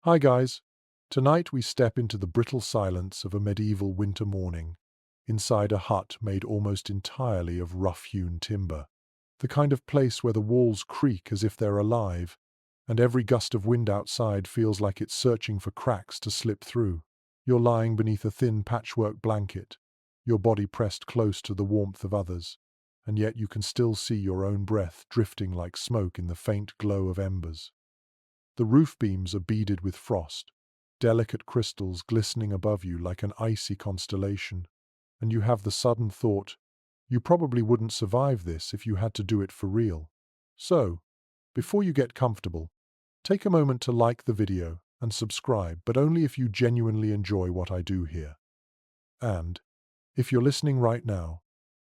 Hi guys. Tonight we step into the brittle silence of a medieval winter morning, inside a hut made almost entirely of rough-hewn timber. The kind of place where the walls creak as if they're alive, and every gust of wind outside feels like it's searching for cracks to slip through. You're lying beneath a thin patchwork blanket, your body pressed close to the warmth of others, and yet you can still see your own breath drifting like smoke in the faint glow of embers. The roof beams are beaded with frost, delicate crystals glistening above you like an icy constellation, and you have the sudden thought, you probably wouldn't survive this if you had to do it for real. So, before you get comfortable, take a moment to like the video and subscribe, but only if you genuinely enjoy what I do here. And, if you're listening right now,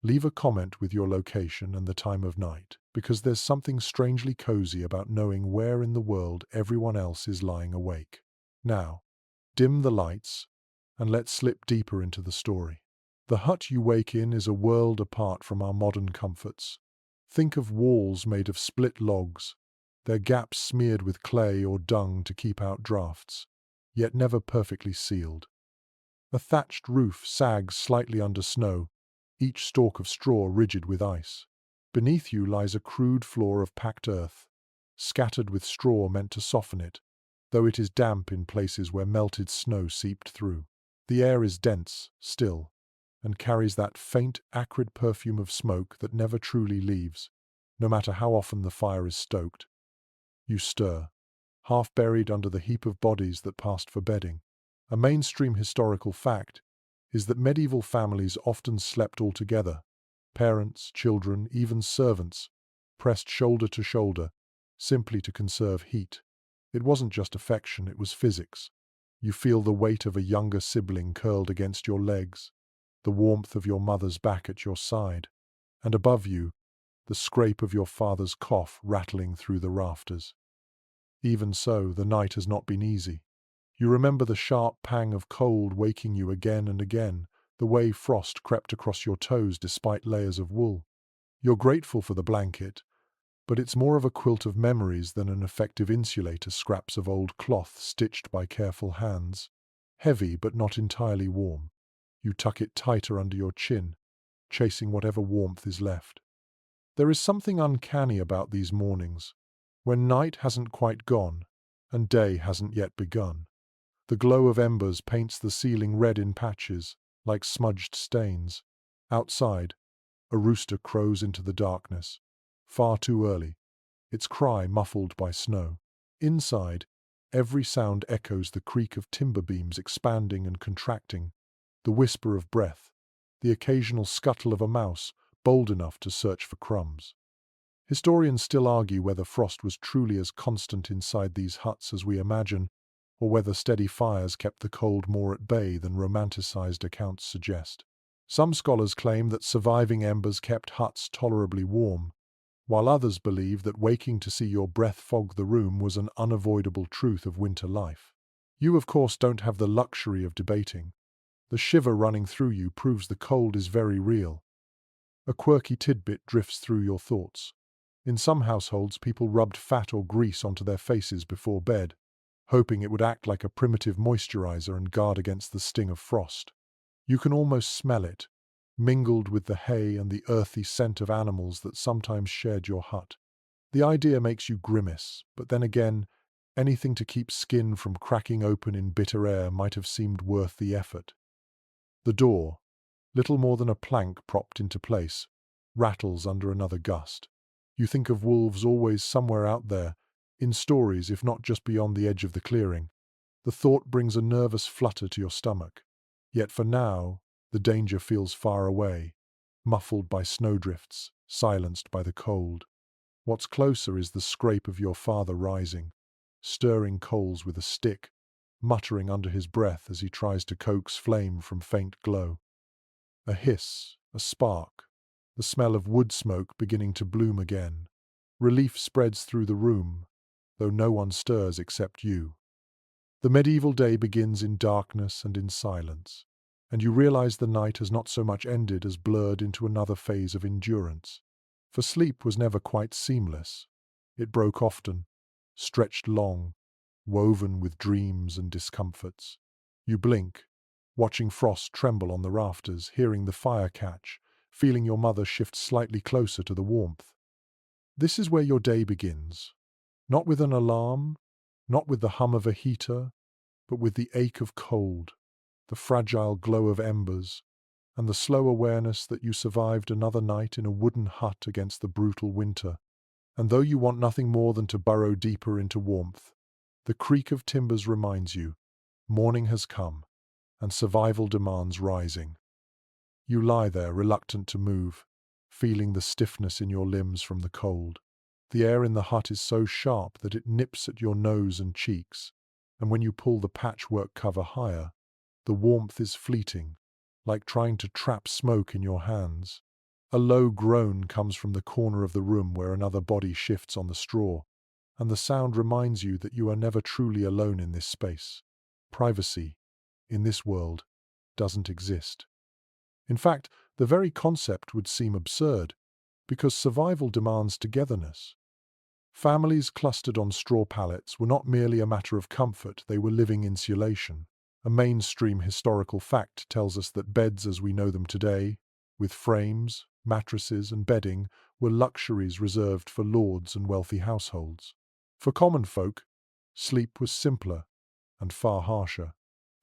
leave a comment with your location and the time of night, because there's something strangely cozy about knowing where in the world everyone else is lying awake. Now, dim the lights, and let's slip deeper into the story. The hut you wake in is a world apart from our modern comforts. Think of walls made of split logs, their gaps smeared with clay or dung to keep out drafts, yet never perfectly sealed. A thatched roof sags slightly under snow, each stalk of straw rigid with ice. Beneath you lies a crude floor of packed earth, scattered with straw meant to soften it, though it is damp in places where melted snow seeped through. The air is dense, still, and carries that faint, acrid perfume of smoke that never truly leaves, no matter how often the fire is stoked. You stir, half buried under the heap of bodies that passed for bedding. A mainstream historical fact is that medieval families often slept all together. Parents, children, even servants, pressed shoulder to shoulder, simply to conserve heat. It wasn't just affection, it was physics. You feel the weight of a younger sibling curled against your legs, the warmth of your mother's back at your side, and above you, the scrape of your father's cough rattling through the rafters. Even so, the night has not been easy. You remember the sharp pang of cold waking you again and again, the way frost crept across your toes despite layers of wool. You're grateful for the blanket, but it's more of a quilt of memories than an effective insulator, scraps of old cloth stitched by careful hands. Heavy but not entirely warm. You tuck it tighter under your chin, chasing whatever warmth is left. There is something uncanny about these mornings, when night hasn't quite gone and day hasn't yet begun. The glow of embers paints the ceiling red in patches, like smudged stains. Outside, a rooster crows into the darkness, far too early, its cry muffled by snow. Inside, every sound echoes the creak of timber beams expanding and contracting, the whisper of breath, the occasional scuttle of a mouse bold enough to search for crumbs. Historians still argue whether frost was truly as constant inside these huts as we imagine, or whether steady fires kept the cold more at bay than romanticized accounts suggest. Some scholars claim that surviving embers kept huts tolerably warm, while others believe that waking to see your breath fog the room was an unavoidable truth of winter life. You, of course, don't have the luxury of debating. The shiver running through you proves the cold is very real. A quirky tidbit drifts through your thoughts. In some households, people rubbed fat or grease onto their faces before bed, hoping it would act like a primitive moisturizer and guard against the sting of frost. You can almost smell it, mingled with the hay and the earthy scent of animals that sometimes shared your hut. The idea makes you grimace, but then again, anything to keep skin from cracking open in bitter air might have seemed worth the effort. The door, little more than a plank propped into place, rattles under another gust. You think of wolves always somewhere out there, in stories if not just beyond the edge of the clearing. The thought brings a nervous flutter to your stomach. Yet for now, the danger feels far away, muffled by snowdrifts, silenced by the cold. What's closer is the scrape of your father rising, stirring coals with a stick, muttering under his breath as he tries to coax flame from faint glow. A hiss, a spark, the smell of wood smoke beginning to bloom again. Relief spreads through the room, though no one stirs except you. The medieval day begins in darkness and in silence, and you realize the night has not so much ended as blurred into another phase of endurance. For sleep was never quite seamless. It broke often, stretched long, woven with dreams and discomforts. You blink, watching frost tremble on the rafters, hearing the fire catch, feeling your mother shift slightly closer to the warmth. This is where your day begins. Not with an alarm, not with the hum of a heater, but with the ache of cold, the fragile glow of embers, and the slow awareness that you survived another night in a wooden hut against the brutal winter. And though you want nothing more than to burrow deeper into warmth, the creak of timbers reminds you, morning has come, and survival demands rising. You lie there, reluctant to move, feeling the stiffness in your limbs from the cold. The air in the hut is so sharp that it nips at your nose and cheeks, and when you pull the patchwork cover higher, the warmth is fleeting, like trying to trap smoke in your hands. A low groan comes from the corner of the room where another body shifts on the straw, and the sound reminds you that you are never truly alone in this space. Privacy, in this world, doesn't exist. In fact, the very concept would seem absurd, because survival demands togetherness. Families clustered on straw pallets were not merely a matter of comfort, they were living insulation. A mainstream historical fact tells us that beds as we know them today, with frames, mattresses, and bedding, were luxuries reserved for lords and wealthy households. For common folk, sleep was simpler and far harsher.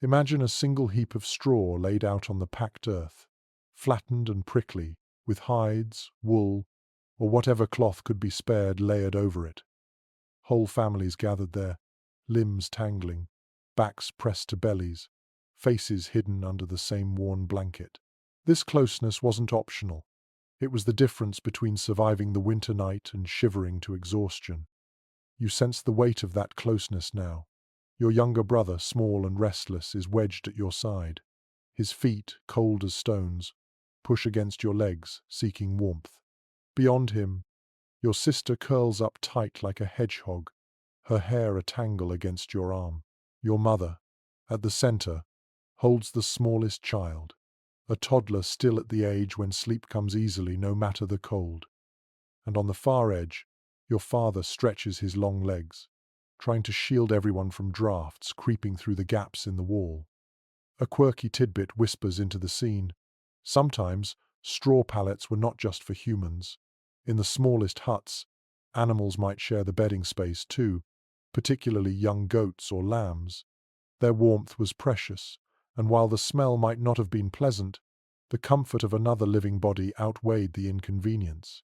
Imagine a single heap of straw laid out on the packed earth, flattened and prickly, with hides, wool, or whatever cloth could be spared layered over it. Whole families gathered there, limbs tangling, backs pressed to bellies, faces hidden under the same worn blanket. This closeness wasn't optional. It was the difference between surviving the winter night and shivering to exhaustion. You sense the weight of that closeness now. Your younger brother, small and restless, is wedged at your side. His feet, cold as stones, push against your legs, seeking warmth. Beyond him, your sister curls up tight like a hedgehog, her hair a tangle against your arm. Your mother, at the center, holds the smallest child, a toddler still at the age when sleep comes easily no matter the cold. And on the far edge, your father stretches his long legs, trying to shield everyone from drafts creeping through the gaps in the wall. A quirky tidbit whispers into the scene. Sometimes, straw pallets were not just for humans. In the smallest huts, animals might share the bedding space too, particularly young goats or lambs. Their warmth was precious, and while the smell might not have been pleasant, the comfort of another living body outweighed the inconvenience.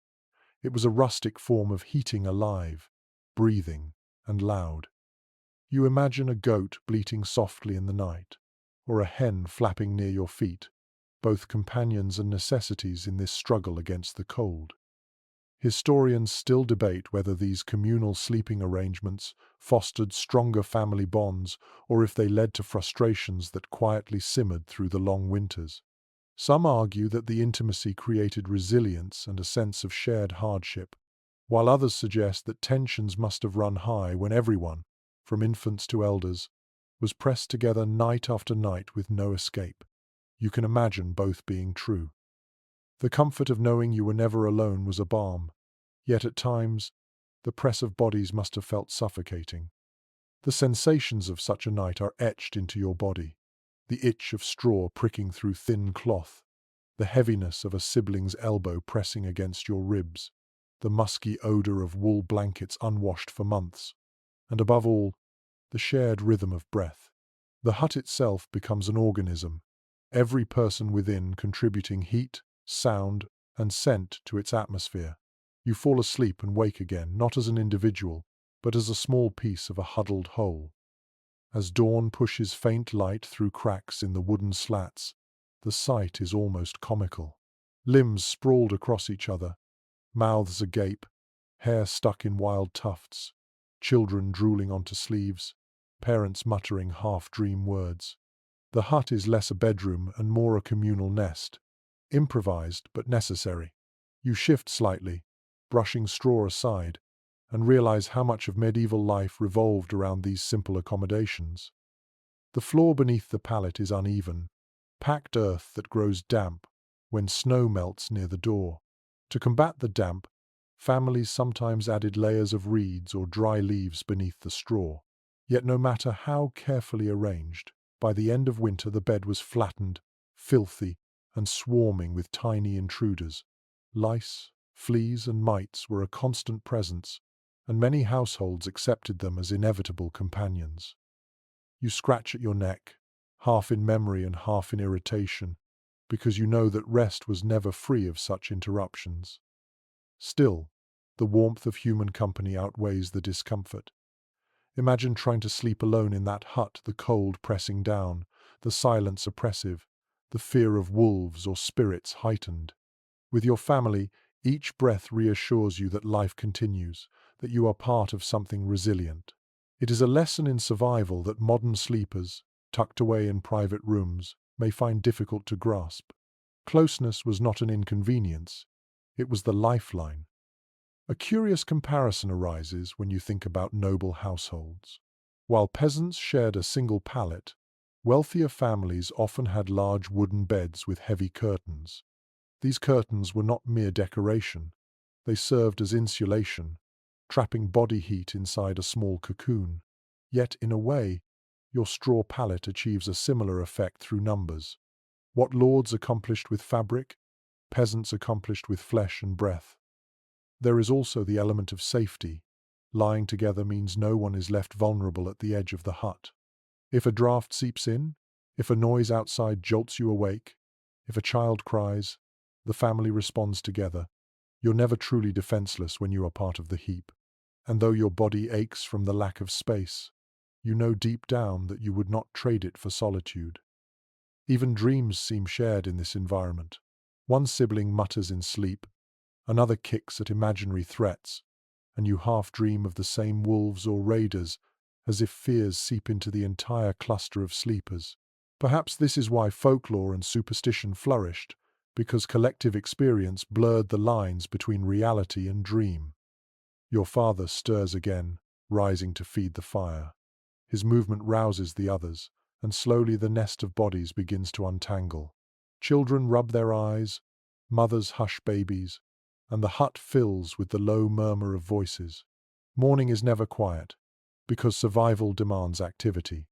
It was a rustic form of heating alive, breathing, and loud. You imagine a goat bleating softly in the night, or a hen flapping near your feet, both companions and necessities in this struggle against the cold. Historians still debate whether these communal sleeping arrangements fostered stronger family bonds or if they led to frustrations that quietly simmered through the long winters. Some argue that the intimacy created resilience and a sense of shared hardship, while others suggest that tensions must have run high when everyone, from infants to elders, was pressed together night after night with no escape. You can imagine both being true. The comfort of knowing you were never alone was a balm, yet at times, the press of bodies must have felt suffocating. The sensations of such a night are etched into your body. The itch of straw pricking through thin cloth, the heaviness of a sibling's elbow pressing against your ribs, the musky odor of wool blankets unwashed for months, and above all, the shared rhythm of breath. The hut itself becomes an organism, every person within contributing heat, sound, and scent to its atmosphere. You fall asleep and wake again, not as an individual, but as a small piece of a huddled whole. As dawn pushes faint light through cracks in the wooden slats, the sight is almost comical. Limbs sprawled across each other, mouths agape, hair stuck in wild tufts, children drooling onto sleeves, parents muttering half-dream words. The hut is less a bedroom and more a communal nest, improvised but necessary. You shift slightly, brushing straw aside, and realize how much of medieval life revolved around these simple accommodations. The floor beneath the pallet is uneven, packed earth that grows damp when snow melts near the door. To combat the damp, families sometimes added layers of reeds or dry leaves beneath the straw. Yet no matter how carefully arranged, by the end of winter the bed was flattened, filthy, and swarming with tiny intruders. Lice, fleas, and mites were a constant presence, and many households accepted them as inevitable companions. You scratch at your neck, half in memory and half in irritation, because you know that rest was never free of such interruptions. Still, the warmth of human company outweighs the discomfort. Imagine trying to sleep alone in that hut, the cold pressing down, the silence oppressive, the fear of wolves or spirits heightened. With your family, each breath reassures you that life continues, that you are part of something resilient. It is a lesson in survival that modern sleepers, tucked away in private rooms, may find difficult to grasp. Closeness was not an inconvenience, it was the lifeline. A curious comparison arises when you think about noble households. While peasants shared a single pallet, wealthier families often had large wooden beds with heavy curtains. These curtains were not mere decoration. They served as insulation, trapping body heat inside a small cocoon. Yet, in a way, your straw pallet achieves a similar effect through numbers. What lords accomplished with fabric, peasants accomplished with flesh and breath. There is also the element of safety. Lying together means no one is left vulnerable at the edge of the hut. If a draught seeps in, if a noise outside jolts you awake, if a child cries, the family responds together. You're never truly defenseless when you are part of the heap. And though your body aches from the lack of space, you know deep down that you would not trade it for solitude. Even dreams seem shared in this environment. One sibling mutters in sleep, another kicks at imaginary threats, and you half dream of the same wolves or raiders, as if fears seep into the entire cluster of sleepers. Perhaps this is why folklore and superstition flourished, because collective experience blurred the lines between reality and dream. Your father stirs again, rising to feed the fire. His movement rouses the others, and slowly the nest of bodies begins to untangle. Children rub their eyes, mothers hush babies, and the hut fills with the low murmur of voices. Morning is never quiet, because survival demands activity.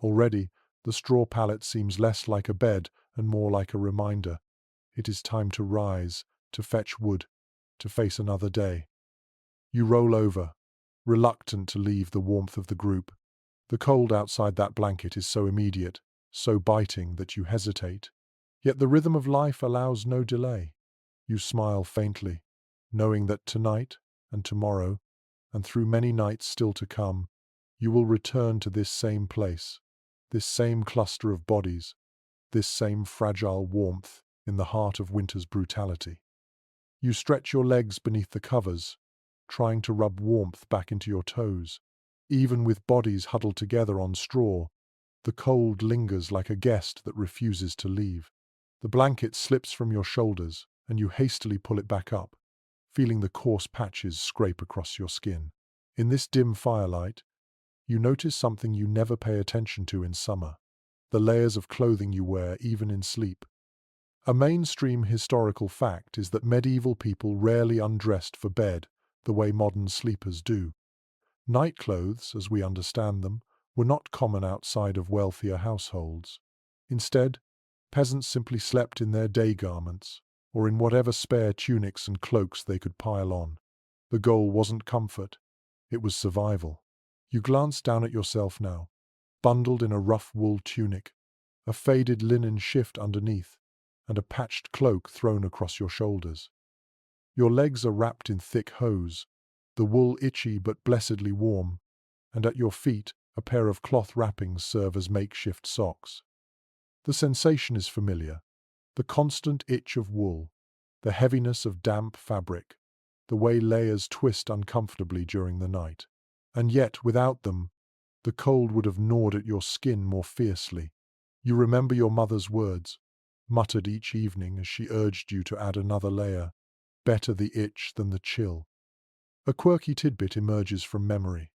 Already, the straw pallet seems less like a bed and more like a reminder. It is time to rise, to fetch wood, to face another day. You roll over, reluctant to leave the warmth of the group. The cold outside that blanket is so immediate, so biting that you hesitate. Yet the rhythm of life allows no delay. You smile faintly, knowing that tonight and tomorrow, and through many nights still to come, you will return to this same place, this same cluster of bodies, this same fragile warmth in the heart of winter's brutality. You stretch your legs beneath the covers, trying to rub warmth back into your toes. Even with bodies huddled together on straw, the cold lingers like a guest that refuses to leave. The blanket slips from your shoulders, and you hastily pull it back up, feeling the coarse patches scrape across your skin. In this dim firelight, you notice something you never pay attention to in summer: the layers of clothing you wear even in sleep. A mainstream historical fact is that medieval people rarely undressed for bed the way modern sleepers do. Night clothes, as we understand them, were not common outside of wealthier households. Instead, peasants simply slept in their day garments, or in whatever spare tunics and cloaks they could pile on. The goal wasn't comfort, it was survival. You glance down at yourself now, bundled in a rough wool tunic, a faded linen shift underneath, and a patched cloak thrown across your shoulders. Your legs are wrapped in thick hose, the wool itchy but blessedly warm, and at your feet a pair of cloth wrappings serve as makeshift socks. The sensation is familiar: the constant itch of wool, the heaviness of damp fabric, the way layers twist uncomfortably during the night. And yet, without them, the cold would have gnawed at your skin more fiercely. You remember your mother's words, muttered each evening as she urged you to add another layer: better the itch than the chill. A quirky tidbit emerges from memory.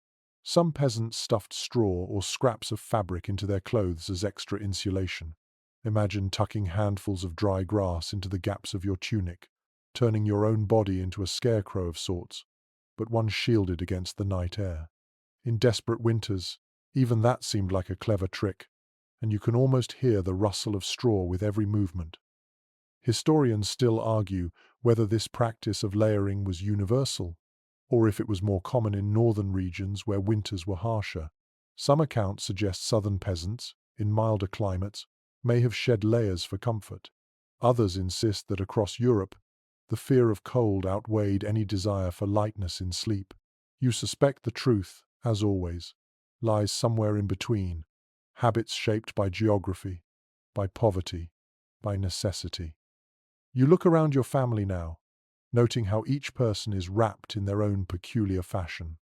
Some peasants stuffed straw or scraps of fabric into their clothes as extra insulation. Imagine tucking handfuls of dry grass into the gaps of your tunic, turning your own body into a scarecrow of sorts, but one shielded against the night air. In desperate winters, Even that seemed like a clever trick, and you can almost hear the rustle of straw with every movement. Historians still argue whether this practice of layering was universal, or if it was more common in northern regions where winters were harsher. Some accounts suggest southern peasants, in milder climates, may have shed layers for comfort. Others insist that across Europe, the fear of cold outweighed any desire for lightness in sleep. You suspect the truth, as always, lies somewhere in between, habits shaped by geography, by poverty, by necessity. You look around your family now, noting how each person is wrapped in their own peculiar fashion.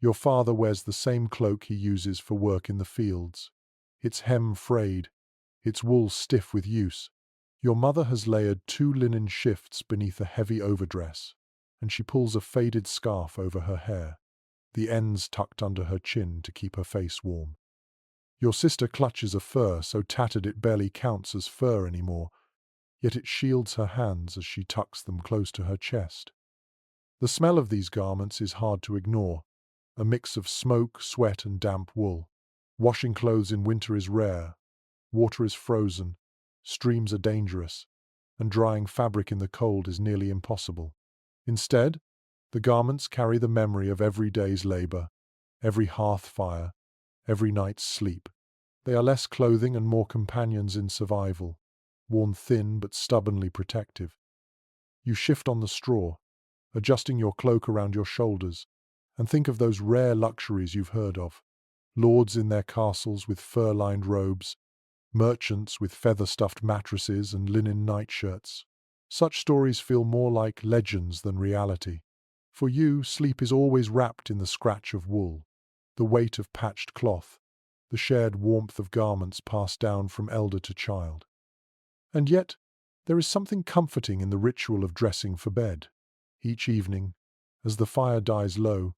Your father wears the same cloak he uses for work in the fields, its hem frayed, its wool stiff with use. Your mother has layered 2 linen shifts beneath a heavy overdress, and she pulls a faded scarf over her hair, the ends tucked under her chin to keep her face warm. Your sister clutches a fur so tattered it barely counts as fur anymore, yet it shields her hands as she tucks them close to her chest. The smell of these garments is hard to ignore, a mix of smoke, sweat, and damp wool. Washing clothes in winter is rare, water is frozen, streams are dangerous, and drying fabric in the cold is nearly impossible. Instead, the garments carry the memory of every day's labor, every hearth fire, every night's sleep. They are less clothing and more companions in survival, worn thin but stubbornly protective. You shift on the straw, adjusting your cloak around your shoulders, and think of those rare luxuries you've heard of. Lords in their castles with fur-lined robes, merchants with feather-stuffed mattresses and linen nightshirts. Such stories feel more like legends than reality. For you, sleep is always wrapped in the scratch of wool, the weight of patched cloth, the shared warmth of garments passed down from elder to child. And yet, there is something comforting in the ritual of dressing for bed. Each evening, as the fire dies low,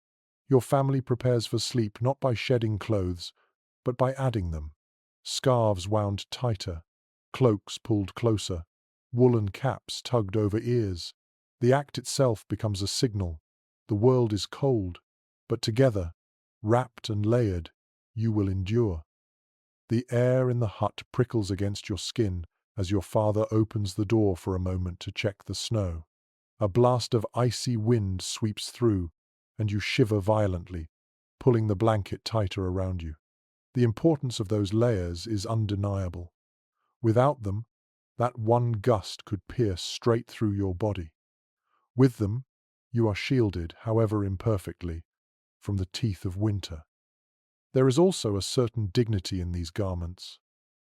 your family prepares for sleep not by shedding clothes, but by adding them. Scarves wound tighter, cloaks pulled closer, woolen caps tugged over ears. The act itself becomes a signal. The world is cold, but together, wrapped and layered, you will endure. The air in the hut prickles against your skin as your father opens the door for a moment to check the snow. A blast of icy wind sweeps through, and you shiver violently, pulling the blanket tighter around you. The importance of those layers is undeniable. Without them, that one gust could pierce straight through your body. With them, you are shielded, however imperfectly, from the teeth of winter. There is also a certain dignity in these garments.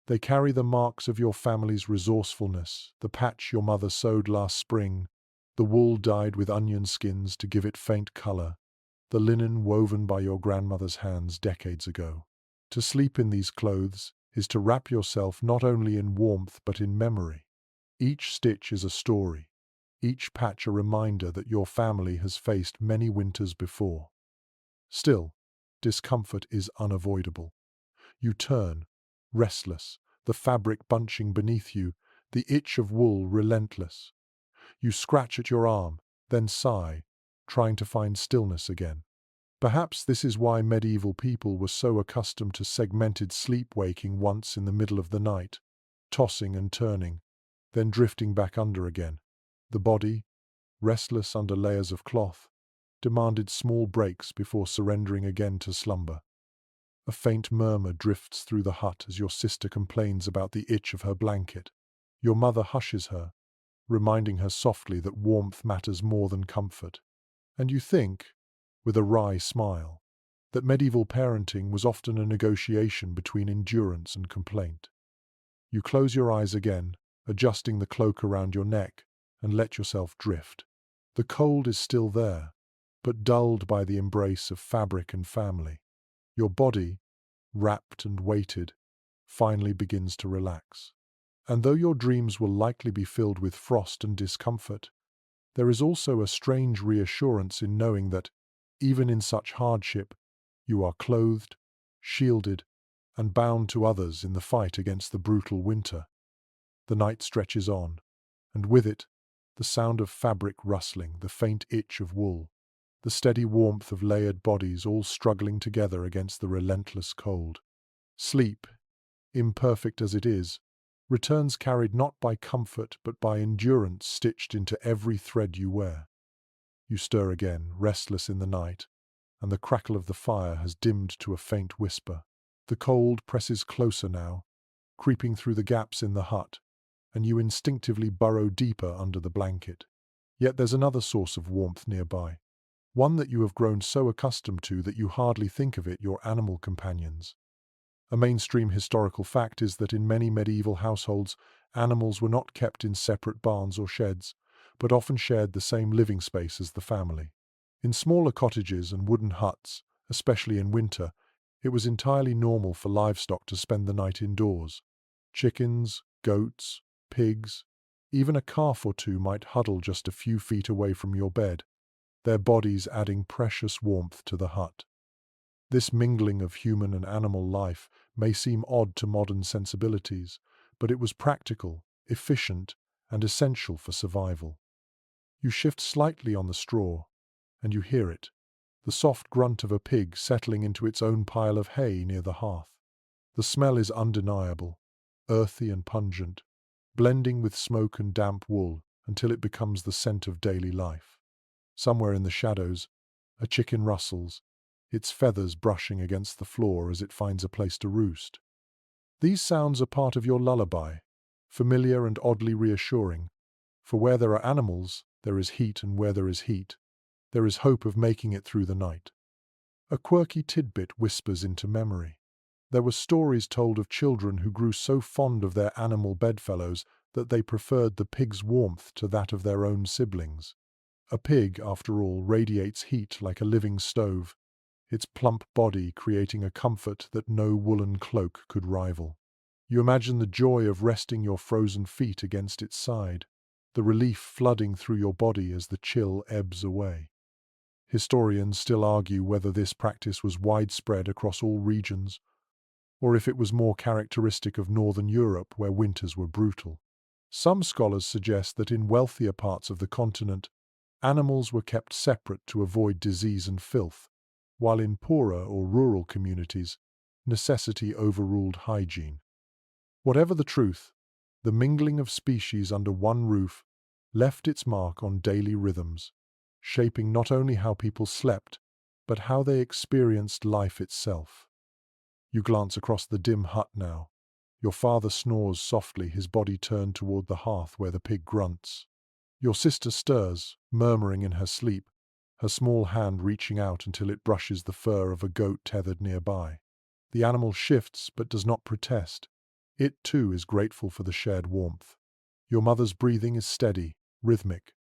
They carry the marks of your family's resourcefulness, the patch your mother sewed last spring, the wool dyed with onion skins to give it faint color, the linen woven by your grandmother's hands decades ago. To sleep in these clothes is to wrap yourself not only in warmth but in memory. Each stitch is a story, each patch a reminder that your family has faced many winters before. Still, discomfort is unavoidable. You turn, restless, the fabric bunching beneath you, the itch of wool relentless. You scratch at your arm, then sigh, trying to find stillness again. Perhaps this is why medieval people were so accustomed to segmented sleep-waking once in the middle of the night, tossing and turning, then drifting back under again. The body, restless under layers of cloth, demanded small breaks before surrendering again to slumber. A faint murmur drifts through the hut as your sister complains about the itch of her blanket. Your mother hushes her, reminding her softly that warmth matters more than comfort. And you think, with a wry smile, that medieval parenting was often a negotiation between endurance and complaint. You close your eyes again, adjusting the cloak around your neck, and let yourself drift. The cold is still there, but dulled by the embrace of fabric and family. Your body, wrapped and weighted, finally begins to relax. And though your dreams will likely be filled with frost and discomfort, there is also a strange reassurance in knowing that, even in such hardship, you are clothed, shielded, and bound to others in the fight against the brutal winter. The night stretches on, and with it, the sound of fabric rustling, the faint itch of wool, the steady warmth of layered bodies all struggling together against the relentless cold. Sleep, imperfect as it is, returns carried not by comfort but by endurance stitched into every thread you wear. You stir again, restless in the night, and the crackle of the fire has dimmed to a faint whisper. The cold presses closer now, creeping through the gaps in the hut, and you instinctively burrow deeper under the blanket. Yet there's another source of warmth nearby, one that you have grown so accustomed to that you hardly think of it your animal companions. A mainstream historical fact is that in many medieval households, animals were not kept in separate barns or sheds, but often shared the same living space as the family. In smaller cottages and wooden huts, especially in winter, it was entirely normal for livestock to spend the night indoors. Chickens, goats, pigs, even a calf or two might huddle just a few feet away from your bed, their bodies adding precious warmth to the hut. This mingling of human and animal life may seem odd to modern sensibilities, but it was practical, efficient, and essential for survival. You shift slightly on the straw, and you hear it, the soft grunt of a pig settling into its own pile of hay near the hearth. The smell is undeniable, earthy and pungent, blending with smoke and damp wool until it becomes the scent of daily life. Somewhere in the shadows, a chicken rustles, its feathers brushing against the floor as it finds a place to roost. These sounds are part of your lullaby, familiar and oddly reassuring, for where there are animals, there is heat, and where there is heat, there is hope of making it through the night. A quirky tidbit whispers into memory. There were stories told of children who grew so fond of their animal bedfellows that they preferred the pig's warmth to that of their own siblings. A pig, after all, radiates heat like a living stove, its plump body creating a comfort that no woolen cloak could rival. You imagine the joy of resting your frozen feet against its side, the relief flooding through your body as the chill ebbs away. Historians still argue whether this practice was widespread across all regions, or if it was more characteristic of Northern Europe where winters were brutal. Some scholars suggest that in wealthier parts of the continent, animals were kept separate to avoid disease and filth, while in poorer or rural communities, necessity overruled hygiene. Whatever the truth, the mingling of species under one roof left its mark on daily rhythms, shaping not only how people slept, but how they experienced life itself. You glance across the dim hut now. Your father snores softly, his body turned toward the hearth where the pig grunts. Your sister stirs, murmuring in her sleep, her small hand reaching out until it brushes the fur of a goat tethered nearby. The animal shifts but does not protest. It, too, is grateful for the shared warmth. Your mother's breathing is steady, rhythmic,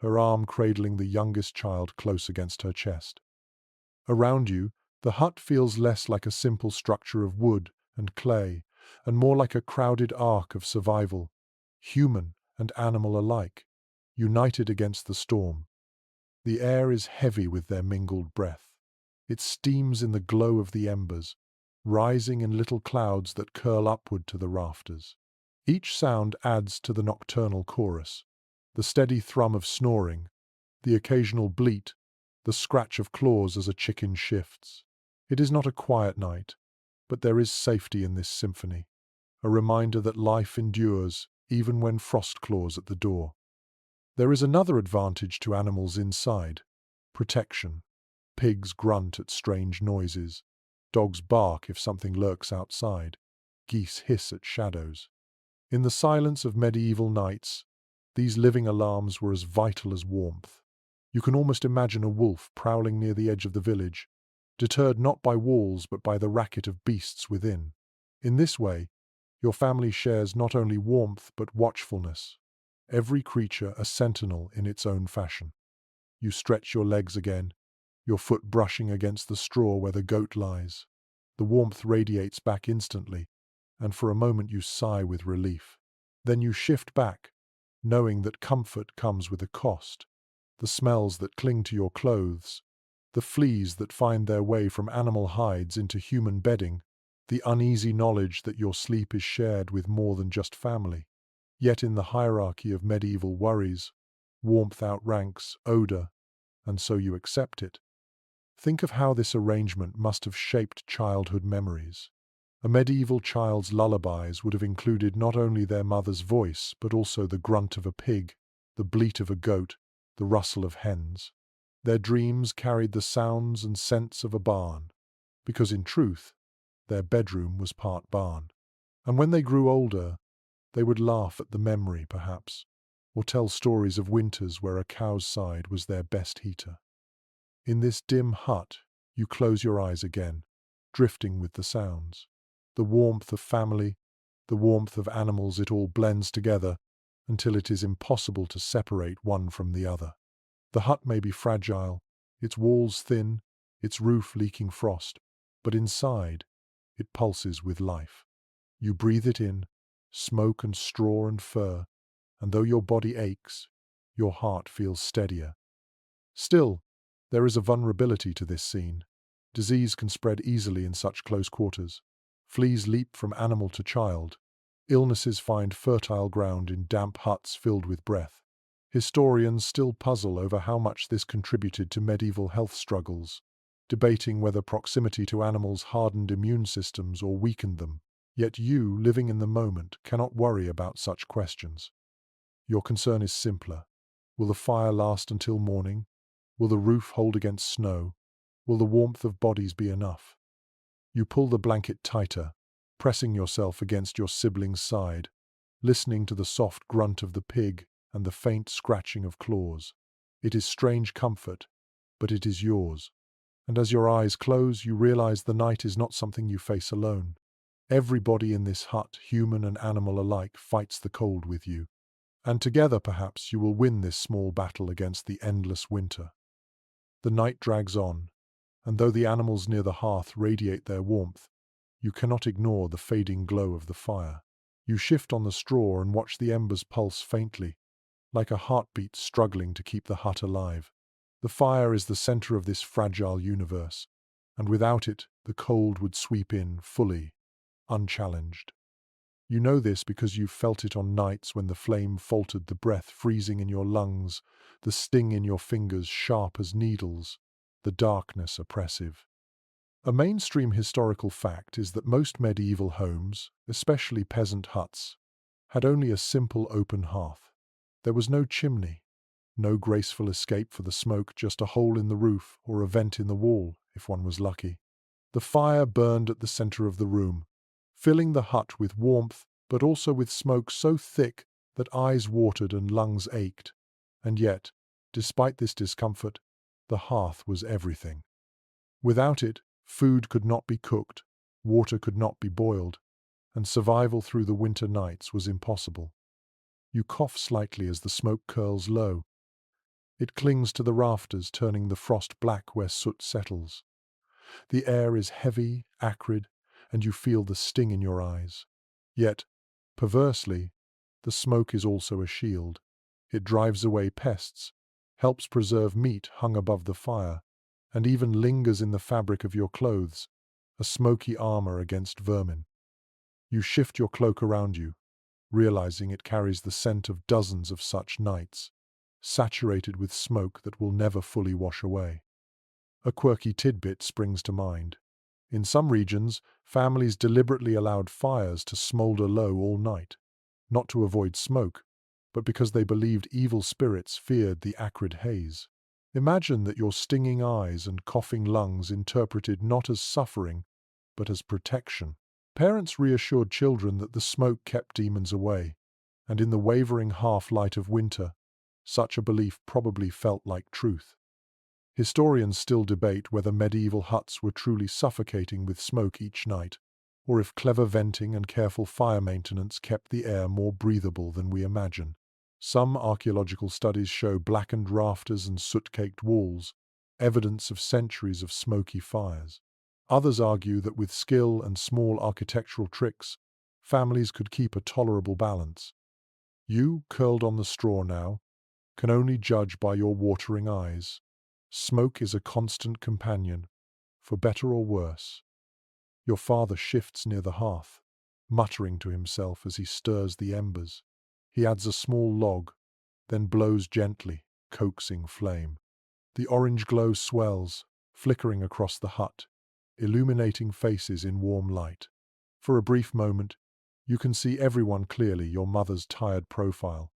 her arm cradling the youngest child close against her chest. Around you, the hut feels less like a simple structure of wood and clay, and more like a crowded ark of survival, human and animal alike, united against the storm. The air is heavy with their mingled breath. It steams in the glow of the embers, rising in little clouds that curl upward to the rafters. Each sound adds to the nocturnal chorus, the steady thrum of snoring, the occasional bleat, the scratch of claws as a chicken shifts. It is not a quiet night, but there is safety in this symphony, a reminder that life endures even when frost claws at the door. There is another advantage to animals inside: protection. Pigs grunt at strange noises. Dogs bark if something lurks outside. Geese hiss at shadows. In the silence of medieval nights, these living alarms were as vital as warmth. You can almost imagine a wolf prowling near the edge of the village, deterred not by walls but by the racket of beasts within. In this way, your family shares not only warmth but watchfulness, every creature a sentinel in its own fashion. You stretch your legs again, your foot brushing against the straw where the goat lies. The warmth radiates back instantly, and for a moment you sigh with relief. Then you shift back, knowing that comfort comes with a cost. The smells that cling to your clothes, the fleas that find their way from animal hides into human bedding, the uneasy knowledge that your sleep is shared with more than just family. Yet in the hierarchy of medieval worries, warmth outranks odor, and so you accept it. Think of how this arrangement must have shaped childhood memories. A medieval child's lullabies would have included not only their mother's voice, but also the grunt of a pig, the bleat of a goat, the rustle of hens. Their dreams carried the sounds and scents of a barn, because in truth, their bedroom was part barn. And when they grew older, they would laugh at the memory, perhaps, or tell stories of winters where a cow's side was their best heater. In this dim hut, you close your eyes again, drifting with the sounds. The warmth of family, the warmth of animals, it all blends together until it is impossible to separate one from the other. The hut may be fragile, its walls thin, its roof leaking frost, but inside, it pulses with life. You breathe it in, smoke and straw and fur, and though your body aches, your heart feels steadier. Still, there is a vulnerability to this scene. Disease can spread easily in such close quarters. Fleas leap from animal to child. Illnesses find fertile ground in damp huts filled with breath. Historians still puzzle over how much this contributed to medieval health struggles, debating whether proximity to animals hardened immune systems or weakened them. Yet you, living in the moment, cannot worry about such questions. Your concern is simpler. Will the fire last until morning? Will the roof hold against snow? Will the warmth of bodies be enough? You pull the blanket tighter, pressing yourself against your sibling's side, listening to the soft grunt of the pig and the faint scratching of claws. It is strange comfort, but it is yours. And as your eyes close, you realize the night is not something you face alone. Everybody in this hut, human and animal alike, fights the cold with you. And together, perhaps, you will win this small battle against the endless winter. The night drags on, and though the animals near the hearth radiate their warmth, you cannot ignore the fading glow of the fire. You shift on the straw and watch the embers pulse faintly, like a heartbeat struggling to keep the hut alive. The fire is the center of this fragile universe, and without it, the cold would sweep in fully, unchallenged. You know this because you've felt it on nights when the flame faltered, the breath freezing in your lungs, the sting in your fingers sharp as needles, the darkness oppressive. A mainstream historical fact is that most medieval homes, especially peasant huts, had only a simple open hearth. There was no chimney, no graceful escape for the smoke, just a hole in the roof or a vent in the wall, if one was lucky. The fire burned at the center of the room, filling the hut with warmth, but also with smoke so thick that eyes watered and lungs ached. And yet, despite this discomfort, the hearth was everything. Without it, food could not be cooked, water could not be boiled, and survival through the winter nights was impossible. You cough slightly as the smoke curls low. It clings to the rafters, turning the frost black where soot settles. The air is heavy, acrid, and you feel the sting in your eyes. Yet, perversely, the smoke is also a shield. It drives away pests, helps preserve meat hung above the fire, and even lingers in the fabric of your clothes, a smoky armor against vermin. You shift your cloak around you, realizing it carries the scent of dozens of such nights, saturated with smoke that will never fully wash away. A quirky tidbit springs to mind. In some regions, families deliberately allowed fires to smolder low all night, not to avoid smoke, but because they believed evil spirits feared the acrid haze. Imagine that your stinging eyes and coughing lungs interpreted not as suffering, but as protection. Parents reassured children that the smoke kept demons away, and in the wavering half-light of winter, such a belief probably felt like truth. Historians still debate whether medieval huts were truly suffocating with smoke each night, or if clever venting and careful fire maintenance kept the air more breathable than we imagine. Some archaeological studies show blackened rafters and soot-caked walls, evidence of centuries of smoky fires. Others argue that with skill and small architectural tricks, families could keep a tolerable balance. You, curled on the straw now, can only judge by your watering eyes. Smoke is a constant companion, for better or worse. Your father shifts near the hearth, muttering to himself as he stirs the embers. He adds a small log, then blows gently, coaxing flame. The orange glow swells, flickering across the hut, illuminating faces in warm light. For a brief moment, you can see everyone clearly: your mother's tired profile,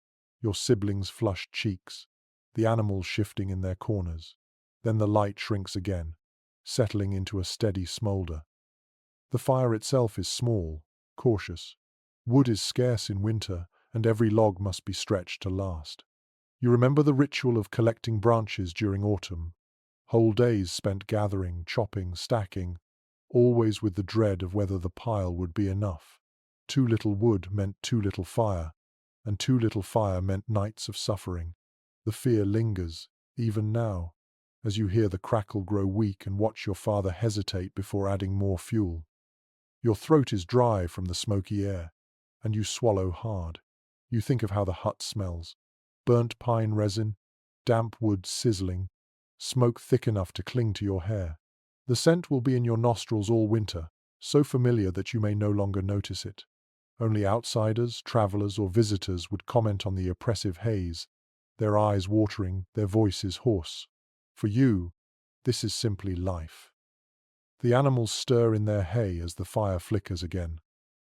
your siblings' flushed cheeks, the animals shifting in their corners. Then the light shrinks again, settling into a steady smolder. The fire itself is small, cautious. Wood is scarce in winter, and every log must be stretched to last. You remember the ritual of collecting branches during autumn, whole days spent gathering, chopping, stacking, always with the dread of whether the pile would be enough. Too little wood meant too little fire, and too little fire meant nights of suffering. The fear lingers, even now, as you hear the crackle grow weak and watch your father hesitate before adding more fuel. Your throat is dry from the smoky air, and you swallow hard. You think of how the hut smells: burnt pine resin, damp wood sizzling, smoke thick enough to cling to your hair. The scent will be in your nostrils all winter, so familiar that you may no longer notice it. Only outsiders, travelers, or visitors would comment on the oppressive haze, their eyes watering, their voices hoarse. For you, this is simply life. The animals stir in their hay as the fire flickers again.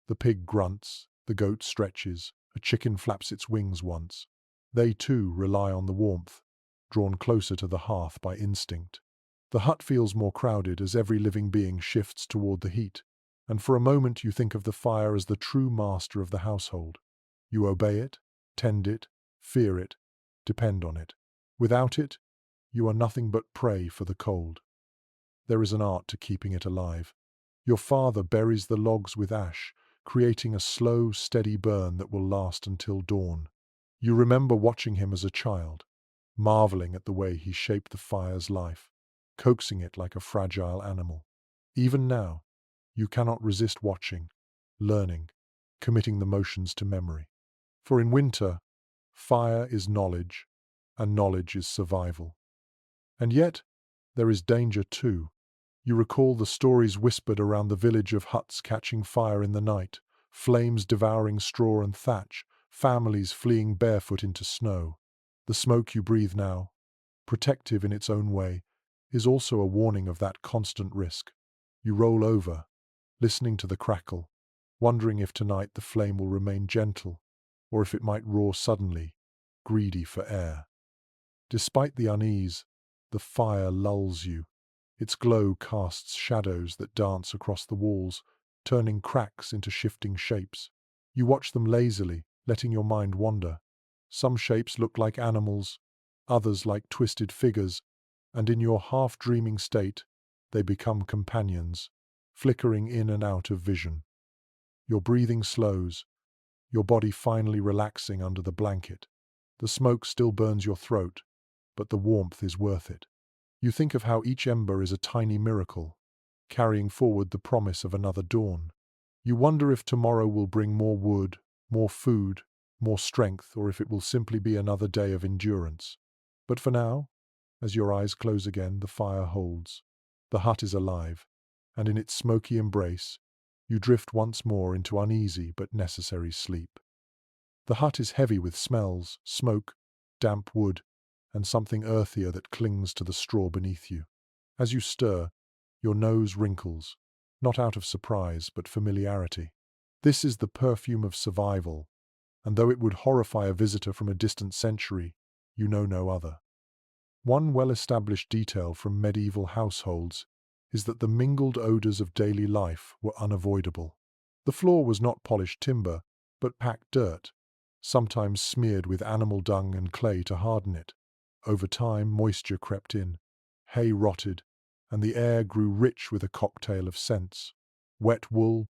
The pig grunts, the goat stretches, a chicken flaps its wings once. They too rely on the warmth, drawn closer to the hearth by instinct. The hut feels more crowded as every living being shifts toward the heat, and for a moment you think of the fire as the true master of the household. You obey it, tend it, fear it, depend on it. Without it, you are nothing but prey for the cold. There is an art to keeping it alive. Your father buries the logs with ash, creating a slow, steady burn that will last until dawn. You remember watching him as a child, marveling at the way he shaped the fire's life, coaxing it like a fragile animal. Even now, you cannot resist watching, learning, committing the motions to memory. For in winter, fire is knowledge, and knowledge is survival. And yet, there is danger too. You recall the stories whispered around the village of huts catching fire in the night, flames devouring straw and thatch, families fleeing barefoot into snow. The smoke you breathe now, protective in its own way, is also a warning of that constant risk. You roll over, listening to the crackle, wondering if tonight the flame will remain gentle, or if it might roar suddenly, greedy for air. Despite the unease, the fire lulls you. Its glow casts shadows that dance across the walls, turning cracks into shifting shapes. You watch them lazily, letting your mind wander. Some shapes look like animals, others like twisted figures, and in your half-dreaming state, they become companions, flickering in and out of vision. Your breathing slows, your body finally relaxing under the blanket. The smoke still burns your throat, but the warmth is worth it. You think of how each ember is a tiny miracle, carrying forward the promise of another dawn. You wonder if tomorrow will bring more wood, more food, more strength, or if it will simply be another day of endurance. But for now, as your eyes close again, the fire holds. The hut is alive, and in its smoky embrace, you drift once more into uneasy but necessary sleep. The hut is heavy with smells, smoke, damp wood, and something earthier that clings to the straw beneath you. As you stir, your nose wrinkles, not out of surprise but familiarity. This is the perfume of survival, and though it would horrify a visitor from a distant century, you know no other. One well-established detail from medieval households is that the mingled odors of daily life were unavoidable. The floor was not polished timber, but packed dirt, sometimes smeared with animal dung and clay to harden it. Over time, moisture crept in, hay rotted, and the air grew rich with a cocktail of scents: wet wool,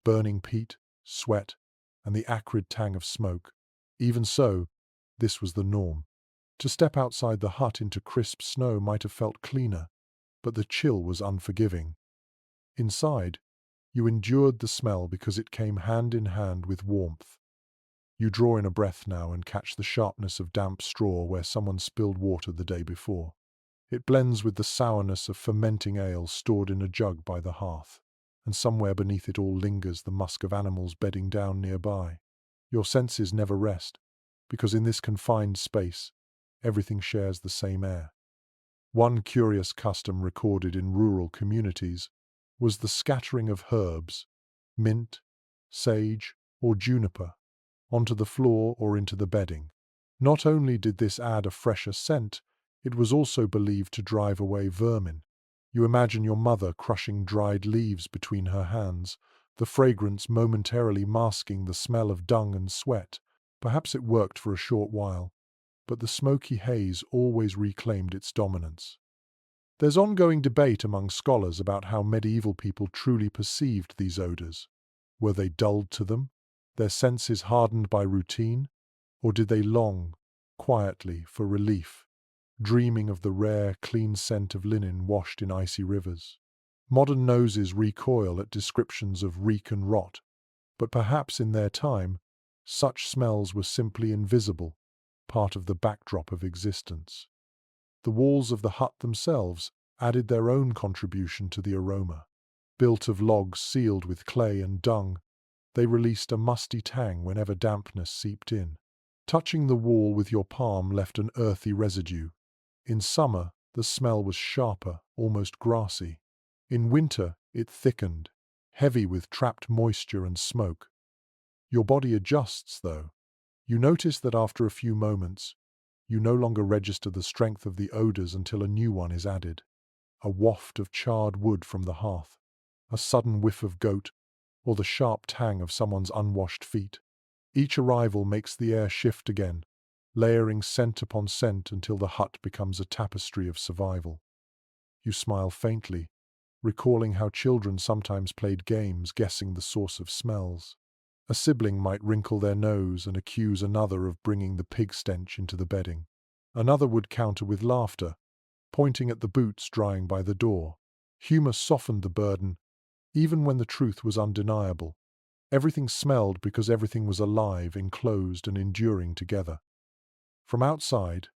burning peat, sweat, and the acrid tang of smoke. Even so, this was the norm. To step outside the hut into crisp snow might have felt cleaner, but the chill was unforgiving. Inside, you endured the smell because it came hand in hand with warmth. You draw in a breath now and catch the sharpness of damp straw where someone spilled water the day before. It blends with the sourness of fermenting ale stored in a jug by the hearth, and somewhere beneath it all lingers the musk of animals bedding down nearby. Your senses never rest, because in this confined space, everything shares the same air. One curious custom recorded in rural communities was the scattering of herbs, mint, sage, or juniper, onto the floor or into the bedding. Not only did this add a fresher scent, it was also believed to drive away vermin. You imagine your mother crushing dried leaves between her hands, the fragrance momentarily masking the smell of dung and sweat. Perhaps it worked for a short while, but the smoky haze always reclaimed its dominance. There's ongoing debate among scholars about how medieval people truly perceived these odors. Were they dulled to them, their senses hardened by routine, or did they long, quietly, for relief, dreaming of the rare, clean scent of linen washed in icy rivers? Modern noses recoil at descriptions of reek and rot, but perhaps in their time, such smells were simply invisible, part of the backdrop of existence. The walls of the hut themselves added their own contribution to the aroma. Built of logs sealed with clay and dung, they released a musty tang whenever dampness seeped in. Touching the wall with your palm left an earthy residue. In summer, the smell was sharper, almost grassy. In winter, it thickened, heavy with trapped moisture and smoke. Your body adjusts, though. You notice that after a few moments, you no longer register the strength of the odors until a new one is added. A waft of charred wood from the hearth, a sudden whiff of goat, or the sharp tang of someone's unwashed feet. Each arrival makes the air shift again, layering scent upon scent until the hut becomes a tapestry of survival. You smile faintly, recalling how children sometimes played games guessing the source of smells. A sibling might wrinkle their nose and accuse another of bringing the pig stench into the bedding. Another would counter with laughter, pointing at the boots drying by the door. Humor softened the burden, even when the truth was undeniable. Everything smelled because everything was alive, enclosed, and enduring together. From outside,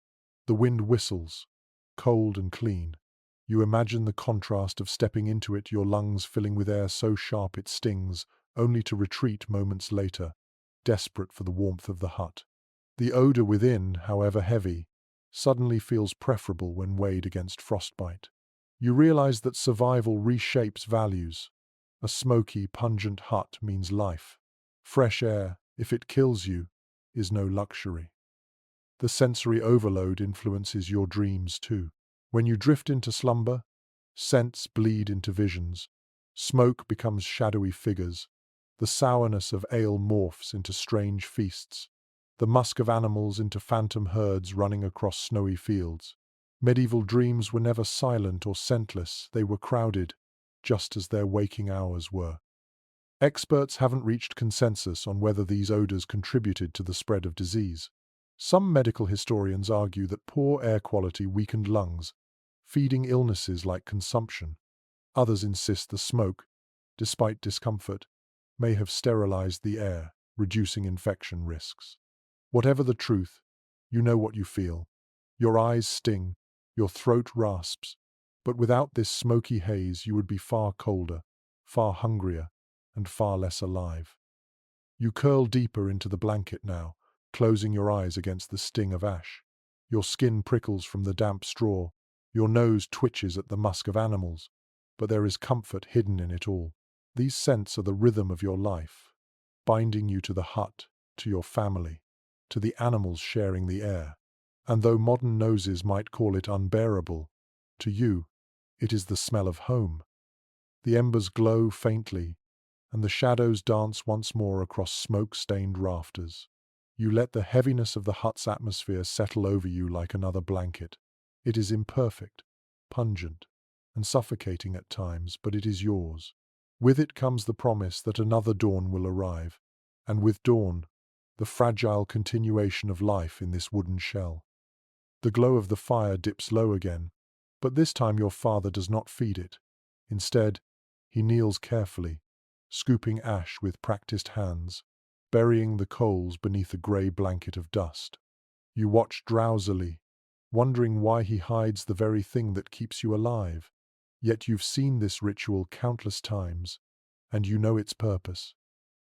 the wind whistles, cold and clean. You imagine the contrast of stepping into it, your lungs filling with air so sharp it stings, only to retreat moments later, desperate for the warmth of the hut. The odor within, however heavy, suddenly feels preferable when weighed against frostbite. You realize that survival reshapes values. A smoky, pungent hut means life. Fresh air, if it kills you, is no luxury. The sensory overload influences your dreams too. When you drift into slumber, scents bleed into visions. Smoke becomes shadowy figures. The sourness of ale morphs into strange feasts. The musk of animals into phantom herds running across snowy fields. Medieval dreams were never silent or scentless, they were crowded, just as their waking hours were. Experts haven't reached consensus on whether these odors contributed to the spread of disease. Some medical historians argue that poor air quality weakened lungs, feeding illnesses like consumption. Others insist the smoke, despite discomfort, may have sterilized the air, reducing infection risks. Whatever the truth, you know what you feel. Your eyes sting, your throat rasps, but without this smoky haze you would be far colder, far hungrier, and far less alive. You curl deeper into the blanket now, closing your eyes against the sting of ash. Your skin prickles from the damp straw, your nose twitches at the musk of animals, but there is comfort hidden in it all. These scents are the rhythm of your life, binding you to the hut, to your family, to the animals sharing the air. And though modern noses might call it unbearable, to you, it is the smell of home. The embers glow faintly, and the shadows dance once more across smoke-stained rafters. You let the heaviness of the hut's atmosphere settle over you like another blanket. It is imperfect, pungent, and suffocating at times, but it is yours. With it comes the promise that another dawn will arrive, and with dawn, the fragile continuation of life in this wooden shell. The glow of the fire dips low again, but this time your father does not feed it. Instead, he kneels carefully, scooping ash with practiced hands, burying the coals beneath a grey blanket of dust. You watch drowsily, wondering why he hides the very thing that keeps you alive. Yet you've seen this ritual countless times, and you know its purpose: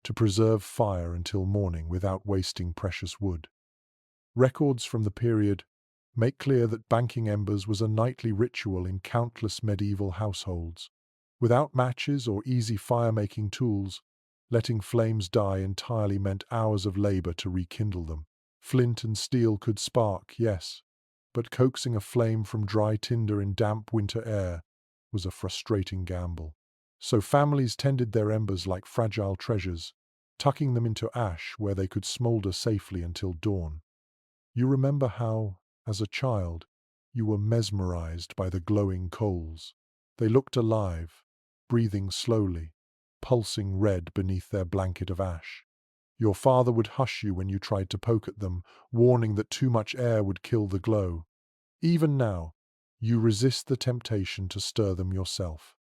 to preserve fire until morning without wasting precious wood. Records from the period Make clear that banking embers was a nightly ritual in countless medieval households. Without matches or easy fire-making tools, letting flames die entirely meant hours of labor to rekindle them. Flint and steel could spark, yes, but coaxing a flame from dry tinder in damp winter air was a frustrating gamble. So families tended their embers like fragile treasures, tucking them into ash where they could smolder safely until dawn. You remember how, as a child, you were mesmerized by the glowing coals. They looked alive, breathing slowly, pulsing red beneath their blanket of ash. Your father would hush you when you tried to poke at them, warning that too much air would kill the glow. Even now, you resist the temptation to stir them yourself.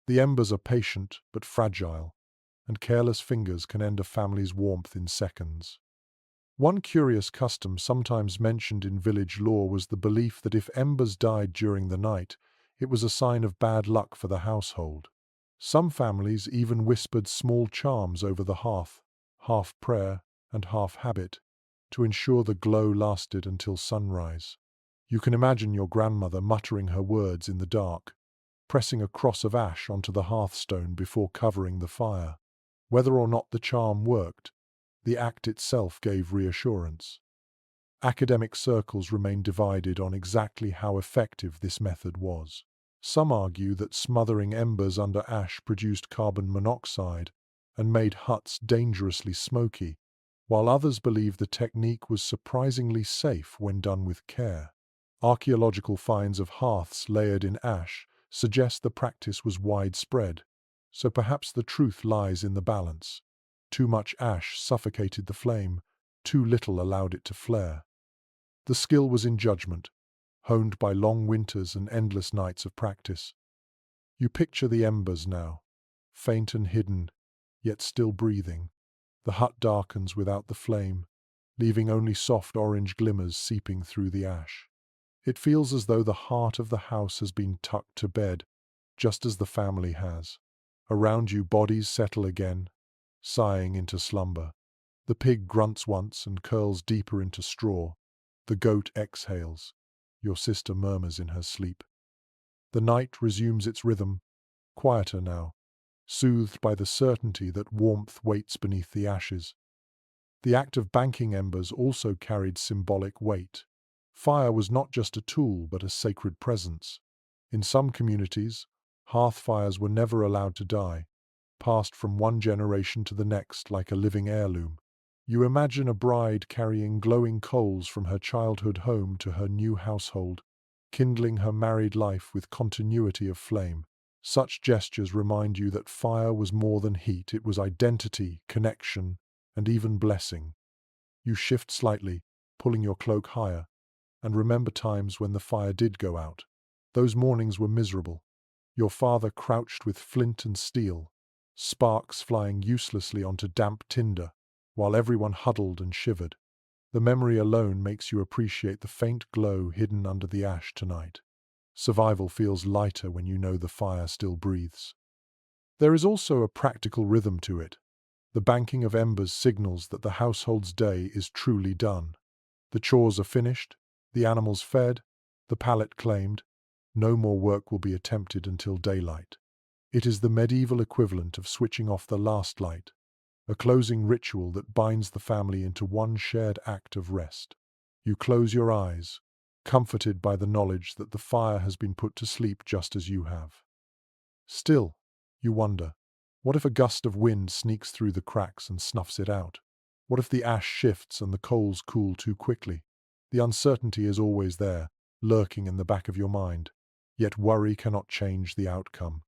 The embers are patient but fragile, and careless fingers can end a family's warmth in seconds. One curious custom sometimes mentioned in village lore was the belief that if embers died during the night, it was a sign of bad luck for the household. Some families even whispered small charms over the hearth, half prayer and half habit, to ensure the glow lasted until sunrise. You can imagine your grandmother muttering her words in the dark, pressing a cross of ash onto the hearthstone before covering the fire. Whether or not the charm worked, the act itself gave reassurance. Academic circles remain divided on exactly how effective this method was. Some argue that smothering embers under ash produced carbon monoxide and made huts dangerously smoky, while others believe the technique was surprisingly safe when done with care. Archaeological finds of hearths layered in ash suggest the practice was widespread, so perhaps the truth lies in the balance. Too much ash suffocated the flame, too little allowed it to flare. The skill was in judgment, honed by long winters and endless nights of practice. You picture the embers now, faint and hidden, yet still breathing. The hut darkens without the flame, leaving only soft orange glimmers seeping through the ash. It feels as though the heart of the house has been tucked to bed, just as the family has. Around you bodies settle again, sighing into slumber. The pig grunts once and curls deeper into straw. The goat exhales. Your sister murmurs in her sleep. The night resumes its rhythm, quieter now, soothed by the certainty that warmth waits beneath the ashes. The act of banking embers also carried symbolic weight. Fire was not just a tool but a sacred presence. In some communities, hearth fires were never allowed to die, passed from one generation to the next like a living heirloom. You imagine a bride carrying glowing coals from her childhood home to her new household, kindling her married life with continuity of flame. Such gestures remind you that fire was more than heat, it was identity, connection, and even blessing. You shift slightly, pulling your cloak higher, and remember times when the fire did go out. Those mornings were miserable. Your father crouched with flint and steel, sparks flying uselessly onto damp tinder, while everyone huddled and shivered. The memory alone makes you appreciate the faint glow hidden under the ash tonight. Survival feels lighter when you know the fire still breathes. There is also a practical rhythm to it. The banking of embers signals that the household's day is truly done. The chores are finished, the animals fed, the pallet claimed. No more work will be attempted until daylight. It is the medieval equivalent of switching off the last light, a closing ritual that binds the family into one shared act of rest. You close your eyes, comforted by the knowledge that the fire has been put to sleep just as you have. Still, you wonder, what if a gust of wind sneaks through the cracks and snuffs it out? What if the ash shifts and the coals cool too quickly? The uncertainty is always there, lurking in the back of your mind. Yet worry cannot change the outcome.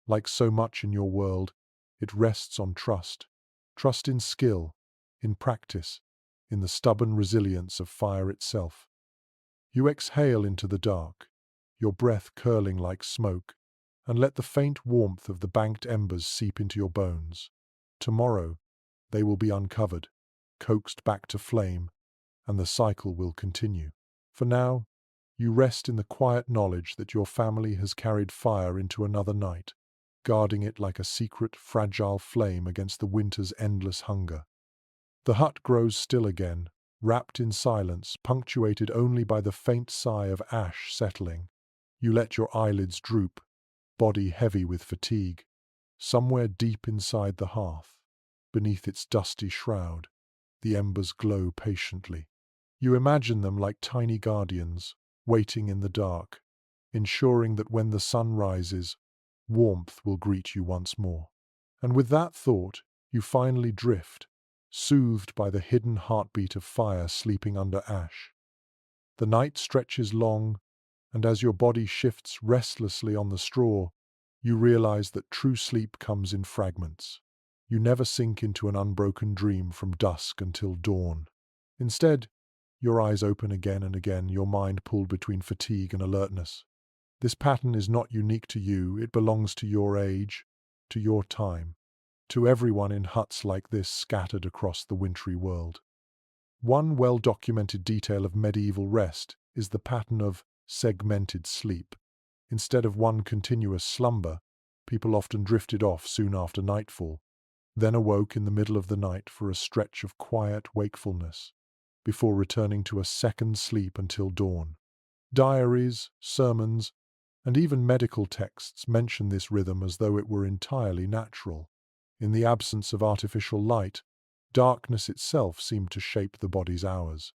Like so much in your world, it rests on trust. Trust in skill, in practice, in the stubborn resilience of fire itself. You exhale into the dark, your breath curling like smoke, and let the faint warmth of the banked embers seep into your bones. Tomorrow, they will be uncovered, coaxed back to flame, and the cycle will continue. For now, you rest in the quiet knowledge that your family has carried fire into another night, guarding it like a secret, fragile flame against the winter's endless hunger. The hut grows still again, wrapped in silence, punctuated only by the faint sigh of ash settling. You let your eyelids droop, body heavy with fatigue. Somewhere deep inside the hearth, beneath its dusty shroud, the embers glow patiently. You imagine them like tiny guardians, waiting in the dark, ensuring that when the sun rises, warmth will greet you once more. And with that thought, you finally drift, soothed by the hidden heartbeat of fire sleeping under ash. The night stretches long, and as your body shifts restlessly on the straw, you realize that true sleep comes in fragments. You never sink into an unbroken dream from dusk until dawn. Instead, your eyes open again and again, your mind pulled between fatigue and alertness. This pattern is not unique to you, it belongs to your age, to your time, to everyone in huts like this scattered across the wintry world. One well-documented detail of medieval rest is the pattern of segmented sleep. Instead of one continuous slumber, people often drifted off soon after nightfall, then awoke in the middle of the night for a stretch of quiet wakefulness, before returning to a second sleep until dawn. Diaries, sermons, and even medical texts mention this rhythm as though it were entirely natural. In the absence of artificial light, darkness itself seemed to shape the body's hours.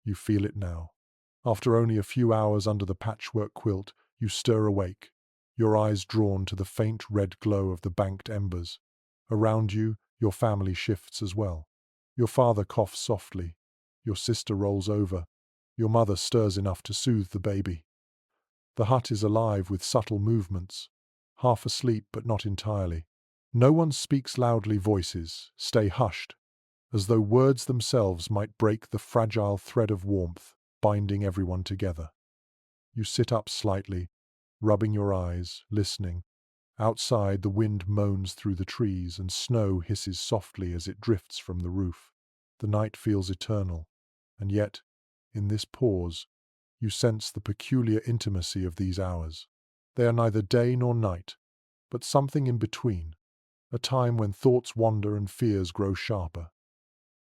You feel it now. After only a few hours under the patchwork quilt, you stir awake, your eyes drawn to the faint red glow of the banked embers. Around you, your family shifts as well. Your father coughs softly, your sister rolls over, your mother stirs enough to soothe the baby. The hut is alive with subtle movements, half asleep but not entirely. No one speaks loudly, voices stay hushed, as though words themselves might break the fragile thread of warmth binding everyone together. You sit up slightly, rubbing your eyes, listening. Outside, the wind moans through the trees and snow hisses softly as it drifts from the roof. The night feels eternal, and yet, in this pause, you sense the peculiar intimacy of these hours. They are neither day nor night, but something in between, a time when thoughts wander and fears grow sharper.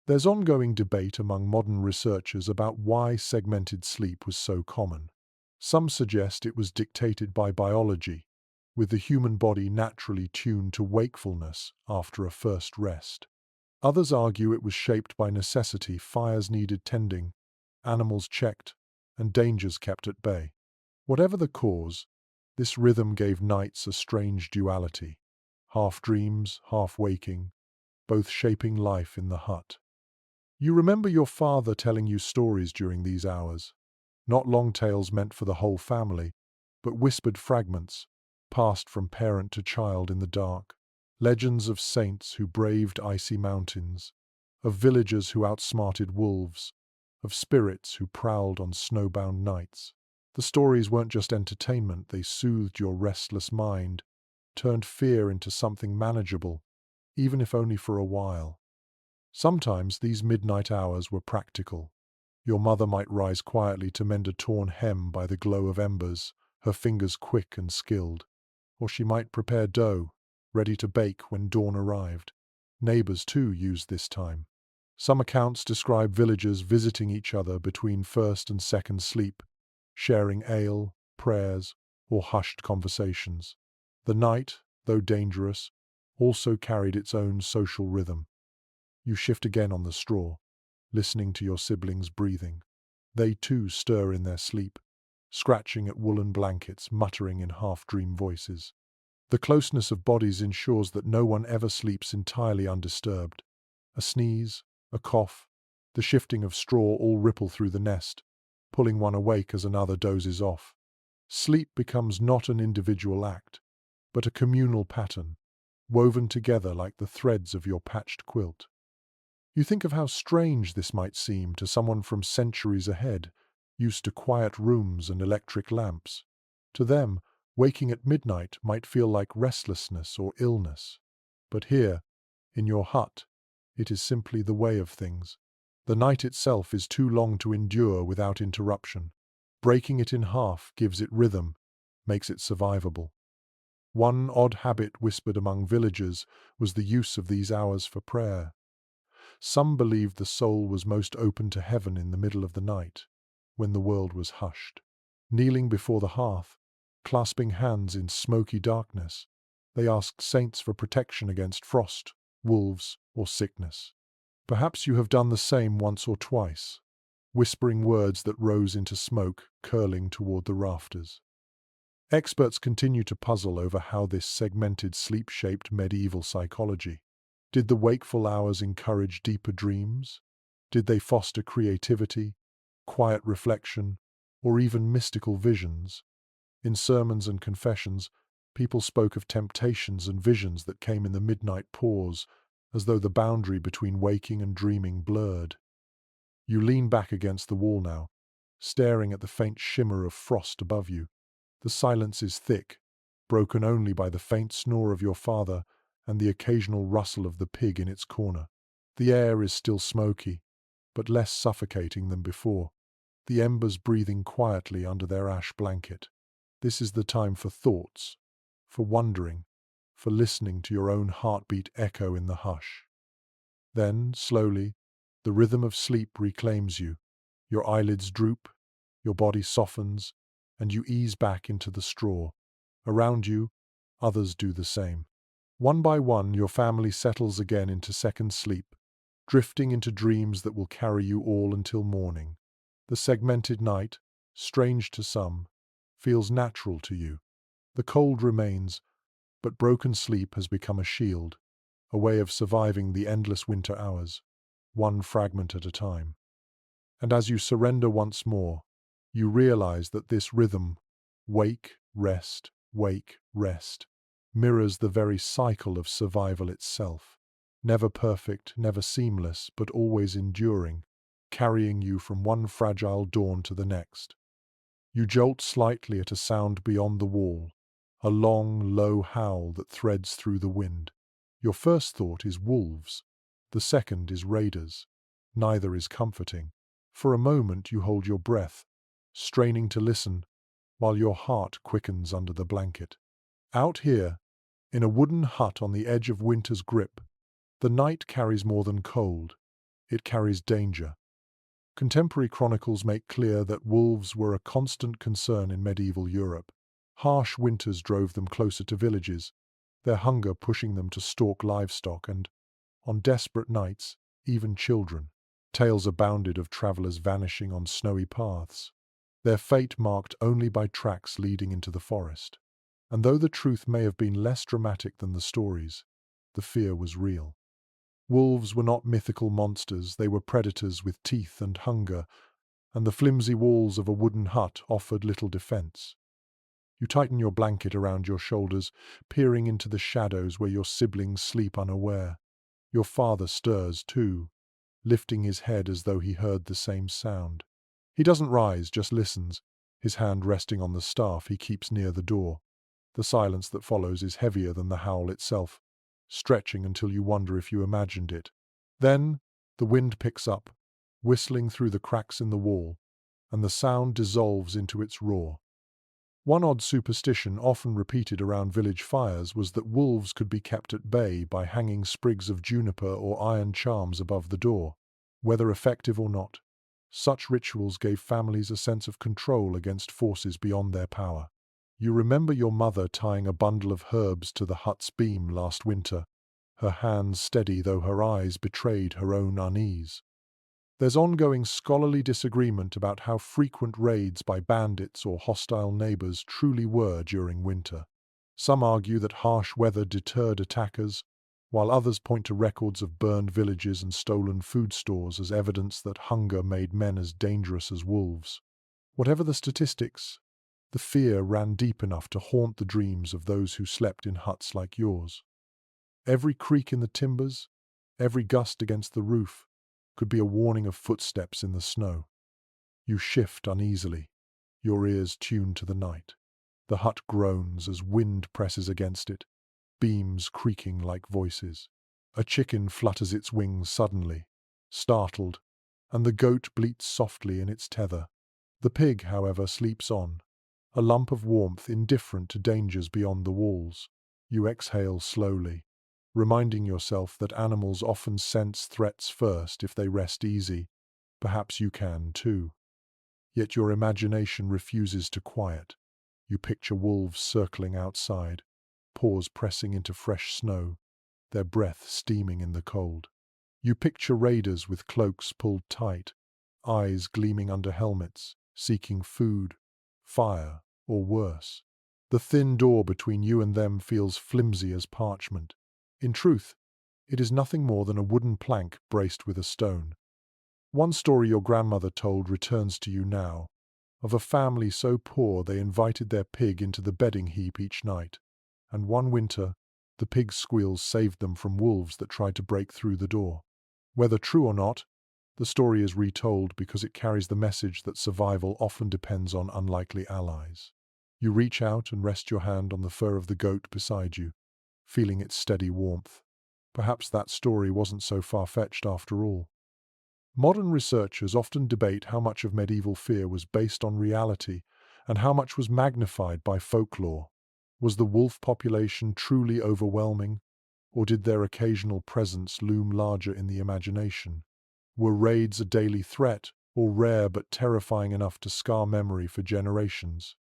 There's ongoing debate among modern researchers about why segmented sleep was so common. Some suggest it was dictated by biology, with the human body naturally tuned to wakefulness after a first rest. Others argue it was shaped by necessity, fires needed tending, animals checked, and dangers kept at bay. Whatever the cause, this rhythm gave nights a strange duality, half dreams, half waking, both shaping life in the hut. You remember your father telling you stories during these hours, not long tales meant for the whole family, but whispered fragments, passed from parent to child in the dark. Legends of saints who braved icy mountains, of villagers who outsmarted wolves, of spirits who prowled on snowbound nights. The stories weren't just entertainment, they soothed your restless mind, turned fear into something manageable, even if only for a while. Sometimes these midnight hours were practical. Your mother might rise quietly to mend a torn hem by the glow of embers, her fingers quick and skilled. Or she might prepare dough, ready to bake when dawn arrived. Neighbors, too, used this time. Some accounts describe villagers visiting each other between first and second sleep, sharing ale, prayers, or hushed conversations. The night, though dangerous, also carried its own social rhythm. You shift again on the straw, listening to your siblings breathing. They too stir in their sleep, scratching at woolen blankets, muttering in half-dream voices. The closeness of bodies ensures that no one ever sleeps entirely undisturbed. A sneeze, a cough, the shifting of straw all ripple through the nest, pulling one awake as another dozes off. Sleep becomes not an individual act, but a communal pattern, woven together like the threads of your patched quilt. You think of how strange this might seem to someone from centuries ahead, used to quiet rooms and electric lamps. To them, waking at midnight might feel like restlessness or illness. But here, in your hut, it is simply the way of things. The night itself is too long to endure without interruption. Breaking it in half gives it rhythm, makes it survivable. One odd habit whispered among villagers was the use of these hours for prayer. Some believed the soul was most open to heaven in the middle of the night, when the world was hushed. Kneeling before the hearth, clasping hands in smoky darkness, they asked saints for protection against frost, wolves, or sickness. Perhaps you have done the same once or twice, whispering words that rose into smoke curling toward the rafters. Experts continue to puzzle over how this segmented sleep shaped medieval psychology. Did the wakeful hours encourage deeper dreams? Did they foster creativity, quiet reflection, or even mystical visions? In sermons and confessions, people spoke of temptations and visions that came in the midnight pause, as though the boundary between waking and dreaming blurred. You lean back against the wall now, staring at the faint shimmer of frost above you. The silence is thick, broken only by the faint snore of your father and the occasional rustle of the pig in its corner. The air is still smoky, but less suffocating than before, the embers breathing quietly under their ash blanket. This is the time for thoughts, for wondering, for listening to your own heartbeat echo in the hush. Then, slowly, the rhythm of sleep reclaims you. Your eyelids droop, your body softens, and you ease back into the straw. Around you, others do the same. One by one, your family settles again into second sleep, drifting into dreams that will carry you all until morning. The segmented night, strange to some, feels natural to you. The cold remains, but broken sleep has become a shield, a way of surviving the endless winter hours, one fragment at a time. And as you surrender once more, you realize that this rhythm, wake, rest, mirrors the very cycle of survival itself. Never perfect, never seamless, but always enduring, carrying you from one fragile dawn to the next. You jolt slightly at a sound beyond the wall, a long, low howl that threads through the wind. Your first thought is wolves. The second is raiders. Neither is comforting. For a moment you hold your breath, straining to listen, while your heart quickens under the blanket. Out here, in a wooden hut on the edge of winter's grip, the night carries more than cold. It carries danger. Contemporary chronicles make clear that wolves were a constant concern in medieval Europe. Harsh winters drove them closer to villages, their hunger pushing them to stalk livestock and, on desperate nights, even children. Tales abounded of travelers vanishing on snowy paths, their fate marked only by tracks leading into the forest. And though the truth may have been less dramatic than the stories, the fear was real. Wolves were not mythical monsters, they were predators with teeth and hunger, and the flimsy walls of a wooden hut offered little defense. You tighten your blanket around your shoulders, peering into the shadows where your siblings sleep unaware. Your father stirs, too, lifting his head as though he heard the same sound. He doesn't rise, just listens, his hand resting on the staff he keeps near the door. The silence that follows is heavier than the howl itself, stretching until you wonder if you imagined it. Then, the wind picks up, whistling through the cracks in the wall, and the sound dissolves into its roar. One odd superstition often repeated around village fires was that wolves could be kept at bay by hanging sprigs of juniper or iron charms above the door. Whether effective or not, such rituals gave families a sense of control against forces beyond their power. You remember your mother tying a bundle of herbs to the hut's beam last winter, her hands steady though her eyes betrayed her own unease. There's ongoing scholarly disagreement about how frequent raids by bandits or hostile neighbors truly were during winter. Some argue that harsh weather deterred attackers, while others point to records of burned villages and stolen food stores as evidence that hunger made men as dangerous as wolves. Whatever the statistics, the fear ran deep enough to haunt the dreams of those who slept in huts like yours. Every creak in the timbers, every gust against the roof, could be a warning of footsteps in the snow. You shift uneasily, your ears tuned to the night. The hut groans as wind presses against it, beams creaking like voices. A chicken flutters its wings suddenly, startled, and the goat bleats softly in its tether. The pig, however, sleeps on, a lump of warmth indifferent to dangers beyond the walls. You exhale slowly, reminding yourself that animals often sense threats first if they rest easy. Perhaps you can too. Yet your imagination refuses to quiet. You picture wolves circling outside, paws pressing into fresh snow, their breath steaming in the cold. You picture raiders with cloaks pulled tight, eyes gleaming under helmets, seeking food, fire, or worse. The thin door between you and them feels flimsy as parchment. In truth, it is nothing more than a wooden plank braced with a stone. One story your grandmother told returns to you now, of a family so poor they invited their pig into the bedding heap each night, and one winter, the pig's squeals saved them from wolves that tried to break through the door. Whether true or not, the story is retold because it carries the message that survival often depends on unlikely allies. You reach out and rest your hand on the fur of the goat beside you, feeling its steady warmth. Perhaps that story wasn't so far-fetched after all. Modern researchers often debate how much of medieval fear was based on reality and how much was magnified by folklore. Was the wolf population truly overwhelming, or did their occasional presence loom larger in the imagination? Were raids a daily threat, or rare but terrifying enough to scar memory for generations?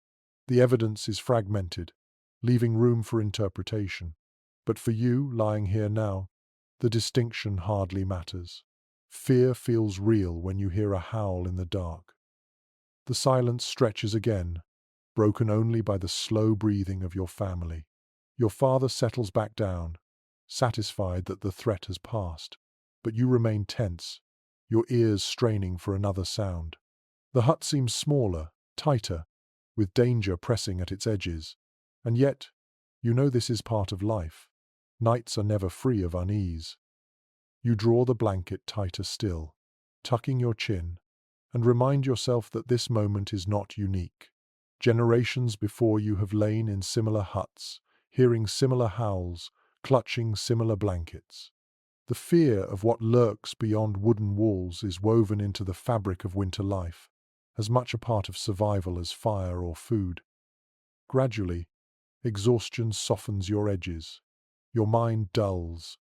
The evidence is fragmented, leaving room for interpretation. But for you, lying here now, the distinction hardly matters. Fear feels real when you hear a howl in the dark. The silence stretches again, broken only by the slow breathing of your family. Your father settles back down, satisfied that the threat has passed, but you remain tense, your ears straining for another sound. The hut seems smaller, tighter, with danger pressing at its edges, and yet, you know this is part of life. Nights are never free of unease. You draw the blanket tighter still, tucking your chin, and remind yourself that this moment is not unique. Generations before you have lain in similar huts, hearing similar howls, clutching similar blankets. The fear of what lurks beyond wooden walls is woven into the fabric of winter life, as much a part of survival as fire or food. Gradually, exhaustion softens your edges. Your mind dulls.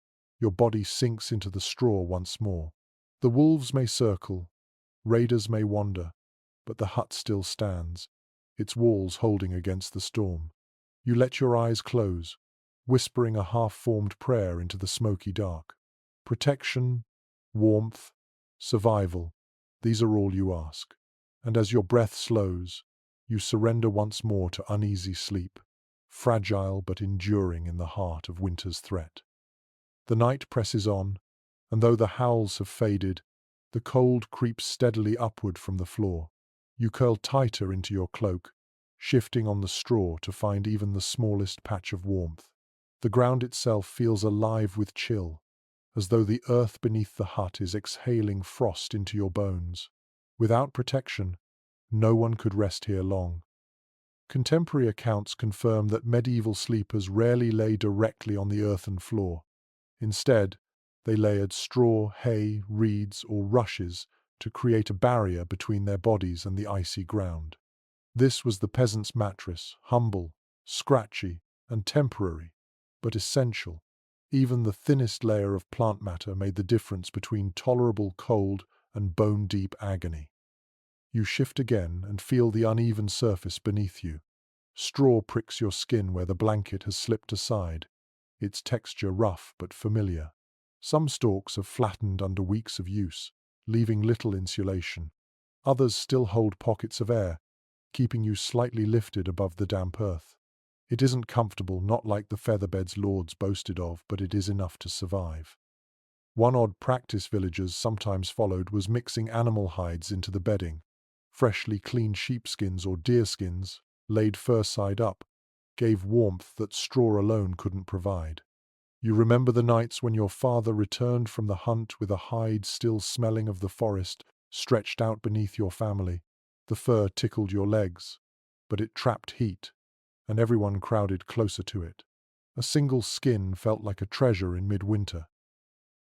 Your body sinks into the straw once more. The wolves may circle, raiders may wander, but the hut still stands, its walls holding against the storm. You let your eyes close, whispering a half-formed prayer into the smoky dark. Protection, warmth, survival, these are all you ask. And as your breath slows, you surrender once more to uneasy sleep, fragile but enduring in the heart of winter's threat. The night presses on, and though the howls have faded, the cold creeps steadily upward from the floor. You curl tighter into your cloak, shifting on the straw to find even the smallest patch of warmth. The ground itself feels alive with chill, as though the earth beneath the hut is exhaling frost into your bones. Without protection, no one could rest here long. Contemporary accounts confirm that medieval sleepers rarely lay directly on the earthen floor. Instead, they layered straw, hay, reeds, or rushes to create a barrier between their bodies and the icy ground. This was the peasant's mattress, humble, scratchy, and temporary, but essential. Even the thinnest layer of plant matter made the difference between tolerable cold and bone-deep agony. You shift again and feel the uneven surface beneath you. Straw pricks your skin where the blanket has slipped aside, its texture rough but familiar. Some stalks have flattened under weeks of use, leaving little insulation. Others still hold pockets of air, keeping you slightly lifted above the damp earth. It isn't comfortable, not like the featherbeds lords boasted of, but it is enough to survive. One odd practice villagers sometimes followed was mixing animal hides into the bedding. Freshly cleaned sheepskins or deerskins, laid fur side up, gave warmth that straw alone couldn't provide. You remember the nights when your father returned from the hunt with a hide still smelling of the forest stretched out beneath your family. The fur tickled your legs, but it trapped heat, and everyone crowded closer to it. A single skin felt like a treasure in midwinter.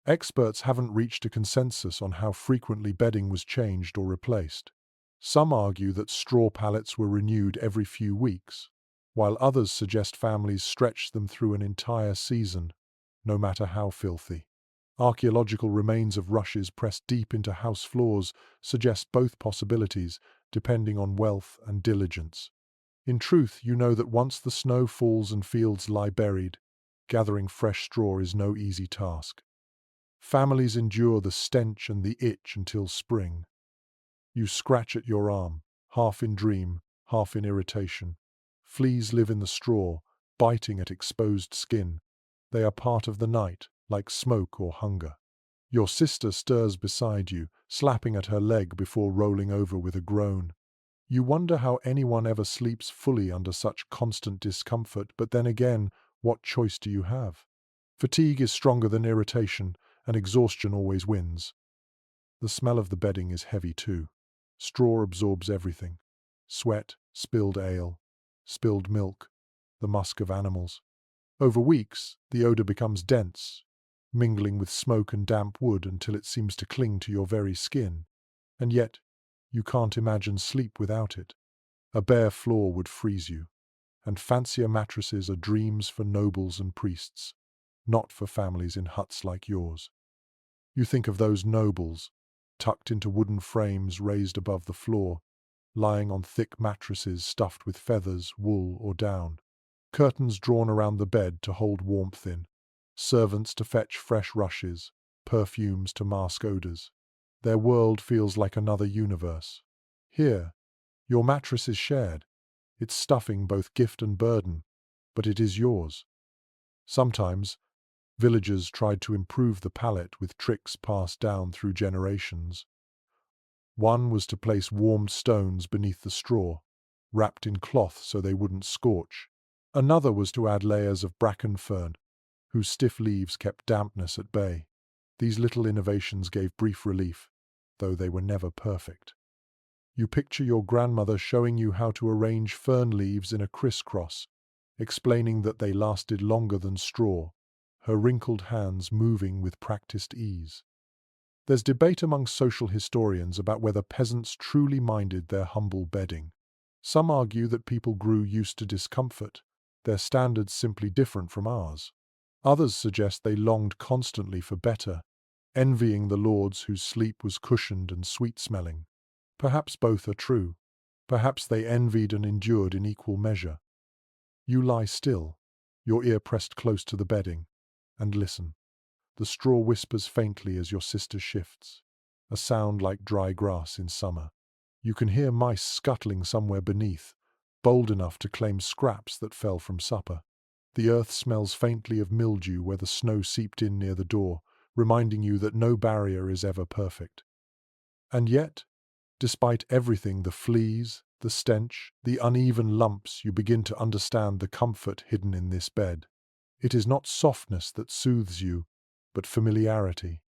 Experts haven't reached a consensus on how frequently bedding was changed or replaced. Some argue that straw pallets were renewed every few weeks, while others suggest families stretched them through an entire season. no matter how filthy. Archaeological remains of rushes pressed deep into house floors suggest both possibilities, depending on wealth and diligence. In truth, you know that once the snow falls and fields lie buried, gathering fresh straw is no easy task. Families endure the stench and the itch until spring. You scratch at your arm, half in dream, half in irritation. Fleas live in the straw, biting at exposed skin. They are part of the night, like smoke or hunger. Your sister stirs beside you, slapping at her leg before rolling over with a groan. You wonder how anyone ever sleeps fully under such constant discomfort, but then again, what choice do you have? Fatigue is stronger than irritation, and exhaustion always wins. The smell of the bedding is heavy too. Straw absorbs everything. Sweat, spilled ale, spilled milk, the musk of animals. Over weeks, the odor becomes dense, mingling with smoke and damp wood until it seems to cling to your very skin. And yet, you can't imagine sleep without it. A bare floor would freeze you, and fancier mattresses are dreams for nobles and priests, not for families in huts like yours. You think of those nobles, tucked into wooden frames raised above the floor, lying on thick mattresses stuffed with feathers, wool, or down. Curtains drawn around the bed to hold warmth in, servants to fetch fresh rushes, perfumes to mask odors. Their world feels like another universe. Here, your mattress is shared, its stuffing both gift and burden, but it is yours. Sometimes, villagers tried to improve the pallet with tricks passed down through generations. One was to place warmed stones beneath the straw, wrapped in cloth so they wouldn't scorch. Another was to add layers of bracken fern, whose stiff leaves kept dampness at bay. These little innovations gave brief relief, though they were never perfect. You picture your grandmother showing you how to arrange fern leaves in a crisscross, explaining that they lasted longer than straw, her wrinkled hands moving with practiced ease. There's debate among social historians about whether peasants truly minded their humble bedding. Some argue that people grew used to discomfort, their standards simply different from ours. Others suggest they longed constantly for better, envying the lords whose sleep was cushioned and sweet-smelling. Perhaps both are true. Perhaps they envied and endured in equal measure. You lie still, your ear pressed close to the bedding, and listen. The straw whispers faintly as your sister shifts, a sound like dry grass in summer. You can hear mice scuttling somewhere beneath, bold enough to claim scraps that fell from supper. The earth smells faintly of mildew where the snow seeped in near the door, reminding you that no barrier is ever perfect. And yet, despite everything, the fleas, the stench, the uneven lumps, you begin to understand the comfort hidden in this bed. It is not softness that soothes you, but familiarity.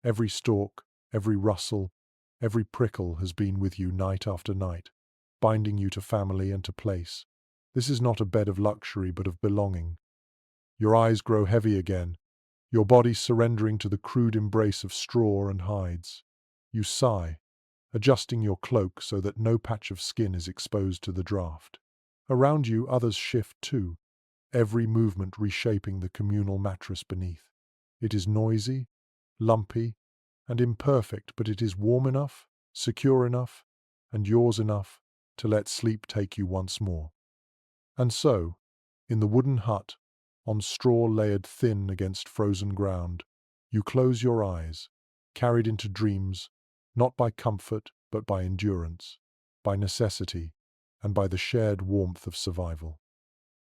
Every stalk, every rustle, every prickle has been with you night after night, binding you to family and to place. This is not a bed of luxury, but of belonging. Your eyes grow heavy again, your body surrendering to the crude embrace of straw and hides. You sigh, adjusting your cloak so that no patch of skin is exposed to the draught. Around you, others shift too, every movement reshaping the communal mattress beneath. It is noisy, lumpy, and imperfect, but it is warm enough, secure enough, and yours enough to let sleep take you once more. And so, in the wooden hut, on straw layered thin against frozen ground, you close your eyes, carried into dreams, not by comfort, but by endurance, by necessity, and by the shared warmth of survival.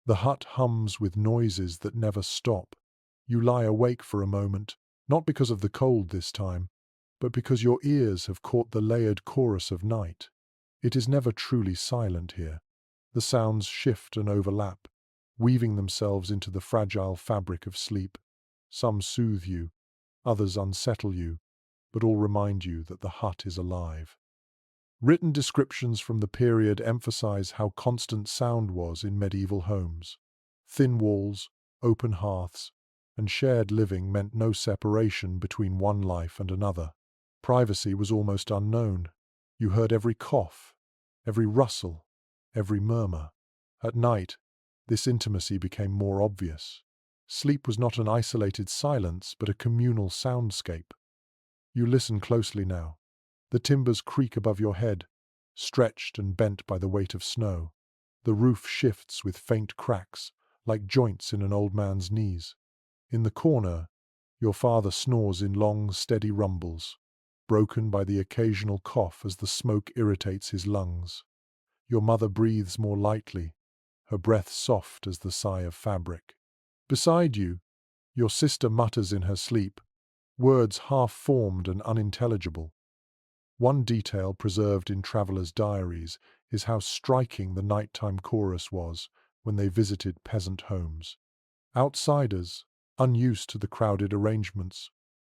The hut hums with noises that never stop. You lie awake for a moment, not because of the cold this time, but because your ears have caught the layered chorus of night. It is never truly silent here. The sounds shift and overlap, weaving themselves into the fragile fabric of sleep. Some soothe you, others unsettle you, but all remind you that the hut is alive. Written descriptions from the period emphasize how constant sound was in medieval homes. Thin walls, open hearths, and shared living meant no separation between one life and another. Privacy was almost unknown. You heard every cough, every rustle, every murmur. At night, this intimacy became more obvious. Sleep was not an isolated silence, but a communal soundscape. You listen closely now. The timbers creak above your head, stretched and bent by the weight of snow. The roof shifts with faint cracks, like joints in an old man's knees. In the corner, your father snores in long, steady rumbles, broken by the occasional cough as the smoke irritates his lungs. Your mother breathes more lightly, her breath soft as the sigh of fabric. Beside you, your sister mutters in her sleep, words half-formed and unintelligible. One detail preserved in travelers' diaries is how striking the nighttime chorus was when they visited peasant homes. Outsiders, unused to the crowded arrangements,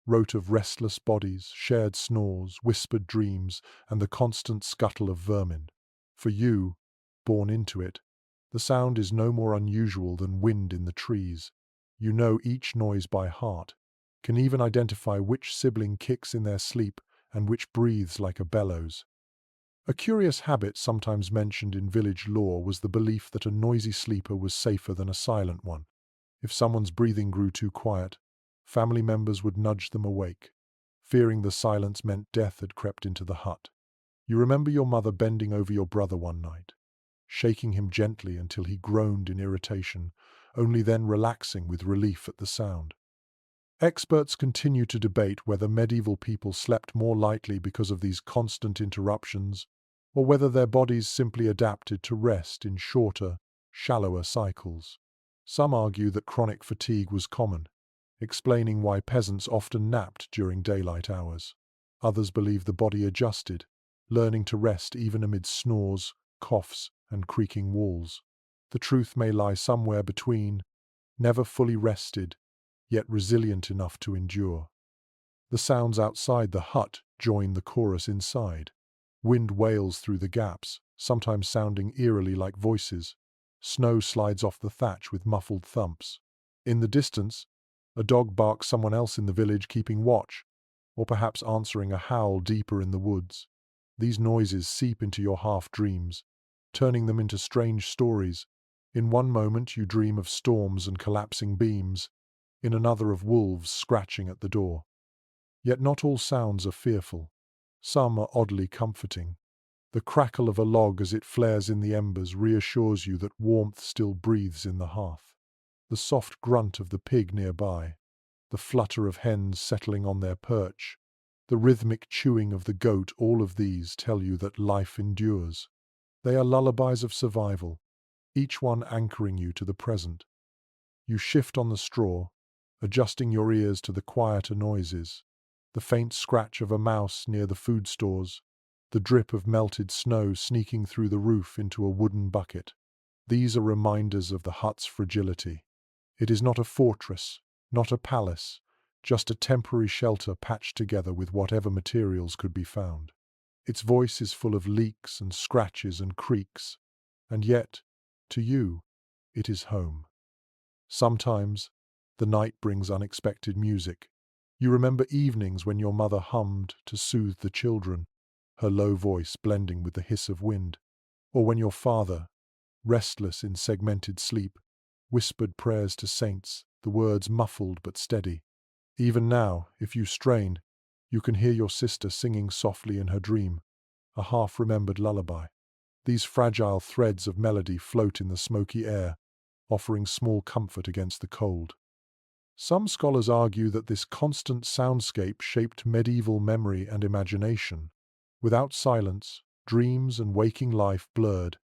wrote of restless bodies, shared snores, whispered dreams, and the constant scuttle of vermin. For you, born into it, the sound is no more unusual than wind in the trees. You know each noise by heart, can even identify which sibling kicks in their sleep and which breathes like a bellows. A curious habit sometimes mentioned in village lore was the belief that a noisy sleeper was safer than a silent one. If someone's breathing grew too quiet, family members would nudge them awake, fearing the silence meant death had crept into the hut. You remember your mother bending over your brother one night, shaking him gently until he groaned in irritation, only then relaxing with relief at the sound. Experts continue to debate whether medieval people slept more lightly because of these constant interruptions, or whether their bodies simply adapted to rest in shorter, shallower cycles. Some argue that chronic fatigue was common, explaining why peasants often napped during daylight hours. Others believe the body adjusted, learning to rest even amid snores, coughs, and creaking walls. The truth may lie somewhere between, never fully rested, yet resilient enough to endure. The sounds outside the hut join the chorus inside. Wind wails through the gaps, sometimes sounding eerily like voices. Snow slides off the thatch with muffled thumps. In the distance, a dog barks someone else in the village keeping watch, or perhaps answering a howl deeper in the woods. These noises seep into your half-dreams, turning them into strange stories. In one moment you dream of storms and collapsing beams, in another of wolves scratching at the door. Yet not all sounds are fearful. Some are oddly comforting. The crackle of a log as it flares in the embers reassures you that warmth still breathes in the hearth. The soft grunt of the pig nearby, the flutter of hens settling on their perch, the rhythmic chewing of the goat, all of these tell you that life endures. They are lullabies of survival, each one anchoring you to the present. You shift on the straw, adjusting your ears to the quieter noises, the faint scratch of a mouse near the food stores, the drip of melted snow sneaking through the roof into a wooden bucket. These are reminders of the hut's fragility. It is not a fortress, not a palace, just a temporary shelter patched together with whatever materials could be found. Its voice is full of leaks and scratches and creaks, and yet, to you, it is home. Sometimes, the night brings unexpected music. You remember evenings when your mother hummed to soothe the children, her low voice blending with the hiss of wind, or when your father, restless in segmented sleep, whispered prayers to saints, the words muffled but steady. Even now, if you strain, you can hear your sister singing softly in her dream, a half-remembered lullaby. These fragile threads of melody float in the smoky air, offering small comfort against the cold. Some scholars argue that this constant soundscape shaped medieval memory and imagination. Without silence, dreams and waking life blurred,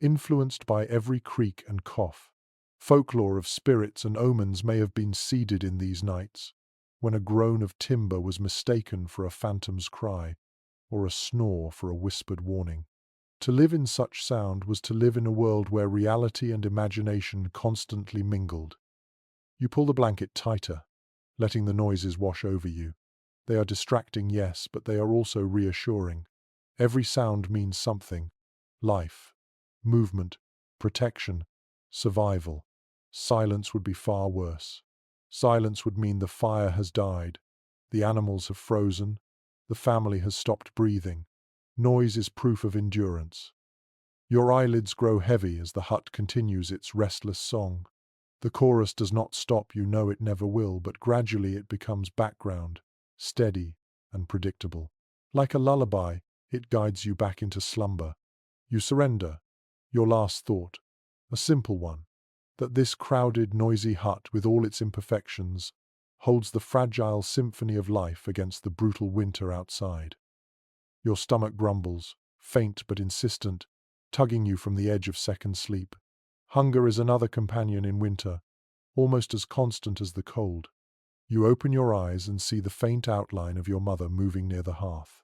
influenced by every creak and cough. Folklore of spirits and omens may have been seeded in these nights, when a groan of timber was mistaken for a phantom's cry, or a snore for a whispered warning. To live in such sound was to live in a world where reality and imagination constantly mingled. You pull the blanket tighter, letting the noises wash over you. They are distracting, yes, but they are also reassuring. Every sound means something: life, movement, protection, survival. Silence would be far worse. Silence would mean the fire has died, the animals have frozen, the family has stopped breathing. Noise is proof of endurance. Your eyelids grow heavy as the hut continues its restless song. The chorus does not stop, you know it never will, but gradually it becomes background, steady and predictable. Like a lullaby, it guides you back into slumber. You surrender. Your last thought, a simple one, that this crowded, noisy hut, with all its imperfections, holds the fragile symphony of life against the brutal winter outside. Your stomach grumbles, faint but insistent, tugging you from the edge of second sleep. Hunger is another companion in winter, almost as constant as the cold. You open your eyes and see the faint outline of your mother moving near the hearth.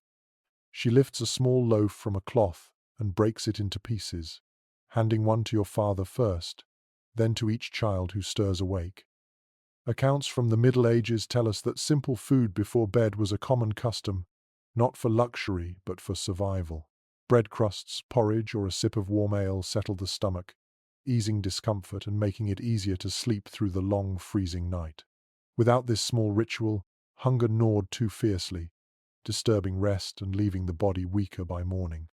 She lifts a small loaf from a cloth and breaks it into pieces, handing one to your father first, then to each child who stirs awake. Accounts from the Middle Ages tell us that simple food before bed was a common custom, not for luxury but for survival. Bread crusts, porridge, or a sip of warm ale settled the stomach, easing discomfort and making it easier to sleep through the long, freezing night. Without this small ritual, hunger gnawed too fiercely, disturbing rest and leaving the body weaker by morning.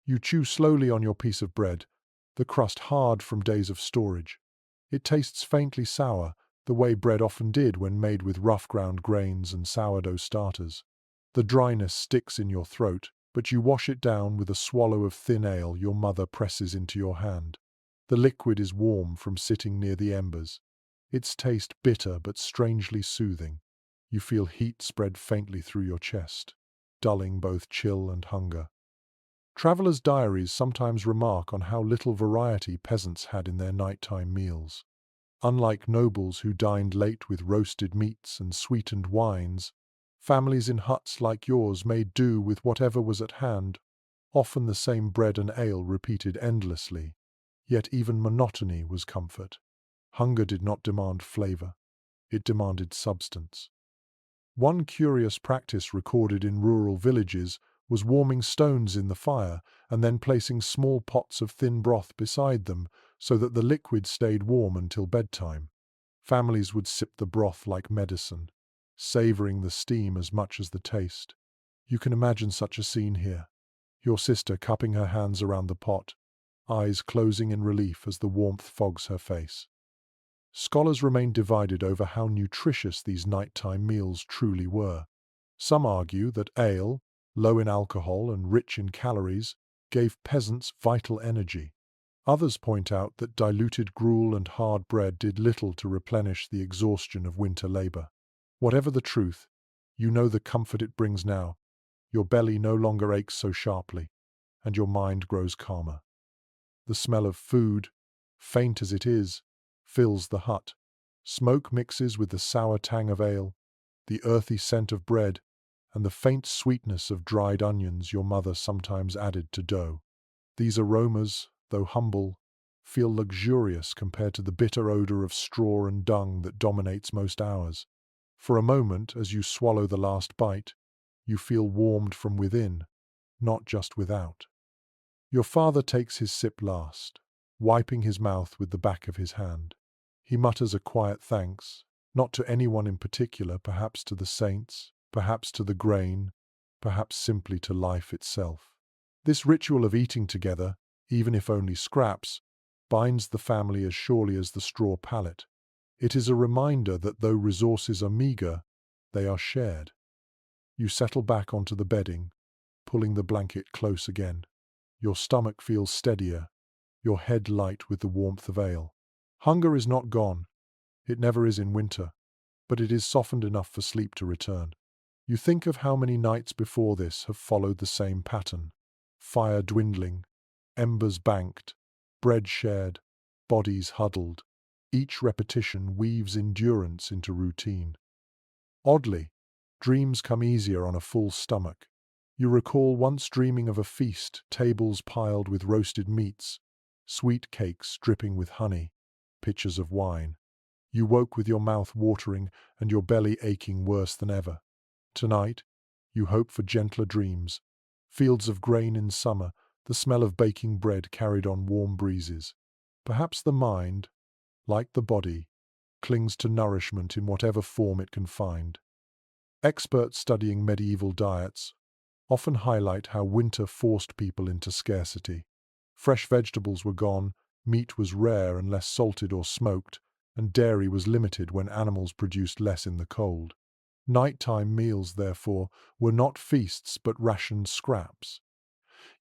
You chew slowly on your piece of bread, the crust hard from days of storage. It tastes faintly sour, the way bread often did when made with rough ground grains and sourdough starters. The dryness sticks in your throat, but you wash it down with a swallow of thin ale your mother presses into your hand. The liquid is warm from sitting near the embers. Its taste bitter but strangely soothing. You feel heat spread faintly through your chest, dulling both chill and hunger. Travelers' diaries sometimes remark on how little variety peasants had in their nighttime meals. Unlike nobles who dined late with roasted meats and sweetened wines, families in huts like yours made do with whatever was at hand, often the same bread and ale repeated endlessly. Yet even monotony was comfort. Hunger did not demand flavor, it demanded substance. One curious practice recorded in rural villages was warming stones in the fire and then placing small pots of thin broth beside them so that the liquid stayed warm until bedtime. Families would sip the broth like medicine, savoring the steam as much as the taste. You can imagine such a scene here. Your sister cupping her hands around the pot, eyes closing in relief as the warmth fogs her face. Scholars remain divided over how nutritious these nighttime meals truly were. Some argue that ale, low in alcohol and rich in calories, gave peasants vital energy. Others point out that diluted gruel and hard bread did little to replenish the exhaustion of winter labor. Whatever the truth, you know the comfort it brings now. Your belly no longer aches so sharply, and your mind grows calmer. The smell of food, faint as it is, fills the hut. Smoke mixes with the sour tang of ale, the earthy scent of bread, and the faint sweetness of dried onions your mother sometimes added to dough. These aromas, though humble, feel luxurious compared to the bitter odor of straw and dung that dominates most hours. For a moment, as you swallow the last bite, you feel warmed from within, not just without. Your father takes his sip last, wiping his mouth with the back of his hand. He mutters a quiet thanks, not to anyone in particular, perhaps to the saints, perhaps to the grain, perhaps simply to life itself. This ritual of eating together, even if only scraps, binds the family as surely as the straw pallet. It is a reminder that though resources are meager, they are shared. You settle back onto the bedding, pulling the blanket close again. Your stomach feels steadier, your head light with the warmth of ale. Hunger is not gone. It never is in winter, but it is softened enough for sleep to return. You think of how many nights before this have followed the same pattern. Fire dwindling, embers banked, bread shared, bodies huddled. Each repetition weaves endurance into routine. Oddly, dreams come easier on a full stomach. You recall once dreaming of a feast, tables piled with roasted meats, sweet cakes dripping with honey, pitchers of wine. You woke with your mouth watering and your belly aching worse than ever. Tonight, you hope for gentler dreams. Fields of grain in summer, the smell of baking bread carried on warm breezes. Perhaps the mind, like the body, clings to nourishment in whatever form it can find. Experts studying medieval diets often highlight how winter forced people into scarcity. Fresh vegetables were gone, meat was rare unless salted or smoked, and dairy was limited when animals produced less in the cold. Nighttime meals, therefore, were not feasts but rationed scraps.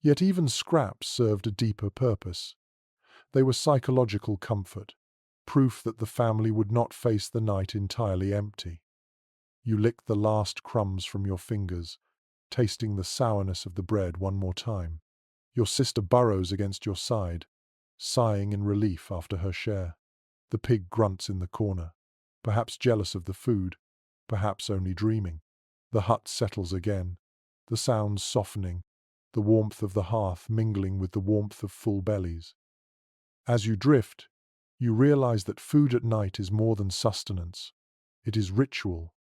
Yet even scraps served a deeper purpose. They were psychological comfort, proof that the family would not face the night entirely empty. You licked the last crumbs from your fingers, tasting the sourness of the bread one more time. Your sister burrows against your side, sighing in relief after her share. The pig grunts in the corner, perhaps jealous of the food, perhaps only dreaming. The hut settles again, the sounds softening, the warmth of the hearth mingling with the warmth of full bellies. As you drift, you realize that food at night is more than sustenance. It is ritual,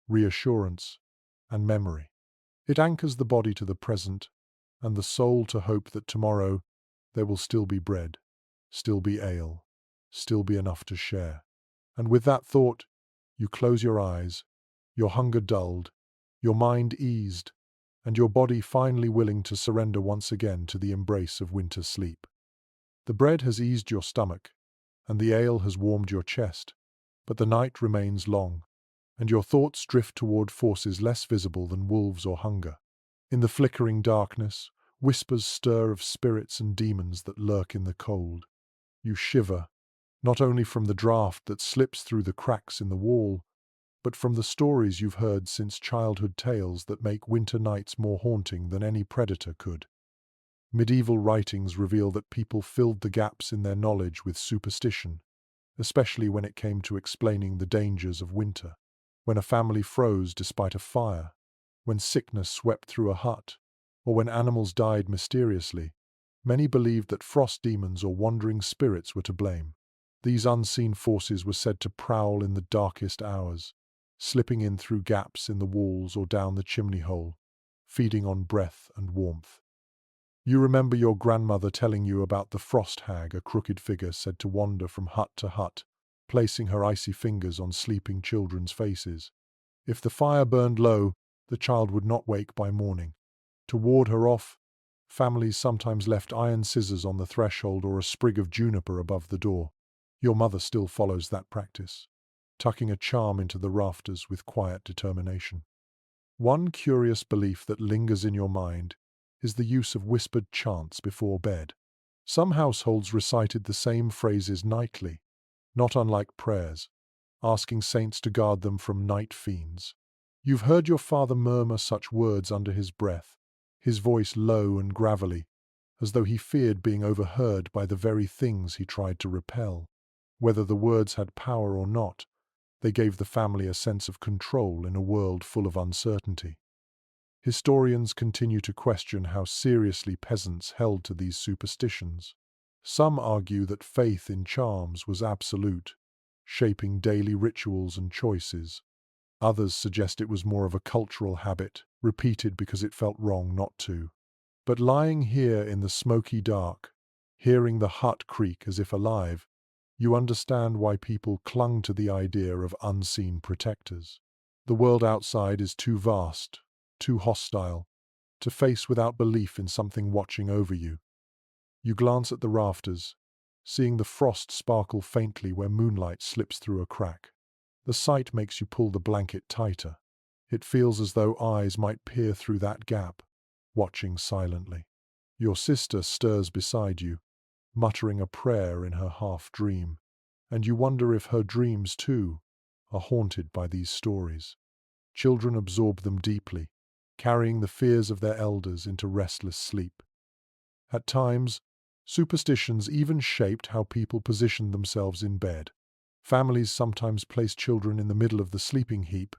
reassurance, and memory. It anchors the body to the present, and the soul to hope that tomorrow there will still be bread, still be ale, still be enough to share. And with that thought, you close your eyes, your hunger dulled, your mind eased, and your body finally willing to surrender once again to the embrace of winter sleep. The bread has eased your stomach, and the ale has warmed your chest, but the night remains long, and your thoughts drift toward forces less visible than wolves or hunger. In the flickering darkness, whispers stir of spirits and demons that lurk in the cold. You shiver, not only from the draught that slips through the cracks in the wall, but from the stories you've heard since childhood, tales that make winter nights more haunting than any predator could. Medieval writings reveal that people filled the gaps in their knowledge with superstition, especially when it came to explaining the dangers of winter. When a family froze despite a fire, when sickness swept through a hut, or when animals died mysteriously, many believed that frost demons or wandering spirits were to blame. These unseen forces were said to prowl in the darkest hours, slipping in through gaps in the walls or down the chimney hole, feeding on breath and warmth. You remember your grandmother telling you about the frost hag, a crooked figure said to wander from hut to hut, placing her icy fingers on sleeping children's faces. If the fire burned low, the child would not wake by morning. To ward her off, families sometimes left iron scissors on the threshold or a sprig of juniper above the door. Your mother still follows that practice, tucking a charm into the rafters with quiet determination. One curious belief that lingers in your mind is the use of whispered chants before bed. Some households recited the same phrases nightly, not unlike prayers, asking saints to guard them from night fiends. You've heard your father murmur such words under his breath, his voice low and gravelly, as though he feared being overheard by the very things he tried to repel. Whether the words had power or not, they gave the family a sense of control in a world full of uncertainty. Historians continue to question how seriously peasants held to these superstitions. Some argue that faith in charms was absolute, shaping daily rituals and choices. Others suggest it was more of a cultural habit, repeated because it felt wrong not to. But lying here in the smoky dark, hearing the hut creak as if alive, you understand why people clung to the idea of unseen protectors. The world outside is too vast, too hostile, to face without belief in something watching over you. You glance at the rafters, seeing the frost sparkle faintly where moonlight slips through a crack. The sight makes you pull the blanket tighter. It feels as though eyes might peer through that gap, watching silently. Your sister stirs beside you, muttering a prayer in her half-dream, and you wonder if her dreams, too, are haunted by these stories. Children absorb them deeply, carrying the fears of their elders into restless sleep. At times, superstitions even shaped how people positioned themselves in bed. Families sometimes placed children in the middle of the sleeping heap,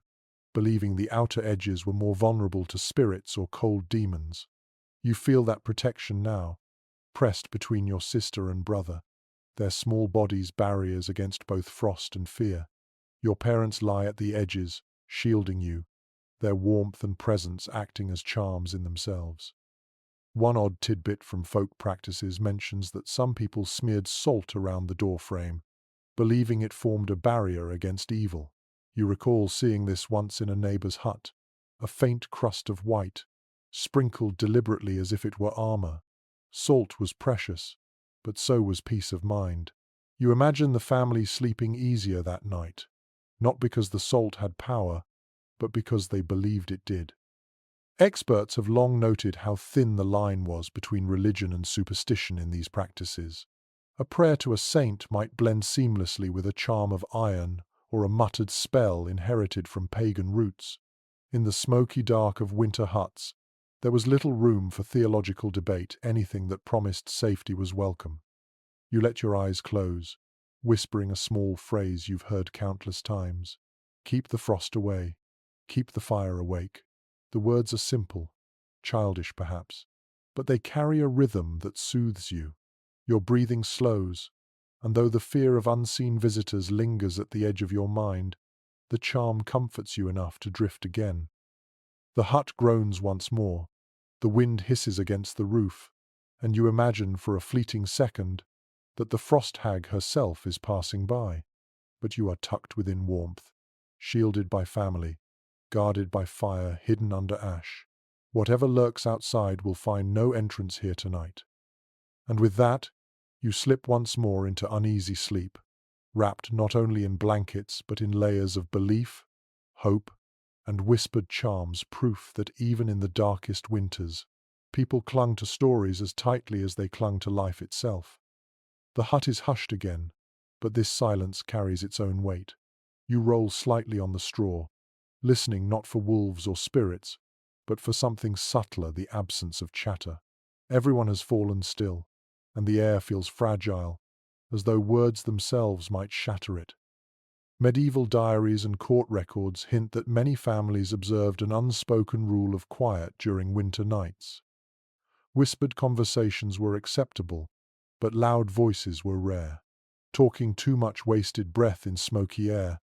believing the outer edges were more vulnerable to spirits or cold demons. You feel that protection now, pressed between your sister and brother, their small bodies barriers against both frost and fear. Your parents lie at the edges, shielding you, their warmth and presence acting as charms in themselves. One odd tidbit from folk practices mentions that some people smeared salt around the doorframe, believing it formed a barrier against evil. You recall seeing this once in a neighbor's hut, a faint crust of white, sprinkled deliberately as if it were armor. Salt was precious, but so was peace of mind. You imagine the family sleeping easier that night, not because the salt had power, but because they believed it did. Experts have long noted how thin the line was between religion and superstition in these practices. A prayer to a saint might blend seamlessly with a charm of iron or a muttered spell inherited from pagan roots. In the smoky dark of winter huts, there was little room for theological debate. Anything that promised safety was welcome. You let your eyes close, whispering a small phrase you've heard countless times. Keep the frost away. Keep the fire awake. The words are simple, childish perhaps, but they carry a rhythm that soothes you. Your breathing slows, and though the fear of unseen visitors lingers at the edge of your mind, the charm comforts you enough to drift again. The hut groans once more, the wind hisses against the roof, and you imagine for a fleeting second that the frost hag herself is passing by. But you are tucked within warmth, shielded by family, guarded by fire, hidden under ash. Whatever lurks outside will find no entrance here tonight. And with that, you slip once more into uneasy sleep, wrapped not only in blankets but in layers of belief, hope, and whispered charms, proof that even in the darkest winters, people clung to stories as tightly as they clung to life itself. The hut is hushed again, but this silence carries its own weight. You roll slightly on the straw, listening not for wolves or spirits, but for something subtler, the absence of chatter. Everyone has fallen still, and the air feels fragile, as though words themselves might shatter it. Medieval diaries and court records hint that many families observed an unspoken rule of quiet during winter nights. Whispered conversations were acceptable, but loud voices were rare. Talking too much wasted breath in smoky air,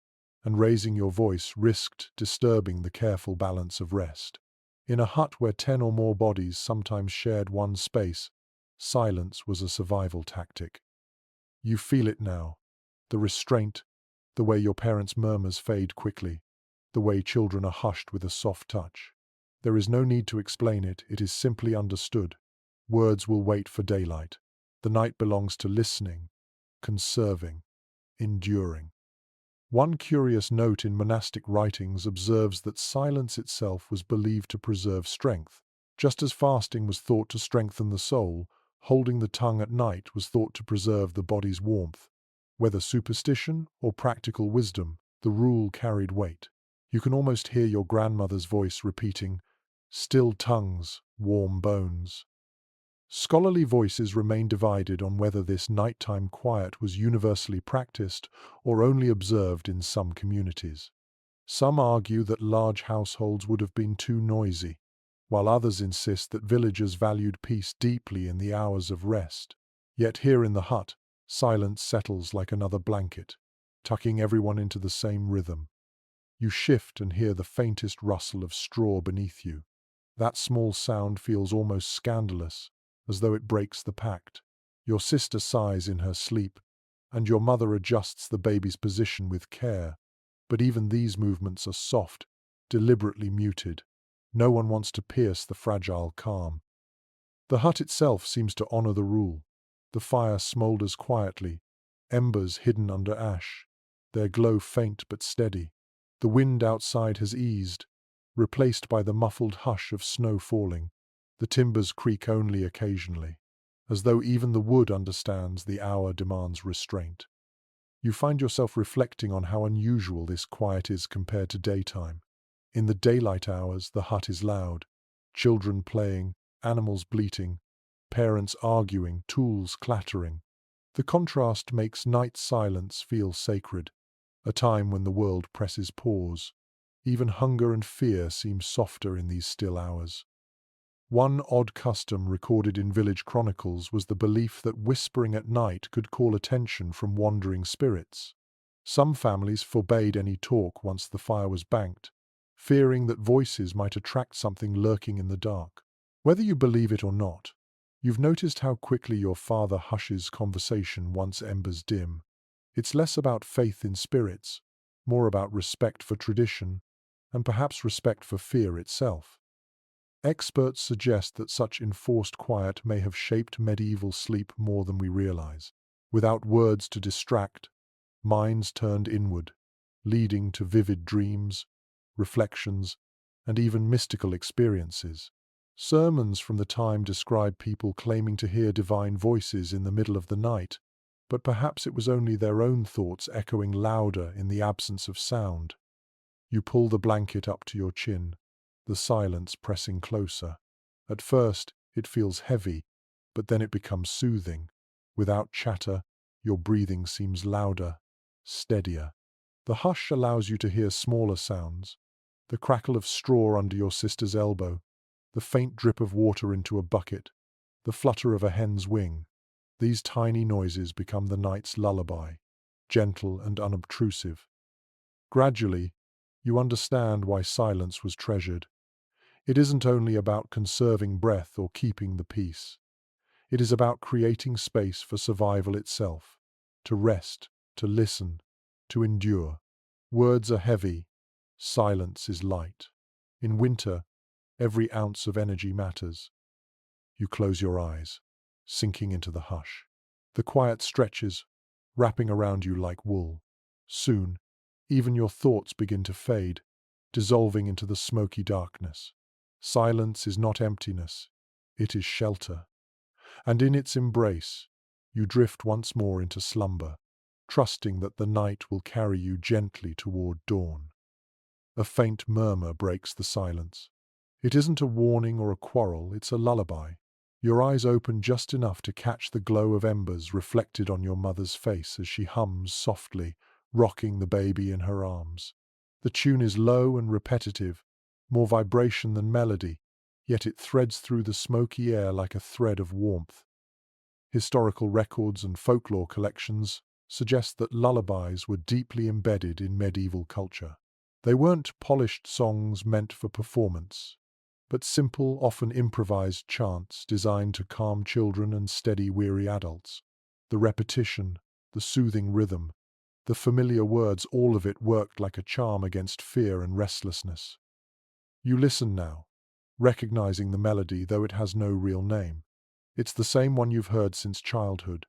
and raising your voice risked disturbing the careful balance of rest. In a hut where 10 or more bodies sometimes shared one space, silence was a survival tactic. You feel it now. The restraint, the way your parents' murmurs fade quickly, the way children are hushed with a soft touch. There is no need to explain it, it is simply understood. Words will wait for daylight. The night belongs to listening, conserving, enduring. One curious note in monastic writings observes that silence itself was believed to preserve strength. Just as fasting was thought to strengthen the soul, holding the tongue at night was thought to preserve the body's warmth. Whether superstition or practical wisdom, the rule carried weight. You can almost hear your grandmother's voice repeating, "Still tongues, warm bones." Scholarly voices remain divided on whether this nighttime quiet was universally practiced or only observed in some communities. Some argue that large households would have been too noisy, while others insist that villagers valued peace deeply in the hours of rest. Yet here in the hut, silence settles like another blanket, tucking everyone into the same rhythm. You shift and hear the faintest rustle of straw beneath you. That small sound feels almost scandalous, as though it breaks the pact. Your sister sighs in her sleep, and your mother adjusts the baby's position with care. But even these movements are soft, deliberately muted. No one wants to pierce the fragile calm. The hut itself seems to honor the rule. The fire smolders quietly, embers hidden under ash, their glow faint but steady. The wind outside has eased, replaced by the muffled hush of snow falling. The timbers creak only occasionally, as though even the wood understands the hour demands restraint. You find yourself reflecting on how unusual this quiet is compared to daytime. In the daylight hours, the hut is loud. Children playing, animals bleating, parents arguing, tools clattering. The contrast makes night silence feel sacred, a time when the world presses pause. Even hunger and fear seem softer in these still hours. One odd custom recorded in village chronicles was the belief that whispering at night could call attention from wandering spirits. Some families forbade any talk once the fire was banked, fearing that voices might attract something lurking in the dark. Whether you believe it or not, you've noticed how quickly your father hushes conversation once embers dim. It's less about faith in spirits, more about respect for tradition, and perhaps respect for fear itself. Experts suggest that such enforced quiet may have shaped medieval sleep more than we realize. Without words to distract, minds turned inward, leading to vivid dreams, reflections, and even mystical experiences. Sermons from the time describe people claiming to hear divine voices in the middle of the night, but perhaps it was only their own thoughts echoing louder in the absence of sound. You pull the blanket up to your chin, the silence pressing closer. At first, it feels heavy, but then it becomes soothing. Without chatter, your breathing seems louder, steadier. The hush allows you to hear smaller sounds, the crackle of straw under your sister's elbow, the faint drip of water into a bucket, the flutter of a hen's wing. These tiny noises become the night's lullaby, gentle and unobtrusive. Gradually, you understand why silence was treasured. It isn't only about conserving breath or keeping the peace. It is about creating space for survival itself, to rest, to listen, to endure. Words are heavy, silence is light. In winter, every ounce of energy matters. You close your eyes, sinking into the hush. The quiet stretches, wrapping around you like wool. Soon, even your thoughts begin to fade, dissolving into the smoky darkness. Silence is not emptiness, it is shelter. And in its embrace, you drift once more into slumber, trusting that the night will carry you gently toward dawn. A faint murmur breaks the silence. It isn't a warning or a quarrel, it's a lullaby. Your eyes open just enough to catch the glow of embers reflected on your mother's face as she hums softly, rocking the baby in her arms. The tune is low and repetitive, more vibration than melody, yet it threads through the smoky air like a thread of warmth. Historical records and folklore collections suggest that lullabies were deeply embedded in medieval culture. They weren't polished songs meant for performance, but simple, often improvised chants designed to calm children and steady weary adults. The repetition, the soothing rhythm, the familiar words, all of it worked like a charm against fear and restlessness. You listen now, recognizing the melody though it has no real name. It's the same one you've heard since childhood,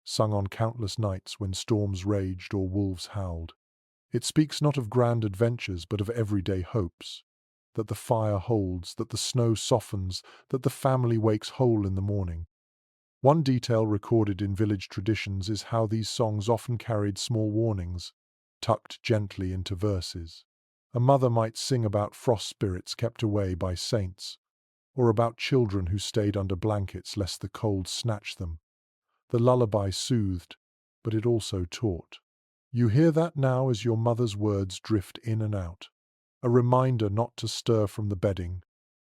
sung on countless nights when storms raged or wolves howled. It speaks not of grand adventures but of everyday hopes, that the fire holds, that the snow softens, that the family wakes whole in the morning. One detail recorded in village traditions is how these songs often carried small warnings, tucked gently into verses. A mother might sing about frost spirits kept away by saints, or about children who stayed under blankets lest the cold snatch them. The lullaby soothed, but it also taught. You hear that now as your mother's words drift in and out. A reminder not to stir from the bedding,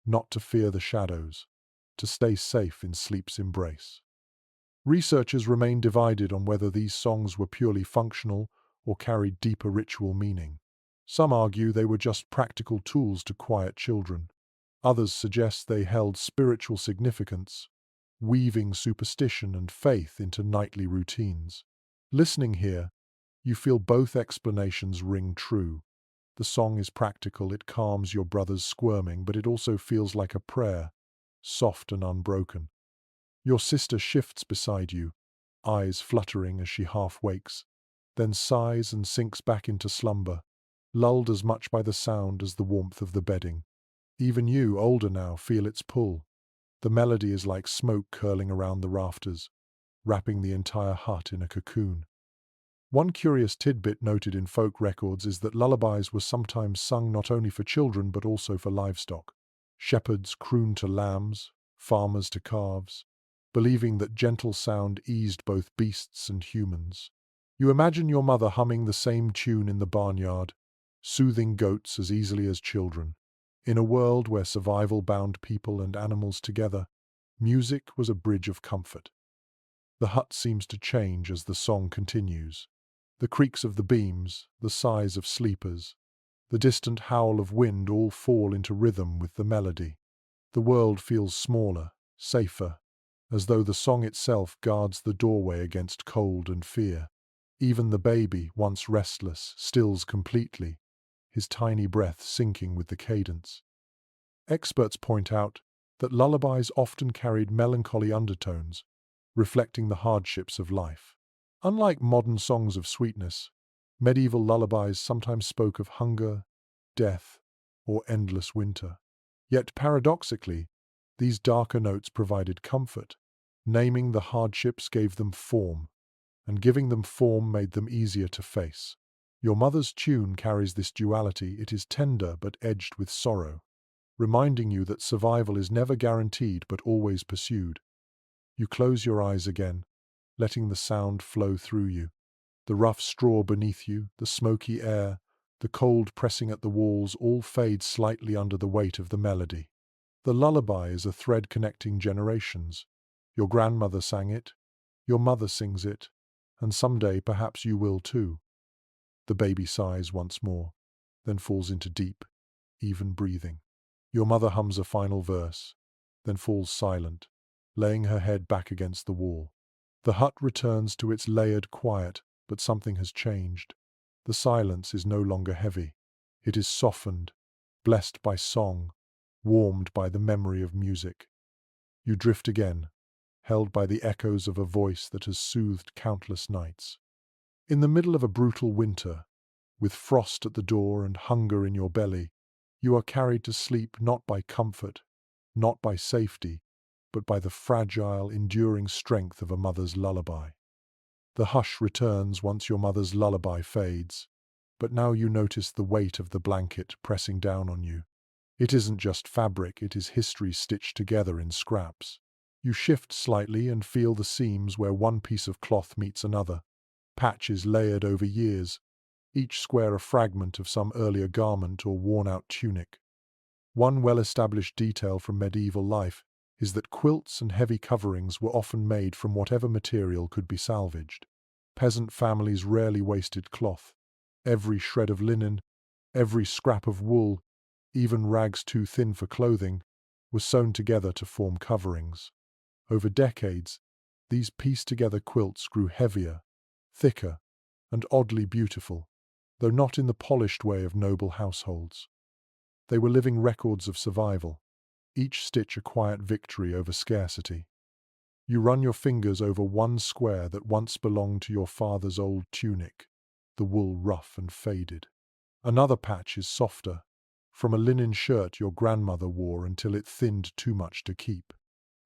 not to fear the shadows, to stay safe in sleep's embrace. Researchers remain divided on whether these songs were purely functional or carried deeper ritual meaning. Some argue they were just practical tools to quiet children. Others suggest they held spiritual significance, weaving superstition and faith into nightly routines. Listening here, you feel both explanations ring true. The song is practical, it calms your brother's squirming, but it also feels like a prayer, soft and unbroken. Your sister shifts beside you, eyes fluttering as she half wakes, then sighs and sinks back into slumber, lulled as much by the sound as the warmth of the bedding. Even you, older now, feel its pull. The melody is like smoke curling around the rafters, wrapping the entire hut in a cocoon. One curious tidbit noted in folk records is that lullabies were sometimes sung not only for children but also for livestock. Shepherds crooned to lambs, farmers to calves, believing that gentle sound eased both beasts and humans. You imagine your mother humming the same tune in the barnyard, soothing goats as easily as children. In a world where survival bound people and animals together, music was a bridge of comfort. The hut seems to change as the song continues. The creaks of the beams, the sighs of sleepers, the distant howl of wind all fall into rhythm with the melody. The world feels smaller, safer, as though the song itself guards the doorway against cold and fear. Even the baby, once restless, stills completely, his tiny breath sinking with the cadence. Experts point out that lullabies often carried melancholy undertones, reflecting the hardships of life. Unlike modern songs of sweetness, medieval lullabies sometimes spoke of hunger, death, or endless winter. Yet paradoxically, these darker notes provided comfort. Naming the hardships gave them form, and giving them form made them easier to face. Your mother's tune carries this duality. It is tender but edged with sorrow, reminding you that survival is never guaranteed but always pursued. You close your eyes again, letting the sound flow through you. The rough straw beneath you, the smoky air, the cold pressing at the walls all fade slightly under the weight of the melody. The lullaby is a thread connecting generations. Your grandmother sang it, your mother sings it, and someday perhaps you will too. The baby sighs once more, then falls into deep, even breathing. Your mother hums a final verse, then falls silent, laying her head back against the wall. The hut returns to its layered quiet, but something has changed. The silence is no longer heavy. It is softened, blessed by song, warmed by the memory of music. You drift again, held by the echoes of a voice that has soothed countless nights. In the middle of a brutal winter, with frost at the door and hunger in your belly, you are carried to sleep not by comfort, not by safety, but by the fragile, enduring strength of a mother's lullaby. The hush returns once your mother's lullaby fades, but now you notice the weight of the blanket pressing down on you. It isn't just fabric, it is history stitched together in scraps. You shift slightly and feel the seams where one piece of cloth meets another, patches layered over years, each square a fragment of some earlier garment or worn-out tunic. One well-established detail from medieval life is that quilts and heavy coverings were often made from whatever material could be salvaged. Peasant families rarely wasted cloth. Every shred of linen, every scrap of wool, even rags too thin for clothing, was sewn together to form coverings. Over decades, these pieced-together quilts grew heavier, thicker, and oddly beautiful, though not in the polished way of noble households. They were living records of survival, each stitch a quiet victory over scarcity. You run your fingers over one square that once belonged to your father's old tunic, the wool rough and faded. Another patch is softer, from a linen shirt your grandmother wore until it thinned too much to keep.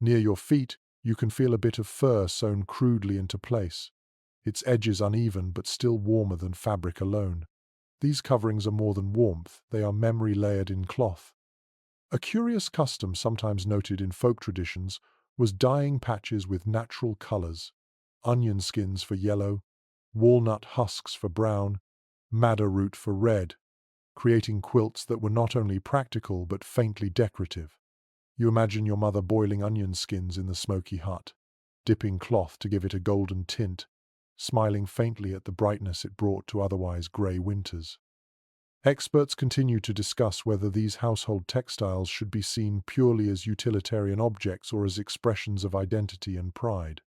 Near your feet, you can feel a bit of fur sewn crudely into place, its edges uneven but still warmer than fabric alone. These coverings are more than warmth, they are memory layered in cloth. A curious custom sometimes noted in folk traditions was dyeing patches with natural colors, onion skins for yellow, walnut husks for brown, madder root for red, creating quilts that were not only practical but faintly decorative. You imagine your mother boiling onion skins in the smoky hut, dipping cloth to give it a golden tint, smiling faintly at the brightness it brought to otherwise grey winters. Experts continue to discuss whether these household textiles should be seen purely as utilitarian objects or as expressions of identity and pride.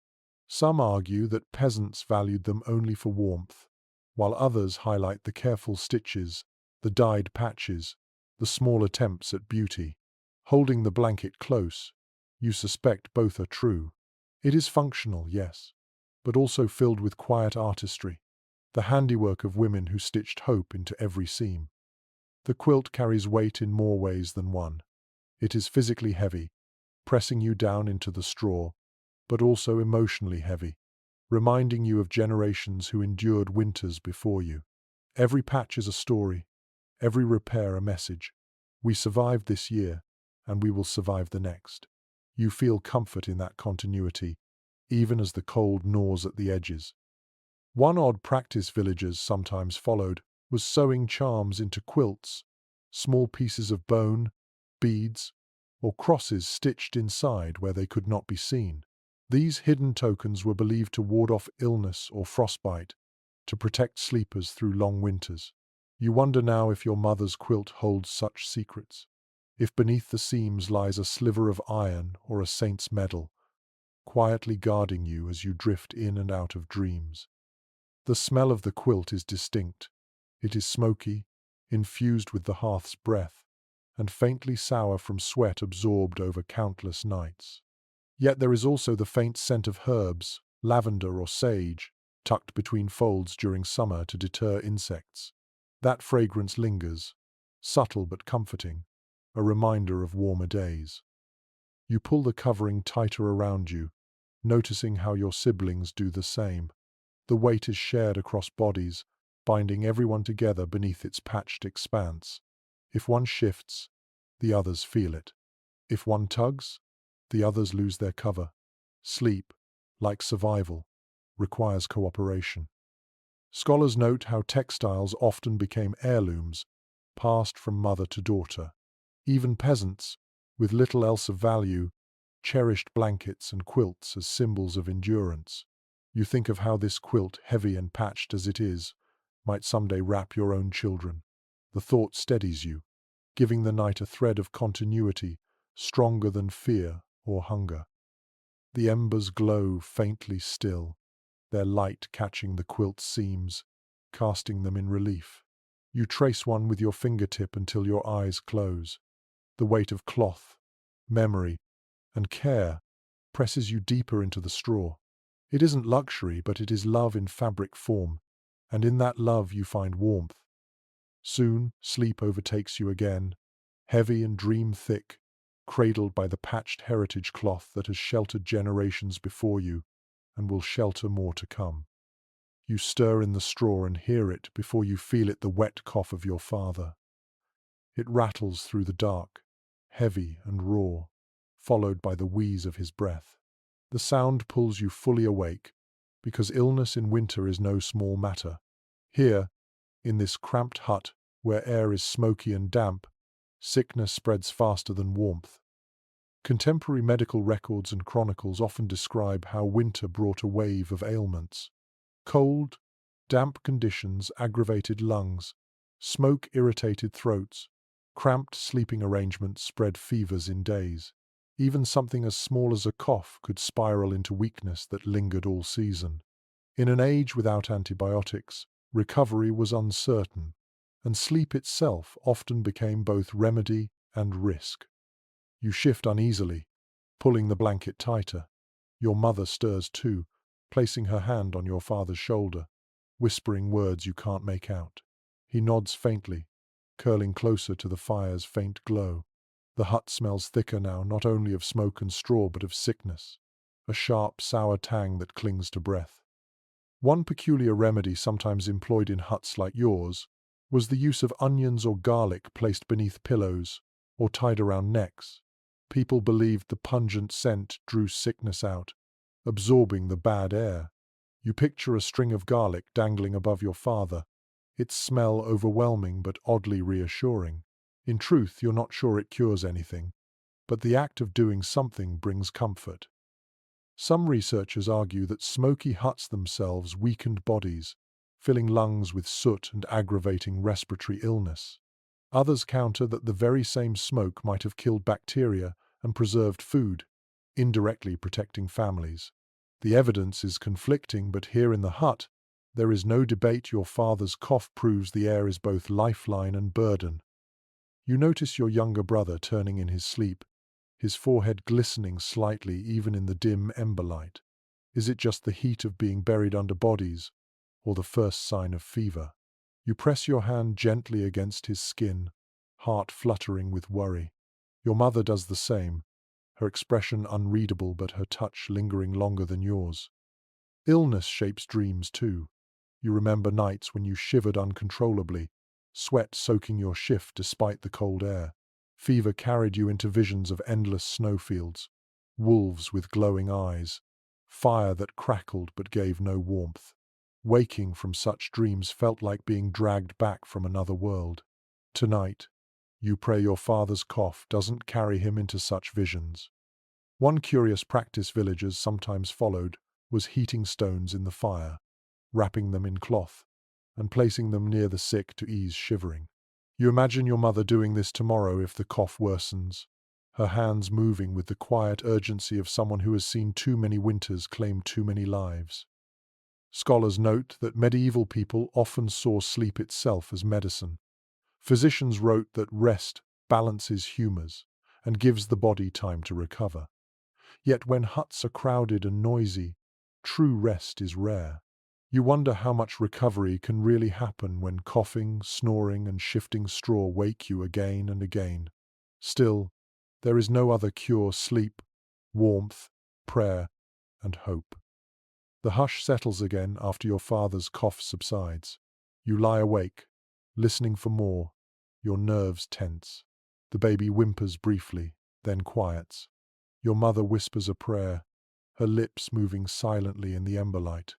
Some argue that peasants valued them only for warmth, while others highlight the careful stitches, the dyed patches, the small attempts at beauty. Holding the blanket close, you suspect both are true. It is functional, yes, but also filled with quiet artistry, the handiwork of women who stitched hope into every seam. The quilt carries weight in more ways than one. It is physically heavy, pressing you down into the straw, but also emotionally heavy, reminding you of generations who endured winters before you. Every patch is a story, every repair a message. We survived this year, and we will survive the next. You feel comfort in that continuity, even as the cold gnaws at the edges. One odd practice villagers sometimes followed was sewing charms into quilts, small pieces of bone, beads, or crosses stitched inside where they could not be seen. These hidden tokens were believed to ward off illness or frostbite, to protect sleepers through long winters. You wonder now if your mother's quilt holds such secrets, if beneath the seams lies a sliver of iron or a saint's medal, quietly guarding you as you drift in and out of dreams. The smell of the quilt is distinct. It is smoky, infused with the hearth's breath, and faintly sour from sweat absorbed over countless nights. Yet there is also the faint scent of herbs, lavender or sage, tucked between folds during summer to deter insects. That fragrance lingers, subtle but comforting, a reminder of warmer days. You pull the covering tighter around you, noticing how your siblings do the same. The weight is shared across bodies, binding everyone together beneath its patched expanse. If one shifts, the others feel it. If one tugs, the others lose their cover. Sleep, like survival, requires cooperation. Scholars note how textiles often became heirlooms, passed from mother to daughter. Even peasants, with little else of value, cherished blankets and quilts as symbols of endurance. You think of how this quilt, heavy and patched as it is, might someday wrap your own children. The thought steadies you, giving the night a thread of continuity stronger than fear or hunger. The embers glow faintly still, their light catching the quilt's seams, casting them in relief. You trace one with your fingertip until your eyes close. The weight of cloth, memory, and care presses you deeper into the straw. It isn't luxury, but it is love in fabric form, and in that love you find warmth. Soon, sleep overtakes you again, heavy and dream thick, cradled by the patched heritage cloth that has sheltered generations before you and will shelter more to come. You stir in the straw and hear it before you feel it, the wet cough of your father. It rattles through the dark, heavy and raw, followed by the wheeze of his breath. The sound pulls you fully awake, because illness in winter is no small matter. Here, in this cramped hut, where air is smoky and damp, sickness spreads faster than warmth. Contemporary medical records and chronicles often describe how winter brought a wave of ailments. Cold, damp conditions aggravated lungs, smoke irritated throats, cramped sleeping arrangements spread fevers in days. Even something as small as a cough could spiral into weakness that lingered all season. In an age without antibiotics, recovery was uncertain, and sleep itself often became both remedy and risk. You shift uneasily, pulling the blanket tighter. Your mother stirs too, placing her hand on your father's shoulder, whispering words you can't make out. He nods faintly, curling closer to the fire's faint glow. The hut smells thicker now, not only of smoke and straw, but of sickness, a sharp, sour tang that clings to breath. One peculiar remedy sometimes employed in huts like yours was the use of onions or garlic placed beneath pillows or tied around necks. People believed the pungent scent drew sickness out, absorbing the bad air. You picture a string of garlic dangling above your father, its smell overwhelming but oddly reassuring. In truth, you're not sure it cures anything, but the act of doing something brings comfort. Some researchers argue that smoky huts themselves weakened bodies, filling lungs with soot and aggravating respiratory illness. Others counter that the very same smoke might have killed bacteria and preserved food, indirectly protecting families. The evidence is conflicting, but here in the hut, there is no debate. Your father's cough proves the air is both lifeline and burden. You notice your younger brother turning in his sleep, his forehead glistening slightly even in the dim ember light. Is it just the heat of being buried under bodies, or the first sign of fever? You press your hand gently against his skin, heart fluttering with worry. Your mother does the same, her expression unreadable but her touch lingering longer than yours. Illness shapes dreams too. You remember nights when you shivered uncontrollably, sweat soaking your shift despite the cold air. Fever carried you into visions of endless snowfields, wolves with glowing eyes, fire that crackled but gave no warmth. Waking from such dreams felt like being dragged back from another world. Tonight, you pray your father's cough doesn't carry him into such visions. One curious practice villagers sometimes followed was heating stones in the fire, wrapping them in cloth, and placing them near the sick to ease shivering. You imagine your mother doing this tomorrow if the cough worsens, her hands moving with the quiet urgency of someone who has seen too many winters claim too many lives. Scholars note that medieval people often saw sleep itself as medicine. Physicians wrote that rest balances humors and gives the body time to recover. Yet when huts are crowded and noisy, true rest is rare. You wonder how much recovery can really happen when coughing, snoring, and shifting straw wake you again and again. Still, there is no other cure: sleep, warmth, prayer, and hope. The hush settles again after your father's cough subsides. You lie awake, listening for more, your nerves tense. The baby whimpers briefly, then quiets. Your mother whispers a prayer, her lips moving silently in the ember light.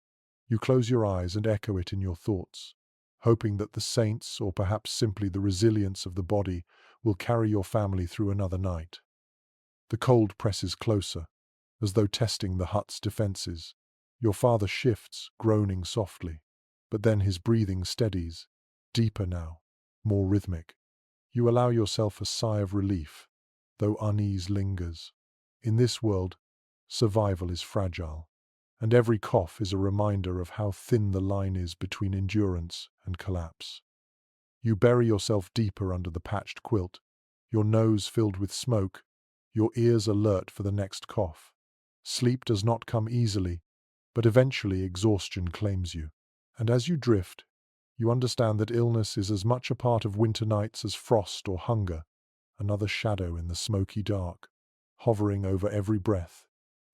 You close your eyes and echo it in your thoughts, hoping that the saints, or perhaps simply the resilience of the body, will carry your family through another night. The cold presses closer, as though testing the hut's defenses. Your father shifts, groaning softly, but then his breathing steadies, deeper now, more rhythmic. You allow yourself a sigh of relief, though unease lingers. In this world, survival is fragile, and every cough is a reminder of how thin the line is between endurance and collapse. You bury yourself deeper under the patched quilt, your nose filled with smoke, your ears alert for the next cough. Sleep does not come easily, but eventually exhaustion claims you. And as you drift, you understand that illness is as much a part of winter nights as frost or hunger, another shadow in the smoky dark, hovering over every breath,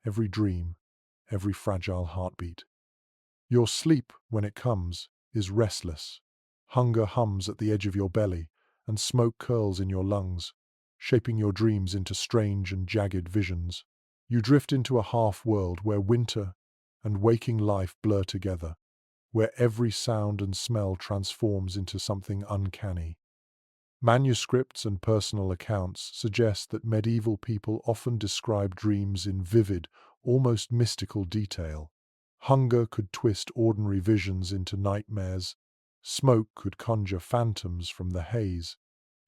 every dream, every fragile heartbeat. Your sleep, when it comes, is restless. Hunger hums at the edge of your belly, and smoke curls in your lungs, shaping your dreams into strange and jagged visions. You drift into a half-world where winter and waking life blur together, where every sound and smell transforms into something uncanny. Manuscripts and personal accounts suggest that medieval people often describe dreams in vivid, almost mystical detail. Hunger could twist ordinary visions into nightmares. Smoke could conjure phantoms from the haze.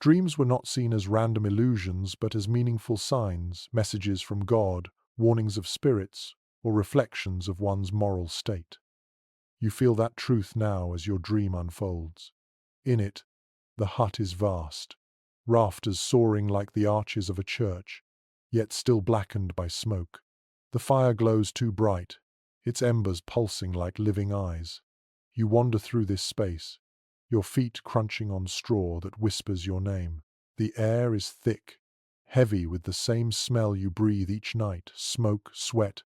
Dreams were not seen as random illusions, but as meaningful signs, messages from God, warnings of spirits, or reflections of one's moral state. You feel that truth now as your dream unfolds. In it, the hut is vast, rafters soaring like the arches of a church, yet still blackened by smoke. The fire glows too bright, its embers pulsing like living eyes. You wander through this space, your feet crunching on straw that whispers your name. The air is thick, heavy with the same smell you breathe each night: smoke, sweat,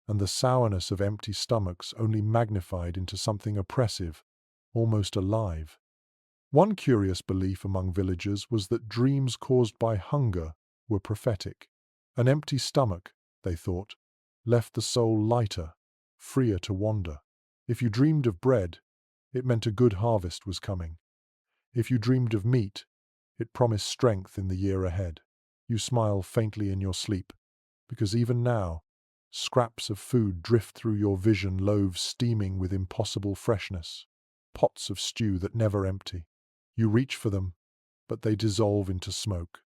and the sourness of empty stomachs only magnified into something oppressive, almost alive. One curious belief among villagers was that dreams caused by hunger were prophetic. An empty stomach, they thought, left the soul lighter, freer to wander. If you dreamed of bread, it meant a good harvest was coming. If you dreamed of meat, it promised strength in the year ahead. You smile faintly in your sleep, because even now, scraps of food drift through your vision: loaves steaming with impossible freshness, pots of stew that never empty. You reach for them, but they dissolve into smoke.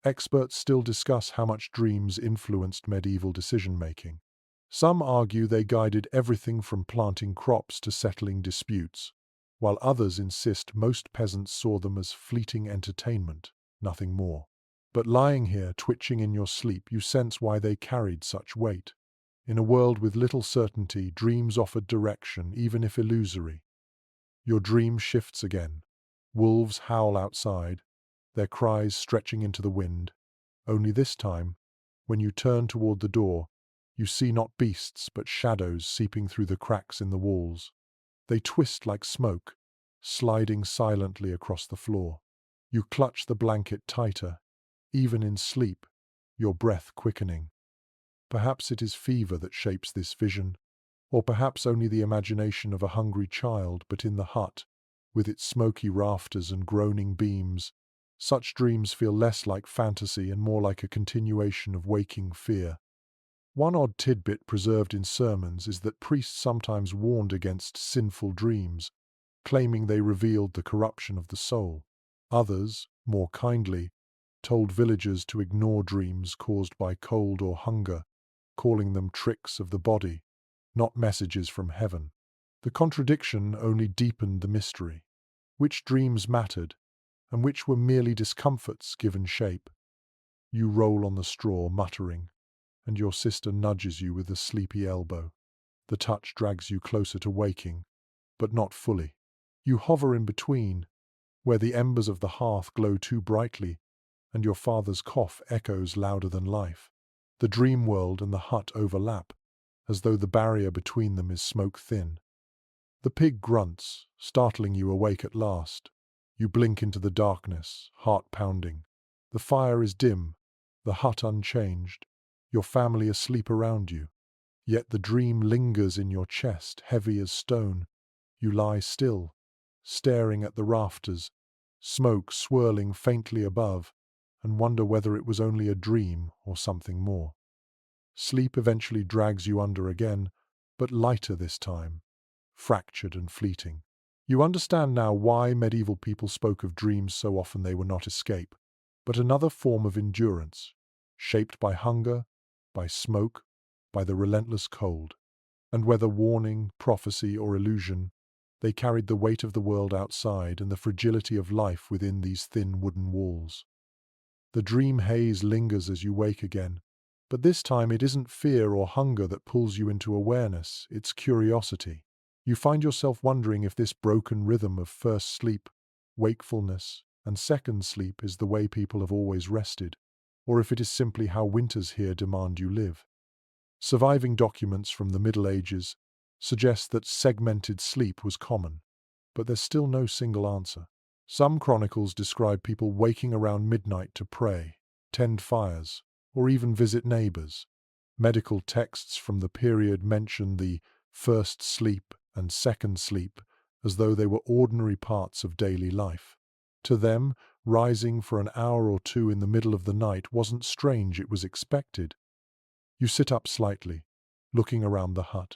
Experts still discuss how much dreams influenced medieval decision-making. Some argue they guided everything from planting crops to settling disputes, while others insist most peasants saw them as fleeting entertainment, nothing more. But lying here, twitching in your sleep, you sense why they carried such weight. In a world with little certainty, dreams offered direction, even if illusory. Your dream shifts again. Wolves howl outside, their cries stretching into the wind. Only this time, when you turn toward the door, you see not beasts but shadows seeping through the cracks in the walls. They twist like smoke, sliding silently across the floor. You clutch the blanket tighter, even in sleep, your breath quickening. Perhaps it is fever that shapes this vision, or perhaps only the imagination of a hungry child, but in the hut, with its smoky rafters and groaning beams, such dreams feel less like fantasy and more like a continuation of waking fear. One odd tidbit preserved in sermons is that priests sometimes warned against sinful dreams, claiming they revealed the corruption of the soul. Others, more kindly, told villagers to ignore dreams caused by cold or hunger, calling them tricks of the body, not messages from heaven. The contradiction only deepened the mystery. Which dreams mattered, and which were merely discomforts given shape? You roll on the straw, muttering, and your sister nudges you with a sleepy elbow. The touch drags you closer to waking, but not fully. You hover in between, where the embers of the hearth glow too brightly, and your father's cough echoes louder than life. The dream world and the hut overlap, as though the barrier between them is smoke-thin. The pig grunts, startling you awake at last. You blink into the darkness, heart pounding. The fire is dim, the hut unchanged, your family asleep around you. Yet the dream lingers in your chest, heavy as stone. You lie still, staring at the rafters, smoke swirling faintly above, and wonder whether it was only a dream or something more. Sleep eventually drags you under again, but lighter this time, fractured and fleeting. You understand now why medieval people spoke of dreams so often. They were not escape, but another form of endurance, shaped by hunger, by smoke, by the relentless cold. And whether warning, prophecy, or illusion, they carried the weight of the world outside and the fragility of life within these thin wooden walls. The dream haze lingers as you wake again, but this time it isn't fear or hunger that pulls you into awareness, it's curiosity. You find yourself wondering if this broken rhythm of first sleep, wakefulness, and second sleep is the way people have always rested, or if it is simply how winters here demand you live. Surviving documents from the Middle Ages suggest that segmented sleep was common, but there's still no single answer. Some chronicles describe people waking around midnight to pray, tend fires, or even visit neighbors. Medical texts from the period mention the first sleep and second sleep as though they were ordinary parts of daily life. To them, rising for an hour or two in the middle of the night wasn't strange, it was expected. You sit up slightly, looking around the hut.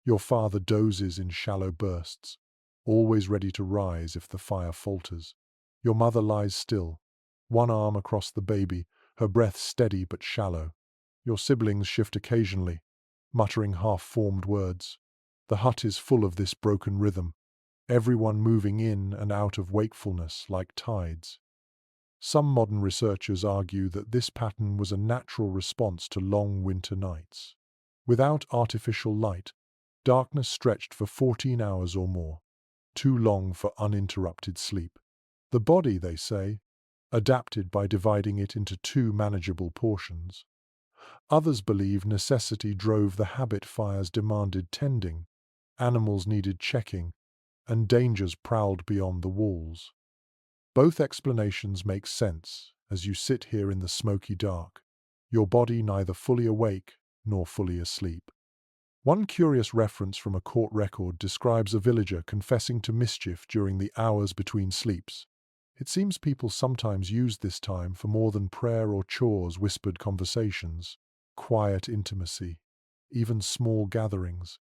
Your father dozes in shallow bursts, always ready to rise if the fire falters. Your mother lies still, one arm across the baby, her breath steady but shallow. Your siblings shift occasionally, muttering half-formed words. The hut is full of this broken rhythm, everyone moving in and out of wakefulness like tides. Some modern researchers argue that this pattern was a natural response to long winter nights. Without artificial light, darkness stretched for 14 hours or more, too long for uninterrupted sleep. The body, they say, adapted by dividing it into two manageable portions. Others believe necessity drove the habit. Fires demanded tending, animals needed checking, and dangers prowled beyond the walls. Both explanations make sense as you sit here in the smoky dark, your body neither fully awake nor fully asleep. One curious reference from a court record describes a villager confessing to mischief during the hours between sleeps. It seems people sometimes used this time for more than prayer or chores, whispered conversations, quiet intimacy, even small gatherings.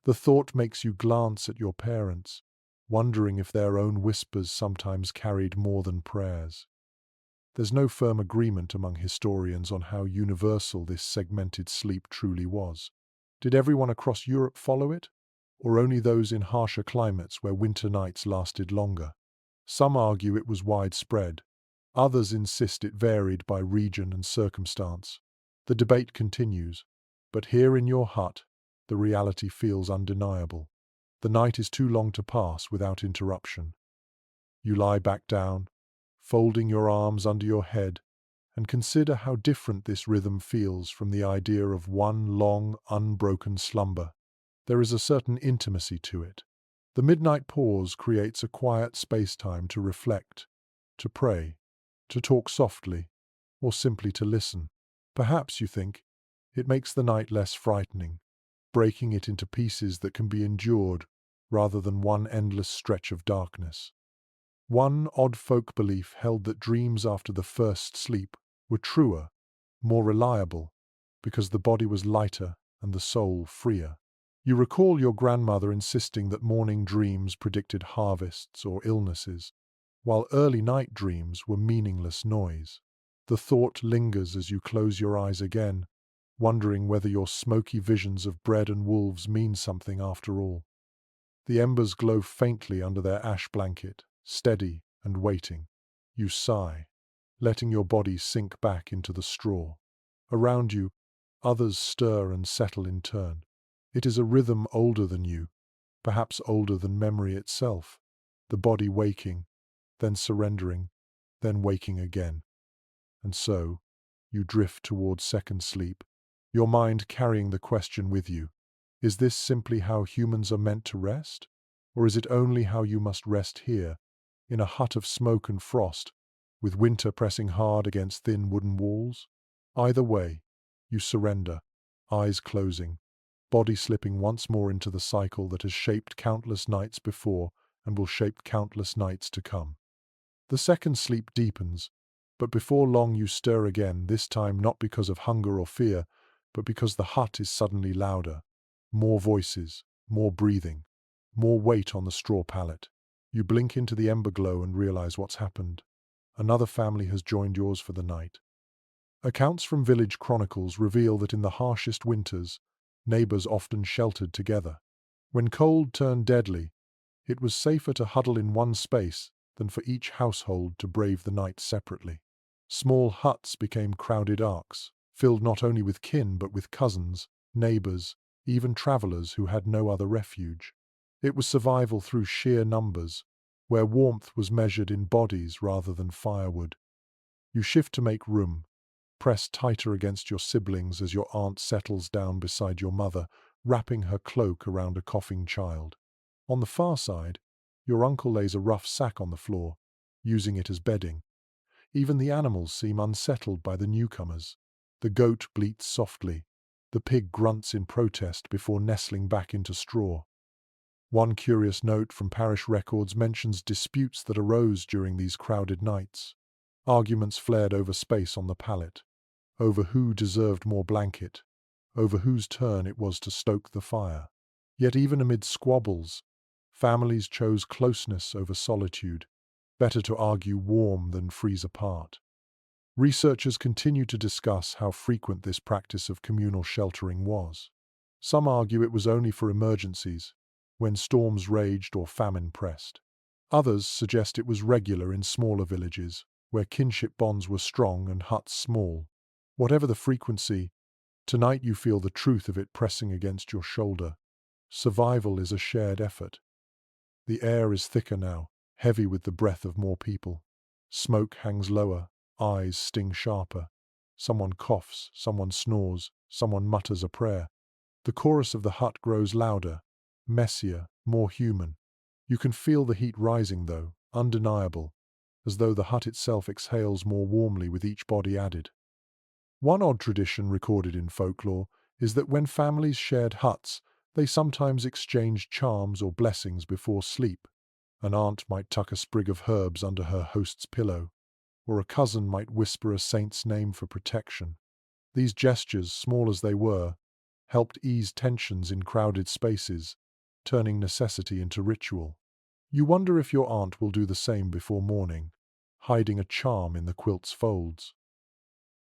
The thought makes you glance at your parents, wondering if their own whispers sometimes carried more than prayers. There's no firm agreement among historians on how universal this segmented sleep truly was. Did everyone across Europe follow it, or only those in harsher climates where winter nights lasted longer? Some argue it was widespread. Others insist it varied by region and circumstance. The debate continues, but here in your hut, the reality feels undeniable. The night is too long to pass without interruption. You lie back down, folding your arms under your head, and consider how different this rhythm feels from the idea of one long, unbroken slumber. There is a certain intimacy to it. The midnight pause creates a quiet space-time to reflect, to pray, to talk softly, or simply to listen. Perhaps, you think, it makes the night less frightening, breaking it into pieces that can be endured rather than one endless stretch of darkness. One odd folk belief held that dreams after the first sleep were truer, more reliable, because the body was lighter and the soul freer. You recall your grandmother insisting that morning dreams predicted harvests or illnesses, while early night dreams were meaningless noise. The thought lingers as you close your eyes again, wondering whether your smoky visions of bread and wolves mean something after all. The embers glow faintly under their ash blanket, steady and waiting. You sigh, letting your body sink back into the straw. Around you, others stir and settle in turn. It is a rhythm older than you, perhaps older than memory itself, the body waking, then surrendering, then waking again. And so, you drift towards second sleep, your mind carrying the question with you. Is this simply how humans are meant to rest? Or is it only how you must rest here, in a hut of smoke and frost, with winter pressing hard against thin wooden walls? Either way, you surrender, eyes closing, body slipping once more into the cycle that has shaped countless nights before and will shape countless nights to come. The second sleep deepens, but before long you stir again, this time not because of hunger or fear, but because the hut is suddenly louder. More voices, more breathing, more weight on the straw pallet. You blink into the ember glow and realize what's happened. Another family has joined yours for the night. Accounts from village chronicles reveal that in the harshest winters, neighbors often sheltered together. When cold turned deadly, it was safer to huddle in one space than for each household to brave the night separately. Small huts became crowded arks, filled not only with kin but with cousins, neighbors, even travelers who had no other refuge. It was survival through sheer numbers, where warmth was measured in bodies rather than firewood. You shift to make room, press tighter against your siblings as your aunt settles down beside your mother, wrapping her cloak around a coughing child. On the far side, your uncle lays a rough sack on the floor, using it as bedding. Even the animals seem unsettled by the newcomers. The goat bleats softly. The pig grunts in protest before nestling back into straw. One curious note from parish records mentions disputes that arose during these crowded nights. Arguments flared over space on the pallet, over who deserved more blanket, over whose turn it was to stoke the fire. Yet even amid squabbles, families chose closeness over solitude, better to argue warm than freeze apart. Researchers continue to discuss how frequent this practice of communal sheltering was. Some argue it was only for emergencies, when storms raged or famine pressed. Others suggest it was regular in smaller villages, where kinship bonds were strong and huts small. Whatever the frequency, tonight you feel the truth of it pressing against your shoulder. Survival is a shared effort. The air is thicker now, heavy with the breath of more people. Smoke hangs lower, eyes sting sharper. Someone coughs, someone snores, someone mutters a prayer. The chorus of the hut grows louder, messier, more human. You can feel the heat rising, though, undeniable, as though the hut itself exhales more warmly with each body added. One odd tradition recorded in folklore is that when families shared huts, they sometimes exchanged charms or blessings before sleep. An aunt might tuck a sprig of herbs under her host's pillow, or a cousin might whisper a saint's name for protection. These gestures, small as they were, helped ease tensions in crowded spaces, turning necessity into ritual. You wonder if your aunt will do the same before morning, hiding a charm in the quilt's folds.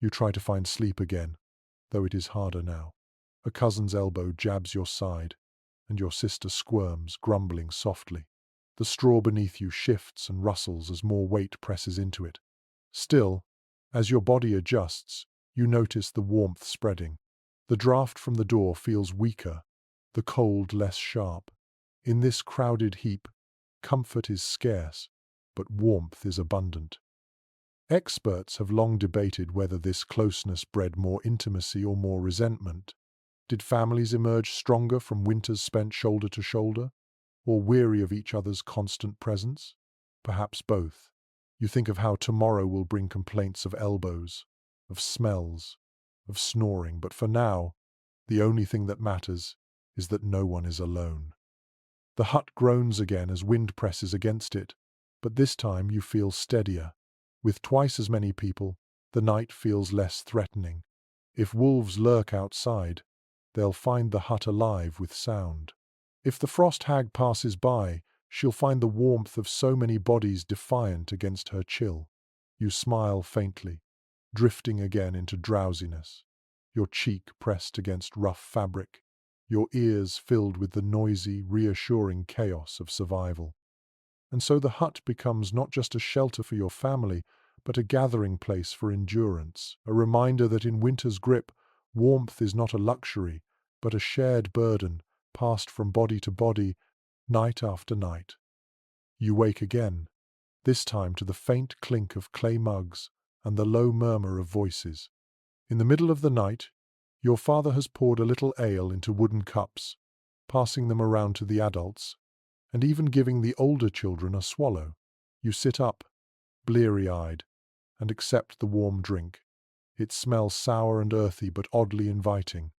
You try to find sleep again, though it is harder now. A cousin's elbow jabs your side, and your sister squirms, grumbling softly. The straw beneath you shifts and rustles as more weight presses into it. Still, as your body adjusts, you notice the warmth spreading. The draft from the door feels weaker, the cold less sharp. In this crowded heap, comfort is scarce, but warmth is abundant. Experts have long debated whether this closeness bred more intimacy or more resentment. Did families emerge stronger from winters spent shoulder to shoulder, or weary of each other's constant presence? Perhaps both. You think of how tomorrow will bring complaints of elbows, of smells, of snoring, but for now, the only thing that matters is that no one is alone. The hut groans again as wind presses against it, but this time you feel steadier. With twice as many people, the night feels less threatening. If wolves lurk outside, they'll find the hut alive with sound. If the frost hag passes by, she'll find the warmth of so many bodies defiant against her chill. You smile faintly, drifting again into drowsiness, your cheek pressed against rough fabric, your ears filled with the noisy, reassuring chaos of survival. And so the hut becomes not just a shelter for your family, but a gathering place for endurance, a reminder that in winter's grip, warmth is not a luxury, but a shared burden passed from body to body, night after night. You wake again, this time to the faint clink of clay mugs and the low murmur of voices. In the middle of the night, your father has poured a little ale into wooden cups, passing them around to the adults, and even giving the older children a swallow. You sit up, bleary-eyed, and accept the warm drink. It smells sour and earthy but oddly inviting.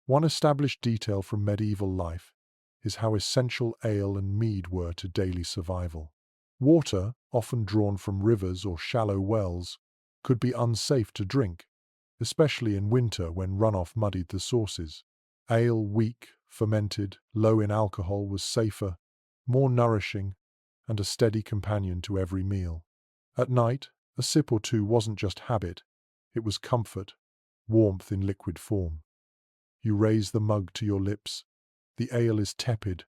One established detail from medieval life is how essential ale and mead were to daily survival. Water, often drawn from rivers or shallow wells, could be unsafe to drink, especially in winter when runoff muddied the sources. Ale, weak, fermented, low in alcohol, was safer, more nourishing, and a steady companion to every meal. At night, a sip or two wasn't just habit, it was comfort, warmth in liquid form. You raise the mug to your lips. The ale is tepid,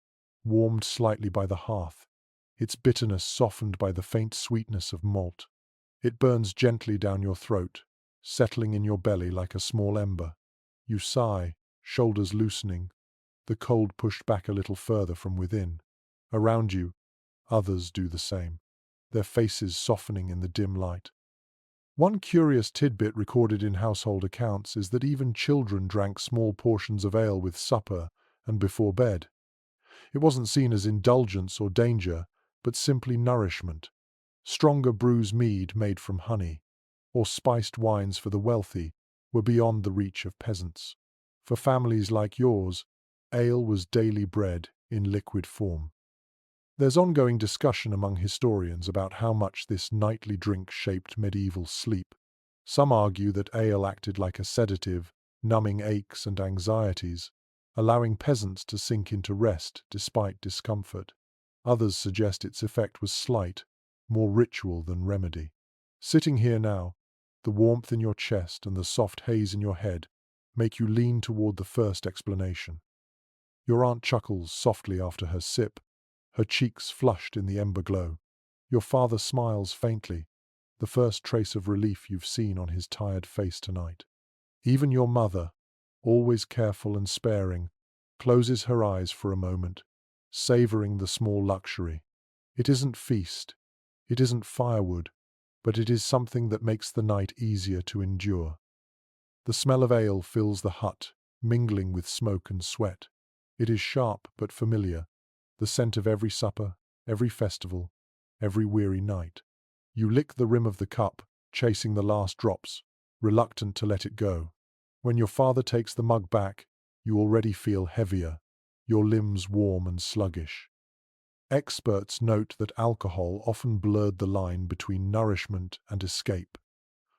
warmed slightly by the hearth, its bitterness softened by the faint sweetness of malt. It burns gently down your throat, settling in your belly like a small ember. You sigh, shoulders loosening, the cold pushed back a little further from within. Around you, others do the same, their faces softening in the dim light. One curious tidbit recorded in household accounts is that even children drank small portions of ale with supper and before bed. It wasn't seen as indulgence or danger, but simply nourishment. Stronger brews mead made from honey, or spiced wines for the wealthy, were beyond the reach of peasants. For families like yours, ale was daily bread in liquid form. There's ongoing discussion among historians about how much this nightly drink shaped medieval sleep. Some argue that ale acted like a sedative, numbing aches and anxieties, allowing peasants to sink into rest despite discomfort. Others suggest its effect was slight, more ritual than remedy. Sitting here now, the warmth in your chest and the soft haze in your head make you lean toward the first explanation. Your aunt chuckles softly after her sip, her cheeks flushed in the ember glow. Your father smiles faintly, the first trace of relief you've seen on his tired face tonight. Even your mother, always careful and sparing, closes her eyes for a moment, savoring the small luxury. It isn't feast, it isn't firewood, but it is something that makes the night easier to endure. The smell of ale fills the hut, mingling with smoke and sweat. It is sharp but familiar, the scent of every supper, every festival, every weary night. You lick the rim of the cup, chasing the last drops, reluctant to let it go. When your father takes the mug back, you already feel heavier, your limbs warm and sluggish. Experts note that alcohol often blurred the line between nourishment and escape.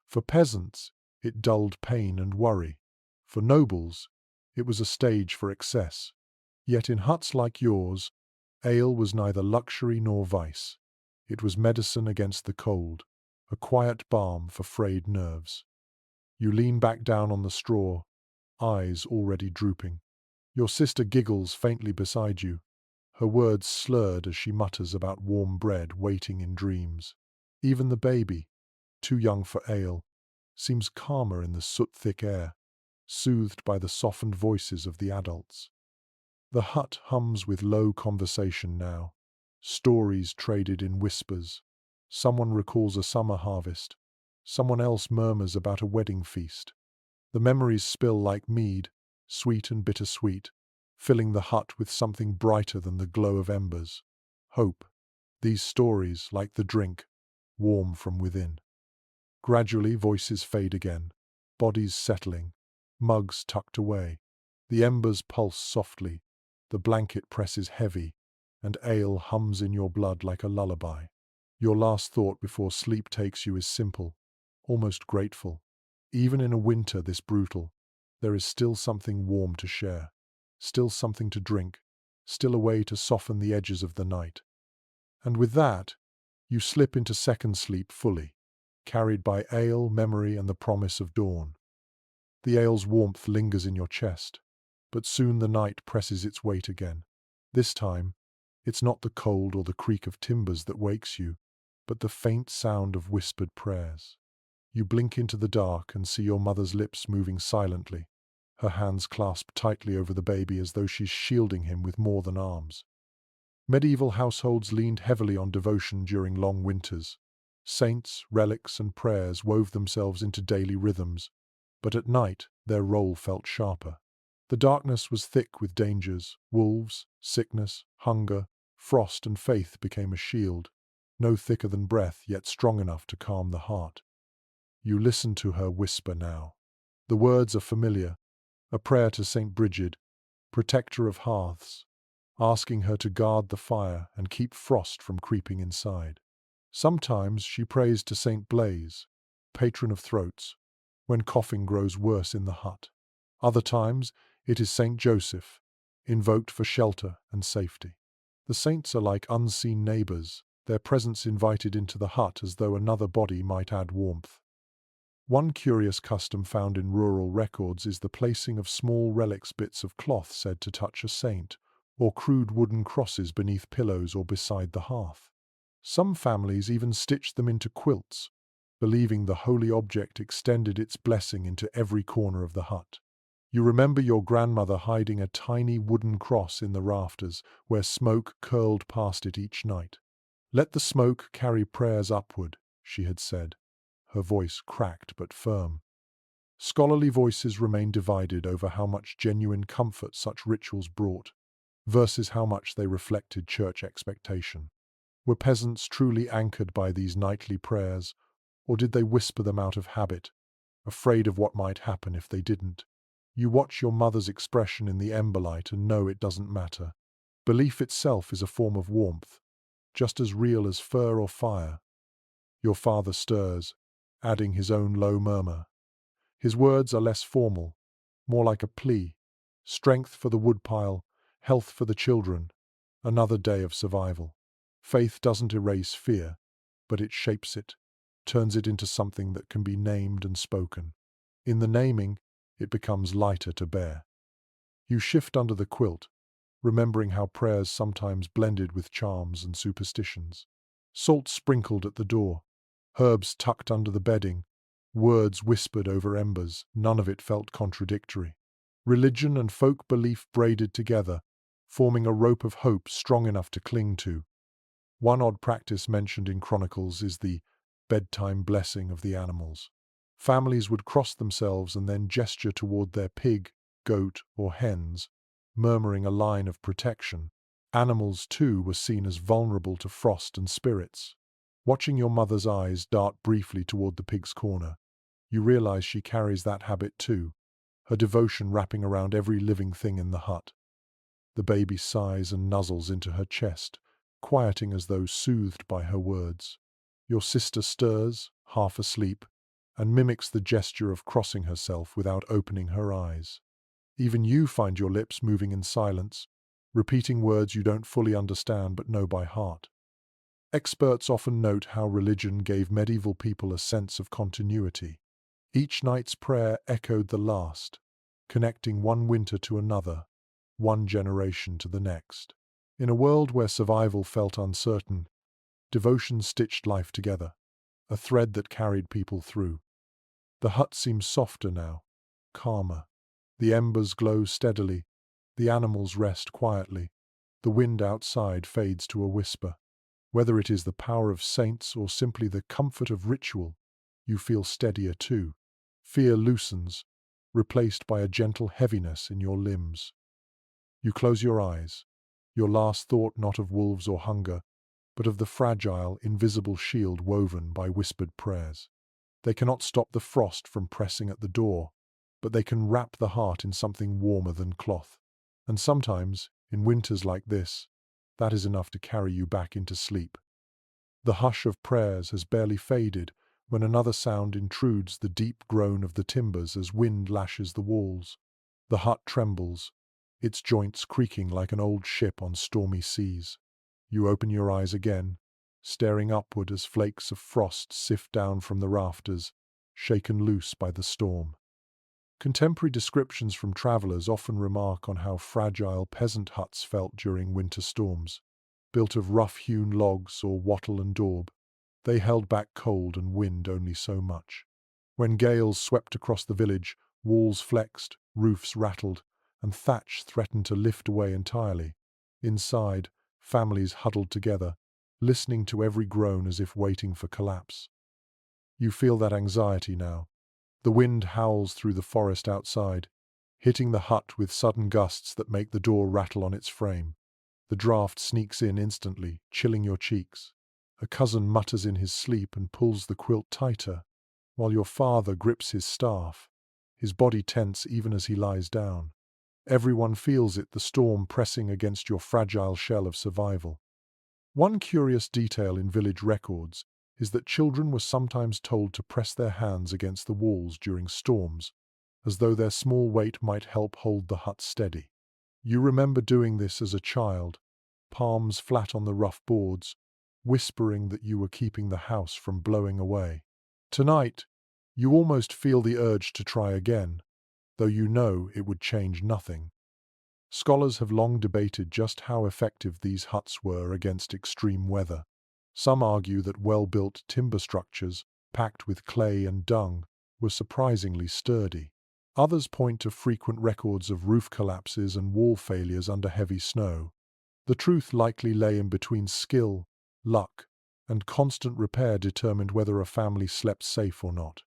For peasants, it dulled pain and worry. For nobles, it was a stage for excess. Yet in huts like yours, ale was neither luxury nor vice. It was medicine against the cold, a quiet balm for frayed nerves. You lean back down on the straw, eyes already drooping. Your sister giggles faintly beside you, her words slurred as she mutters about warm bread waiting in dreams. Even the baby, too young for ale, seems calmer in the soot-thick air, soothed by the softened voices of the adults. The hut hums with low conversation now, stories traded in whispers. Someone recalls a summer harvest, someone else murmurs about a wedding feast. The memories spill like mead, sweet and bittersweet, filling the hut with something brighter than the glow of embers. Hope. These stories, like the drink, warm from within. Gradually voices fade again, bodies settling, mugs tucked away. The embers pulse softly, the blanket presses heavy, and ale hums in your blood like a lullaby. Your last thought before sleep takes you is simple, almost grateful. Even in a winter this brutal, there is still something warm to share, still something to drink, still a way to soften the edges of the night. And with that, you slip into second sleep fully, carried by ale, memory, and the promise of dawn. The ale's warmth lingers in your chest, but soon the night presses its weight again. This time, it's not the cold or the creak of timbers that wakes you, but the faint sound of whispered prayers. You blink into the dark and see your mother's lips moving silently, her hands clasped tightly over the baby as though she's shielding him with more than arms. Medieval households leaned heavily on devotion during long winters. Saints, relics, and prayers wove themselves into daily rhythms, but at night their role felt sharper. The darkness was thick with dangers: wolves, sickness, hunger, frost, and faith became a shield, no thicker than breath, yet strong enough to calm the heart. You listen to her whisper now. The words are familiar, a prayer to Saint Brigid, protector of hearths, asking her to guard the fire and keep frost from creeping inside. Sometimes she prays to Saint Blaise, patron of throats, when coughing grows worse in the hut. Other times it is Saint Joseph, invoked for shelter and safety. The saints are like unseen neighbors, their presence invited into the hut as though another body might add warmth. One curious custom found in rural records is the placing of small relics, bits of cloth said to touch a saint, or crude wooden crosses beneath pillows or beside the hearth. Some families even stitched them into quilts, believing the holy object extended its blessing into every corner of the hut. You remember your grandmother hiding a tiny wooden cross in the rafters where smoke curled past it each night. "Let the smoke carry prayers upward," she had said, her voice cracked but firm. Scholarly voices remain divided over how much genuine comfort such rituals brought, versus how much they reflected church expectation. Were peasants truly anchored by these nightly prayers, or did they whisper them out of habit, afraid of what might happen if they didn't? You watch your mother's expression in the emberlight and know it doesn't matter. Belief itself is a form of warmth, just as real as fur or fire. Your father stirs, adding his own low murmur. His words are less formal, more like a plea. Strength for the woodpile, health for the children, another day of survival. Faith doesn't erase fear, but it shapes it, turns it into something that can be named and spoken. In the naming, it becomes lighter to bear. You shift under the quilt, remembering how prayers sometimes blended with charms and superstitions. Salt sprinkled at the door, herbs tucked under the bedding, words whispered over embers, none of it felt contradictory. Religion and folk belief braided together, forming a rope of hope strong enough to cling to. One odd practice mentioned in chronicles is the bedtime blessing of the animals. Families would cross themselves and then gesture toward their pig, goat, or hens, murmuring a line of protection. Animals, too, were seen as vulnerable to frost and spirits. Watching your mother's eyes dart briefly toward the pig's corner, you realize she carries that habit too, her devotion wrapping around every living thing in the hut. The baby sighs and nuzzles into her chest, quieting as though soothed by her words. Your sister stirs, half asleep, and mimics the gesture of crossing herself without opening her eyes. Even you find your lips moving in silence, repeating words you don't fully understand but know by heart. Experts often note how religion gave medieval people a sense of continuity. Each night's prayer echoed the last, connecting one winter to another, one generation to the next. In a world where survival felt uncertain, devotion stitched life together, a thread that carried people through. The hut seems softer now, calmer. The embers glow steadily, the animals rest quietly, the wind outside fades to a whisper. Whether it is the power of saints or simply the comfort of ritual, you feel steadier too. Fear loosens, replaced by a gentle heaviness in your limbs. You close your eyes, your last thought not of wolves or hunger, but of the fragile, invisible shield woven by whispered prayers. They cannot stop the frost from pressing at the door, but they can wrap the heart in something warmer than cloth. And sometimes, in winters like this, that is enough to carry you back into sleep. The hush of prayers has barely faded when another sound intrudes, the deep groan of the timbers as wind lashes the walls. The hut trembles, its joints creaking like an old ship on stormy seas. You open your eyes again, staring upward as flakes of frost sift down from the rafters, shaken loose by the storm. Contemporary descriptions from travelers often remark on how fragile peasant huts felt during winter storms. Built of rough-hewn logs or wattle and daub, they held back cold and wind only so much. When gales swept across the village, walls flexed, Roofs rattled, and thatch threatened to lift away entirely. Inside, families huddled together, listening to every groan as if waiting for collapse. You feel that anxiety now. The wind howls through the forest outside, hitting the hut with sudden gusts that make the door rattle on its frame. The draft sneaks in instantly, chilling your cheeks. A cousin mutters in his sleep and pulls the quilt tighter, while your father grips his staff, his body tense even as he lies down. Everyone feels it, the storm pressing against your fragile shell of survival. One curious detail in village records is that children were sometimes told to press their hands against the walls during storms, as though their small weight might help hold the hut steady. You remember doing this as a child, palms flat on the rough boards, whispering that you were keeping the house from blowing away. Tonight, you almost feel the urge to try again, though you know it would change nothing. Scholars have long debated just how effective these huts were against extreme weather. Some argue that well-built timber structures, packed with clay and dung, were surprisingly sturdy. Others point to frequent records of roof collapses and wall failures under heavy snow. The truth likely lay in between skill, luck, and constant repair determined whether a family slept safe or not.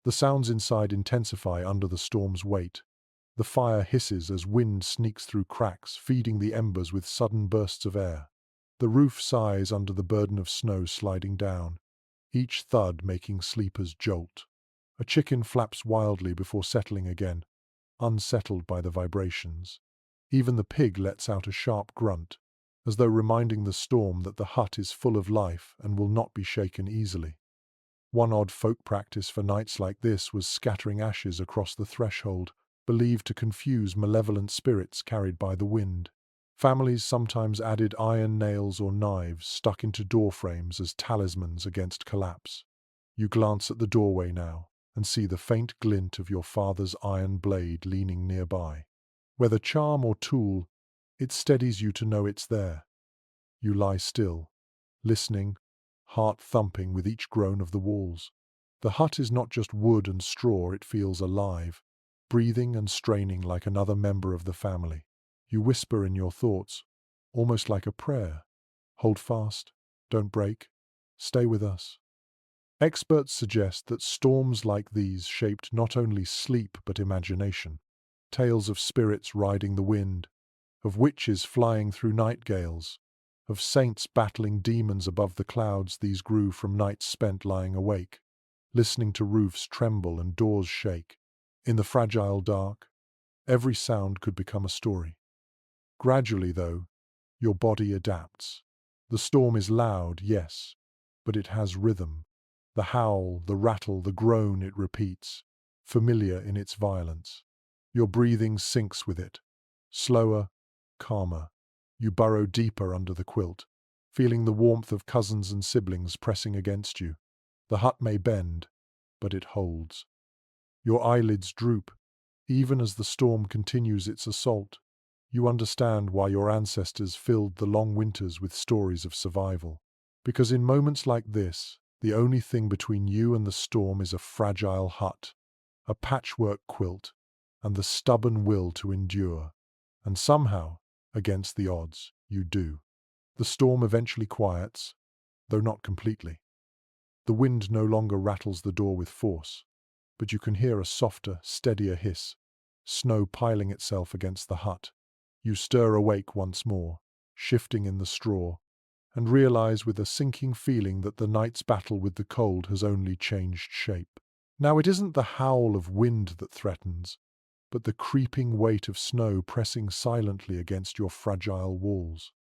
The sounds inside intensify under the storm's weight. The fire hisses as wind sneaks through cracks, feeding the embers with sudden bursts of air. The roof sighs under the burden of snow sliding down, each thud making sleepers jolt. A chicken flaps wildly before settling again, unsettled by the vibrations. Even the pig lets out a sharp grunt, as though reminding the storm that the hut is full of life and will not be shaken easily. One odd folk practice for nights like this was scattering ashes across the threshold, believed to confuse malevolent spirits carried by the wind. Families sometimes added iron nails or knives stuck into door frames as talismans against collapse. You glance at the doorway now and see the faint glint of your father's iron blade leaning nearby. Whether charm or tool, it steadies you to know it's there. You lie still, listening, heart thumping with each groan of the walls. The hut is not just wood and straw, it feels alive, breathing and straining like another member of the family. You whisper in your thoughts, almost like a prayer. Hold fast, don't break, stay with us. Experts suggest that storms like these shaped not only sleep but imagination. Tales of spirits riding the wind, of witches flying through night gales, of saints battling demons above the clouds. These grew from nights spent lying awake, listening to roofs tremble and doors shake. In the fragile dark, every sound could become a story. Gradually, though, your body adapts. The storm is loud, yes, but it has rhythm. The howl, the rattle, the groan it repeats, familiar in its violence. Your breathing syncs with it, slower, calmer. You burrow deeper under the quilt, feeling the warmth of cousins and siblings pressing against you. The hut may bend, but it holds. Your eyelids droop, even as the storm continues its assault. You understand why your ancestors filled the long winters with stories of survival. Because in moments like this, the only thing between you and the storm is a fragile hut, a patchwork quilt, and the stubborn will to endure. And somehow, against the odds, you do. The storm eventually quiets, though not completely. The wind no longer rattles the door with force, but you can hear a softer, steadier hiss, snow piling itself against the hut. You stir awake once more, shifting in the straw, and realize with a sinking feeling that the night's battle with the cold has only changed shape. Now it isn't the howl of wind that threatens, but the creeping weight of snow pressing silently against your fragile walls.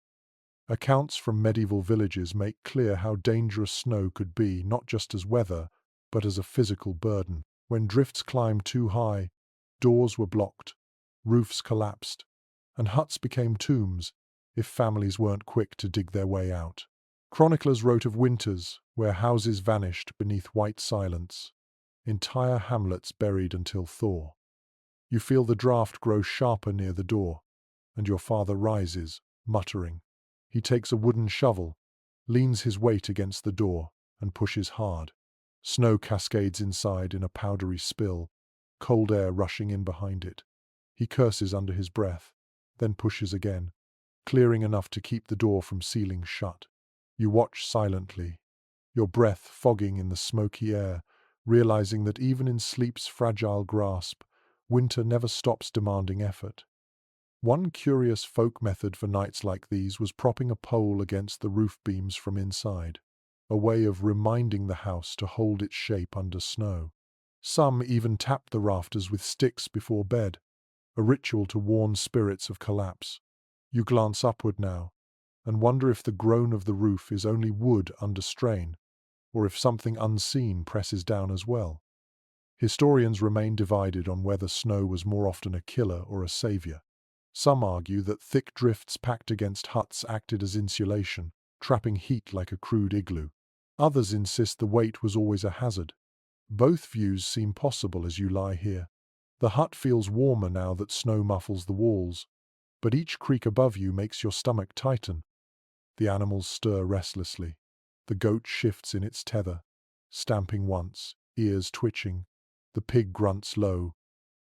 Accounts from medieval villages make clear how dangerous snow could be, not just as weather, but as a physical burden. When drifts climbed too high, doors were blocked, roofs collapsed, and huts became tombs if families weren't quick to dig their way out. Chroniclers wrote of winters where houses vanished beneath white silence, entire hamlets buried until thaw. You feel the draft grow sharper near the door, and your father rises, muttering. He takes a wooden shovel, leans his weight against the door, and pushes hard. Snow cascades inside in a powdery spill, cold air rushing in behind it. He curses under his breath, then pushes again, clearing enough to keep the door from sealing shut. You watch silently, your breath fogging in the smoky air, realizing that even in sleep's fragile grasp, winter never stops demanding effort. One curious folk method for nights like these was propping a pole against the roof beams from inside, a way of reminding the house to hold its shape under snow. Some even tapped the rafters with sticks before bed, a ritual to warn spirits of collapse. You glance upward now, and wonder if the groan of the roof is only wood under strain, or if something unseen presses down as well. Historians remain divided on whether snow was more often a killer or a savior. Some argue that thick drifts packed against huts acted as insulation, trapping heat like a crude igloo. Others insist the weight was always a hazard. Both views seem possible as you lie here. The hut feels warmer now that snow muffles the walls, but each creak above you makes your stomach tighten. The animals stir restlessly. The goat shifts in its tether, stamping once, ears twitching. The pig grunts low,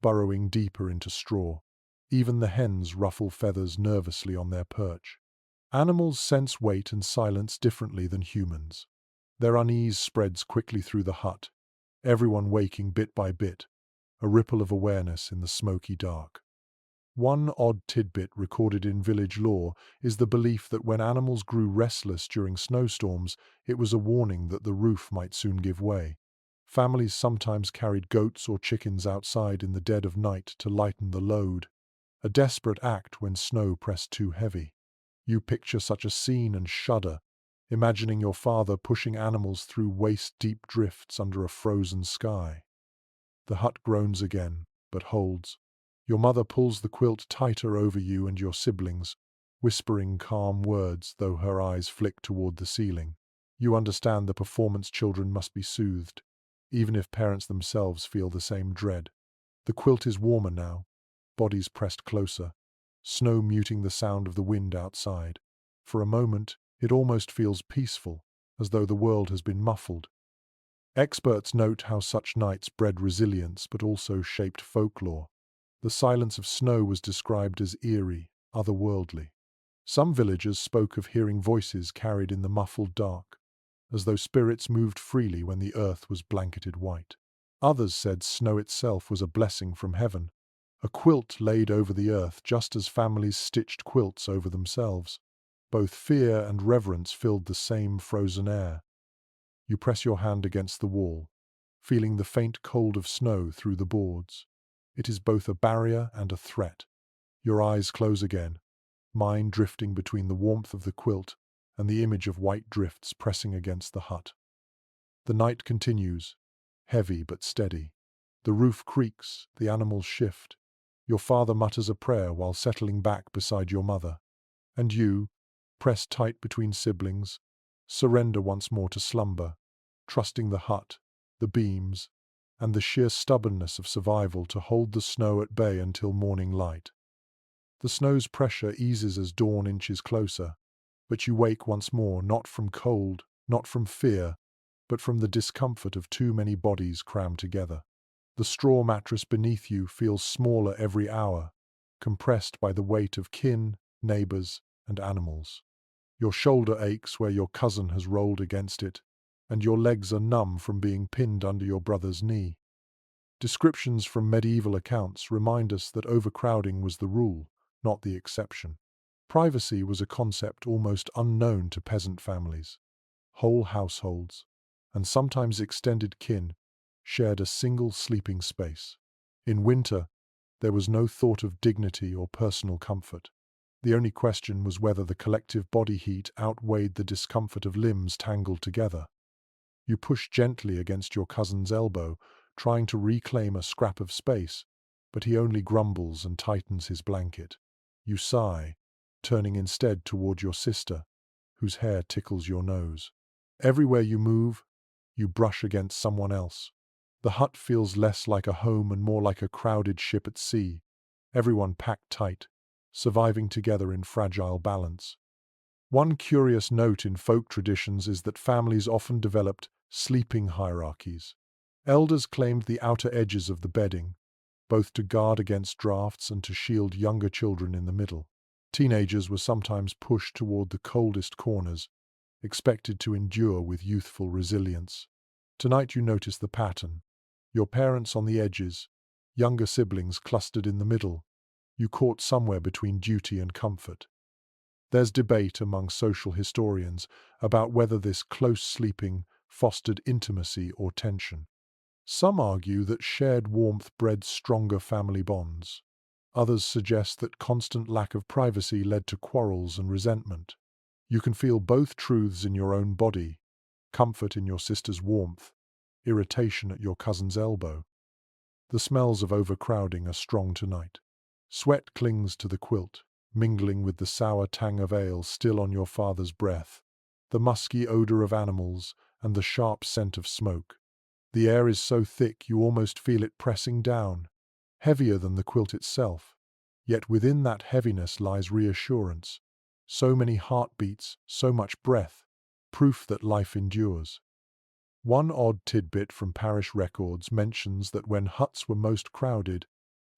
burrowing deeper into straw. Even the hens ruffle feathers nervously on their perch. Animals sense weight and silence differently than humans. Their unease spreads quickly through the hut, everyone waking bit by bit, a ripple of awareness in the smoky dark. One odd tidbit recorded in village lore is the belief that when animals grew restless during snowstorms, it was a warning that the roof might soon give way. Families sometimes carried goats or chickens outside in the dead of night to lighten the load, a desperate act when snow pressed too heavy. You picture such a scene and shudder, imagining your father pushing animals through waist-deep drifts under a frozen sky. The hut groans again, but holds. Your mother pulls the quilt tighter over you and your siblings, whispering calm words though her eyes flick toward the ceiling. You understand the performance children must be soothed, even if parents themselves feel the same dread. The quilt is warmer now, bodies pressed closer, snow muting the sound of the wind outside. For a moment, it almost feels peaceful, as though the world has been muffled. Experts note how such nights bred resilience but also shaped folklore. The silence of snow was described as eerie, otherworldly. Some villagers spoke of hearing voices carried in the muffled dark, as though spirits moved freely when the earth was blanketed white. Others said snow itself was a blessing from heaven, a quilt laid over the earth just as families stitched quilts over themselves. Both fear and reverence filled the same frozen air. You press your hand against the wall, feeling the faint cold of snow through the boards. It is both a barrier and a threat. Your eyes close again, mine drifting between the warmth of the quilt and the image of white drifts pressing against the hut. The night continues, heavy but steady. The roof creaks, the animals shift. Your father mutters a prayer while settling back beside your mother. And you, pressed tight between siblings, surrender once more to slumber, trusting the hut, the beams, and the sheer stubbornness of survival to hold the snow at bay until morning light. The snow's pressure eases as dawn inches closer, but you wake once more not from cold, not from fear, but from the discomfort of too many bodies crammed together. The straw mattress beneath you feels smaller every hour, compressed by the weight of kin, neighbors, and animals. Your shoulder aches where your cousin has rolled against it, and your legs are numb from being pinned under your brother's knee. Descriptions from medieval accounts remind us that overcrowding was the rule, not the exception. Privacy was a concept almost unknown to peasant families. Whole households, and sometimes extended kin, shared a single sleeping space. In winter, there was no thought of dignity or personal comfort. The only question was whether the collective body heat outweighed the discomfort of limbs tangled together. You push gently against your cousin's elbow, trying to reclaim a scrap of space, but he only grumbles and tightens his blanket. You sigh, turning instead toward your sister, whose hair tickles your nose. Everywhere you move, you brush against someone else. The hut feels less like a home and more like a crowded ship at sea, everyone packed tight, surviving together in fragile balance. One curious note in folk traditions is that families often developed sleeping hierarchies. Elders claimed the outer edges of the bedding, both to guard against drafts and to shield younger children in the middle. Teenagers were sometimes pushed toward the coldest corners, expected to endure with youthful resilience. Tonight you notice the pattern. Your parents on the edges, younger siblings clustered in the middle, you caught somewhere between duty and comfort. There's debate among social historians about whether this close sleeping fostered intimacy or tension. Some argue that shared warmth bred stronger family bonds. Others suggest that constant lack of privacy led to quarrels and resentment. You can feel both truths in your own body: comfort in your sister's warmth, irritation at your cousin's elbow. The smells of overcrowding are strong tonight. Sweat clings to the quilt, mingling with the sour tang of ale still on your father's breath, the musky odor of animals, and the sharp scent of smoke. The air is so thick you almost feel it pressing down, heavier than the quilt itself. Yet within that heaviness lies reassurance. So many heartbeats, so much breath, proof that life endures. One odd tidbit from parish records mentions that when huts were most crowded,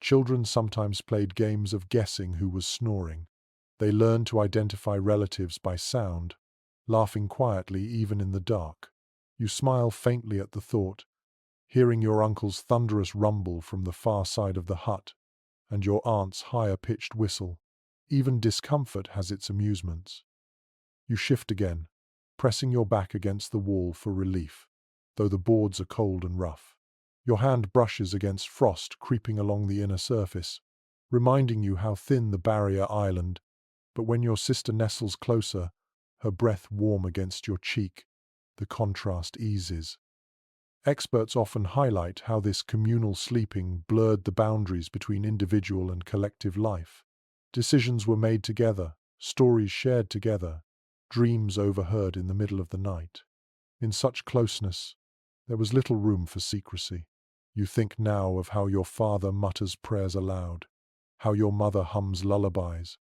children sometimes played games of guessing who was snoring. They learned to identify relatives by sound, laughing quietly even in the dark. You smile faintly at the thought, hearing your uncle's thunderous rumble from the far side of the hut, and your aunt's higher-pitched whistle. Even discomfort has its amusements. You shift again, pressing your back against the wall for relief, though the boards are cold and rough. Your hand brushes against frost creeping along the inner surface, reminding you how thin the barrier island, but when your sister nestles closer, her breath warm against your cheek, the contrast eases. Experts often highlight how this communal sleeping blurred the boundaries between individual and collective life. Decisions were made together, stories shared together, dreams overheard in the middle of the night. In such closeness, there was little room for secrecy. You think now of how your father mutters prayers aloud, how your mother hums lullabies,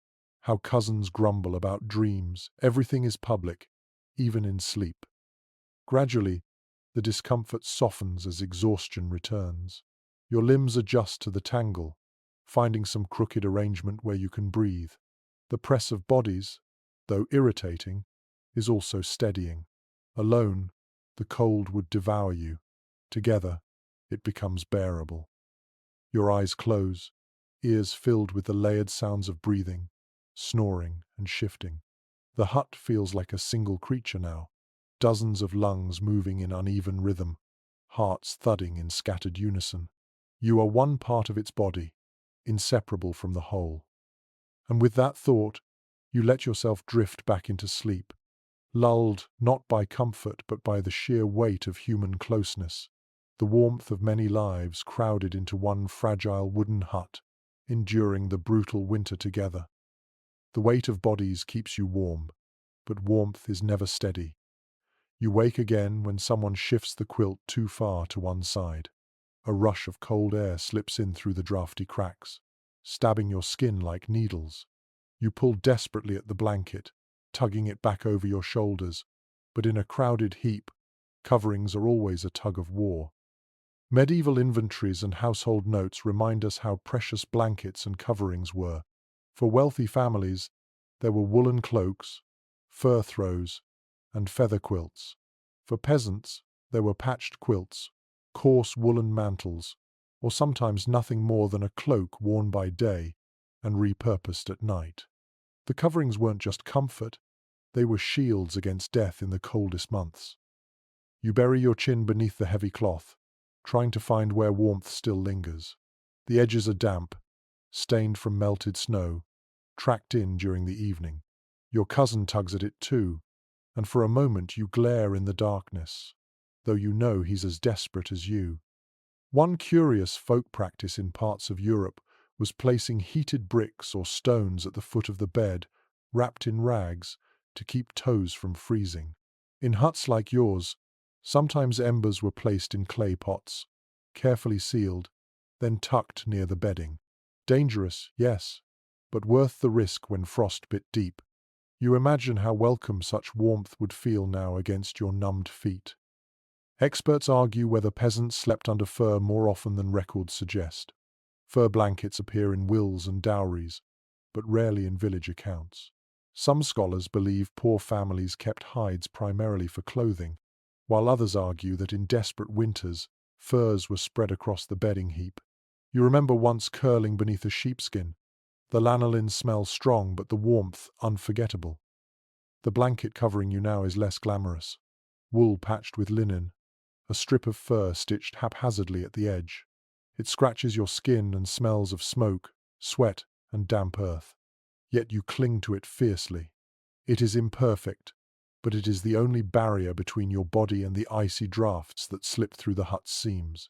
how cousins grumble about dreams. Everything is public, even in sleep. Gradually, the discomfort softens as exhaustion returns. Your limbs adjust to the tangle, finding some crooked arrangement where you can breathe. The press of bodies, though irritating, is also steadying. Alone, the cold would devour you. Together, it becomes bearable. Your eyes close, ears filled with the layered sounds of breathing, snoring, and shifting. The hut feels like a single creature now, dozens of lungs moving in uneven rhythm, hearts thudding in scattered unison. You are one part of its body, inseparable from the whole. And with that thought, you let yourself drift back into sleep, lulled not by comfort but by the sheer weight of human closeness, the warmth of many lives crowded into one fragile wooden hut, enduring the brutal winter together. The weight of bodies keeps you warm, but warmth is never steady. You wake again when someone shifts the quilt too far to one side. A rush of cold air slips in through the drafty cracks, stabbing your skin like needles. You pull desperately at the blanket, tugging it back over your shoulders, but in a crowded heap, coverings are always a tug of war. Medieval inventories and household notes remind us how precious blankets and coverings were. For wealthy families, there were woolen cloaks, fur throws, and feather quilts. For peasants, there were patched quilts, coarse woolen mantles, or sometimes nothing more than a cloak worn by day and repurposed at night. The coverings weren't just comfort, they were shields against death in the coldest months. You bury your chin beneath the heavy cloth, trying to find where warmth still lingers. The edges are damp, stained from melted snow, tracked in during the evening. Your cousin tugs at it too, and for a moment you glare in the darkness, though you know he's as desperate as you. One curious folk practice in parts of Europe was placing heated bricks or stones at the foot of the bed, wrapped in rags, to keep toes from freezing. In huts like yours, sometimes embers were placed in clay pots, carefully sealed, then tucked near the bedding. Dangerous, yes, but worth the risk when frost bit deep. You imagine how welcome such warmth would feel now against your numbed feet. Experts argue whether peasants slept under fur more often than records suggest. Fur blankets appear in wills and dowries, but rarely in village accounts. Some scholars believe poor families kept hides primarily for clothing, while others argue that in desperate winters, furs were spread across the bedding heap. You remember once curling beneath a sheepskin. The lanolin smell strong, but the warmth unforgettable. The blanket covering you now is less glamorous. Wool patched with linen, a strip of fur stitched haphazardly at the edge. It scratches your skin and smells of smoke, sweat, and damp earth. Yet you cling to it fiercely. It is imperfect, but it is the only barrier between your body and the icy drafts that slip through the hut's seams.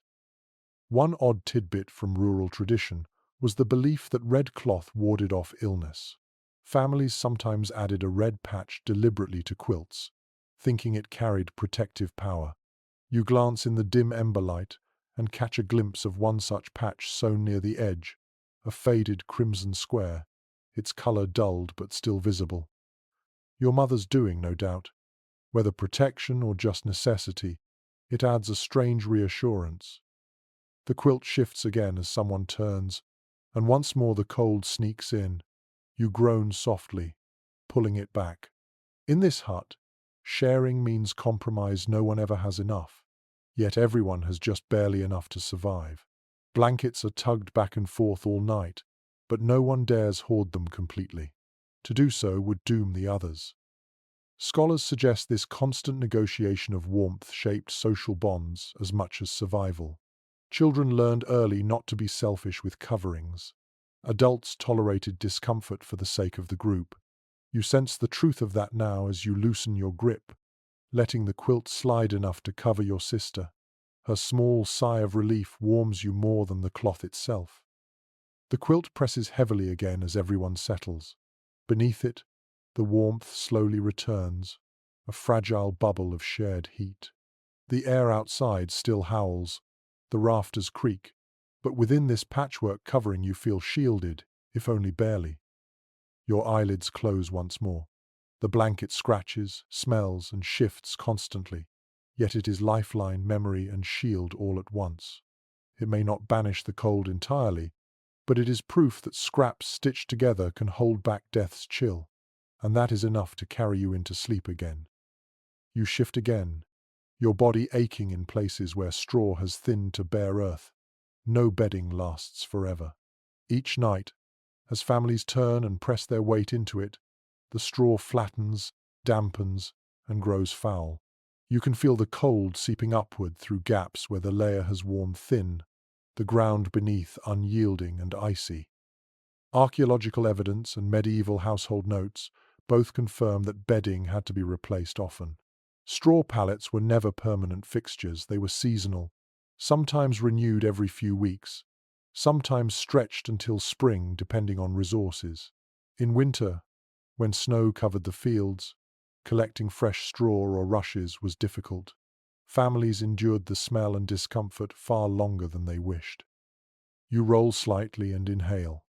One odd tidbit from rural tradition was the belief that red cloth warded off illness. Families sometimes added a red patch deliberately to quilts, thinking it carried protective power. You glance in the dim ember light and catch a glimpse of one such patch sewn near the edge, a faded crimson square, its color dulled but still visible. Your mother's doing, no doubt. Whether protection or just necessity, it adds a strange reassurance. The quilt shifts again as someone turns, and once more the cold sneaks in. You groan softly, pulling it back. In this hut, sharing means compromise. No one ever has enough, yet everyone has just barely enough to survive. Blankets are tugged back and forth all night, but no one dares hoard them completely. To do so would doom the others. Scholars suggest this constant negotiation of warmth shaped social bonds as much as survival. Children learned early not to be selfish with coverings. Adults tolerated discomfort for the sake of the group. You sense the truth of that now as you loosen your grip, letting the quilt slide enough to cover your sister. Her small sigh of relief warms you more than the cloth itself. The quilt presses heavily again as everyone settles. Beneath it, the warmth slowly returns, a fragile bubble of shared heat. The air outside still howls, the rafters creak, but within this patchwork covering you feel shielded, if only barely. Your eyelids close once more. The blanket scratches, smells, and shifts constantly, yet it is lifeline, memory, and shield all at once. It may not banish the cold entirely, but it is proof that scraps stitched together can hold back death's chill, and that is enough to carry you into sleep again. You shift again, your body aching in places where straw has thinned to bare earth. No bedding lasts forever. Each night, as families turn and press their weight into it, the straw flattens, dampens, and grows foul. You can feel the cold seeping upward through gaps where the layer has worn thin, the ground beneath unyielding and icy. Archaeological evidence and medieval household notes both confirm that bedding had to be replaced often. Straw pallets were never permanent fixtures, they were seasonal, sometimes renewed every few weeks, sometimes stretched until spring depending on resources. In winter, when snow covered the fields, collecting fresh straw or rushes was difficult. Families endured the smell and discomfort far longer than they wished. You roll slightly and inhale.